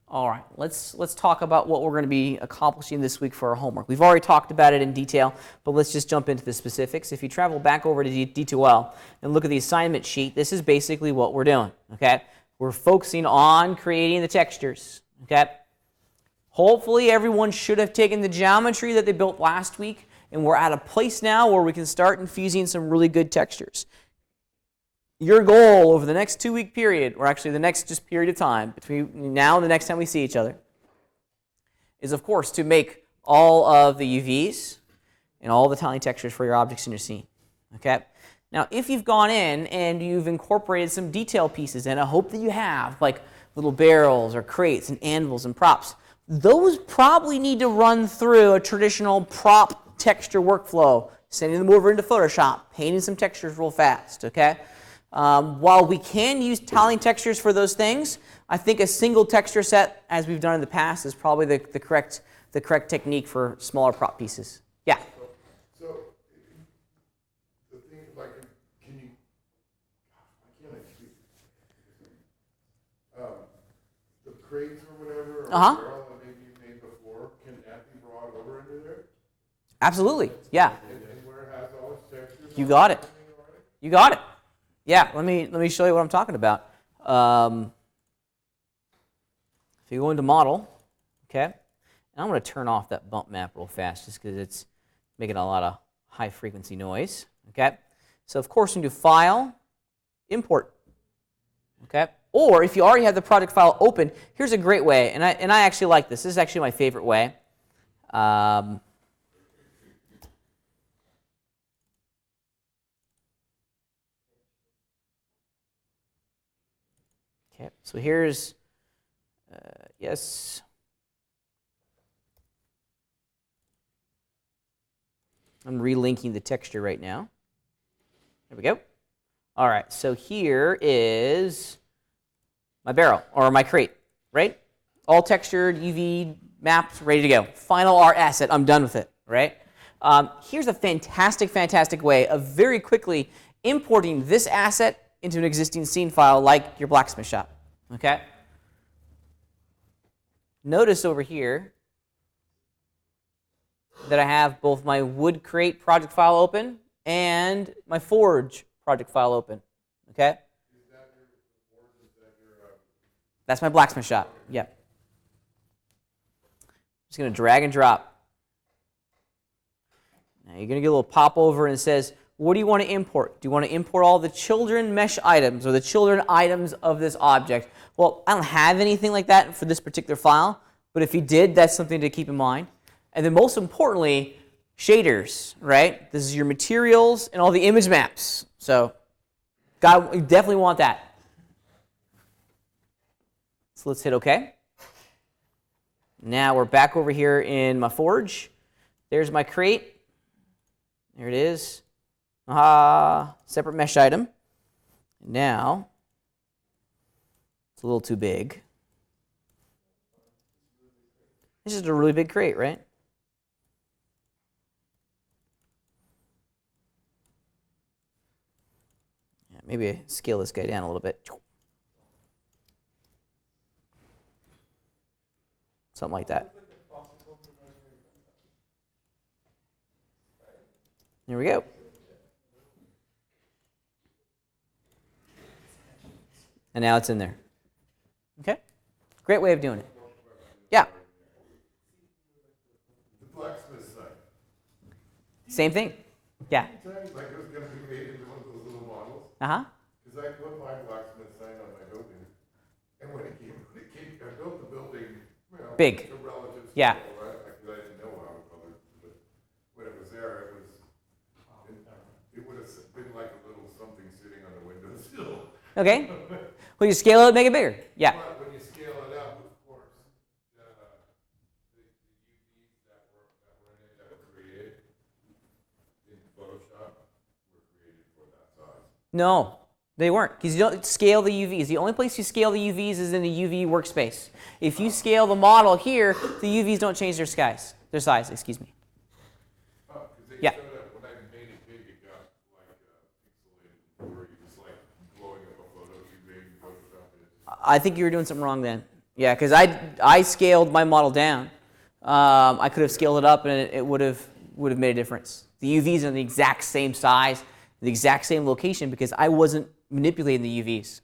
All right, let's talk about what we're going to be accomplishing this week for our homework. We've already talked about it in detail, but let's just jump into the specifics. If you travel back over to D2L and look at the assignment sheet, this is basically what we're doing, okay? We're focusing on creating the textures, okay? Hopefully everyone should have taken the geometry that they built last week, and we're at a place now where we can start infusing some really good textures. Your goal over the next 2-week period, or actually the next just period of time, between now and the next time we see each other, is of course to make all of the UVs and all the tiling textures for your objects in your scene. Okay? Now, if you've gone in and you've incorporated some detail pieces, and I hope that you have, like little barrels or crates and anvils and props, those probably need to run through a traditional prop texture workflow, sending them over into Photoshop, painting some textures real fast, okay? While we can use tiling textures for those things, I think a single texture set, as we've done in the past, is probably the correct technique for smaller prop pieces. Yeah? So, the thing, like, can you, I can't speak. The crates or whatever, or barrel that maybe you made before, can that be brought over into there? Absolutely, yeah. And where it has all its textures? You got it. You got it. Yeah, let me show you what I'm talking about. If you go into Model, okay, and I'm going to turn off that bump map real fast just because it's making a lot of high frequency noise. Okay, so of course we can do File, Import. Okay, or if you already have the project file open, here's a great way, and I actually like this. This is actually my favorite way. Okay, so here's, yes. I'm relinking the texture right now. There we go. All right, so here is my barrel, or my crate, right? All textured, UV, mapped, ready to go. Final art asset, I'm done with it, right? Here's a fantastic way of very quickly importing this asset into an existing scene file like your blacksmith shop, okay? Notice over here that I have both my wood crate project file open and my forge project file open, okay? Is that your forge, is that your, That's my blacksmith shop, yep. Just gonna drag and drop. Now you're gonna get a little pop over and it says, what do you want to import? Do you want to import all the children mesh items or the children items of this object? Well, I don't have anything like that for this particular file, but if you did, that's something to keep in mind. And then most importantly, shaders, right? This is your materials and all the image maps. So you definitely want that. So let's hit OK. Now we're back over here in my forge. There's my crate. There it is. Separate mesh item. Now, it's a little too big. This is a really big crate, right? Yeah, maybe scale this guy down a little bit. Something like that. There we go. And now it's in there. Okay? Great way of doing it. Yeah. the blacksmith site? Same thing. Yeah. Sometimes, like, it was gonna be made into one of those little models, Uh-huh. because I put my blacksmith sign on my building, and when it came, I built the building, you know, Big. to relative scale, Yeah. right? Because I didn't know how, but when it was there, it would have been like a little something sitting on the windowsill. Okay. Well, you scale it, make it bigger. Yeah. But when you scale it up, of course, the UVs that were in it that were created No, they weren't, because you don't scale the UVs. The only place you scale the UVs is in the UV workspace. If you scale the model here, the UVs don't change their size. Excuse me. Oh, because they Yeah. showed up when I made it big, it got like pixelated, where you just like blowing up a photo you made in Photoshop. I think you were doing something wrong then. Yeah, because I scaled my model down. I could have scaled it up, and it would have made a difference. The UVs are the exact same size, the exact same location, because I wasn't manipulating the UVs.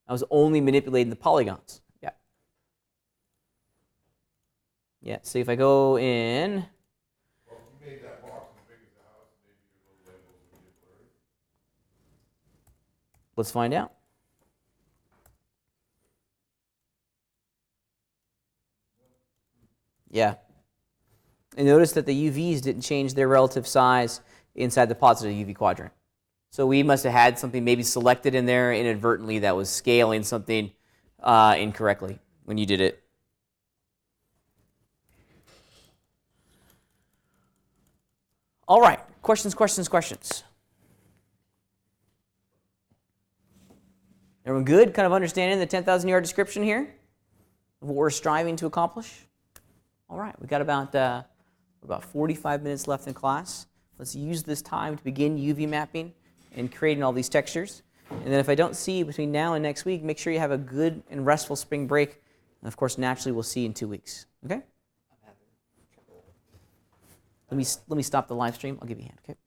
I was only manipulating the polygons. Yeah. Yeah. So if I go in, Well, if you made that box as big as the house, maybe your little labels would get blurry. let's find out. Yeah. And notice that the UVs didn't change their relative size inside the positive UV quadrant. So we must have had something maybe selected in there inadvertently that was scaling something incorrectly when you did it. All right, questions. Everyone good? Kind of understanding the 10,000 yard description here of what we're striving to accomplish? All right, we got about 45 minutes left in class. Let's use this time to begin UV mapping and creating all these textures. And then if I don't see you between now and next week, make sure you have a good and restful spring break. And of course, naturally, we'll see you in 2 weeks. Okay? Let me stop the live stream. I'll give you a hand, okay?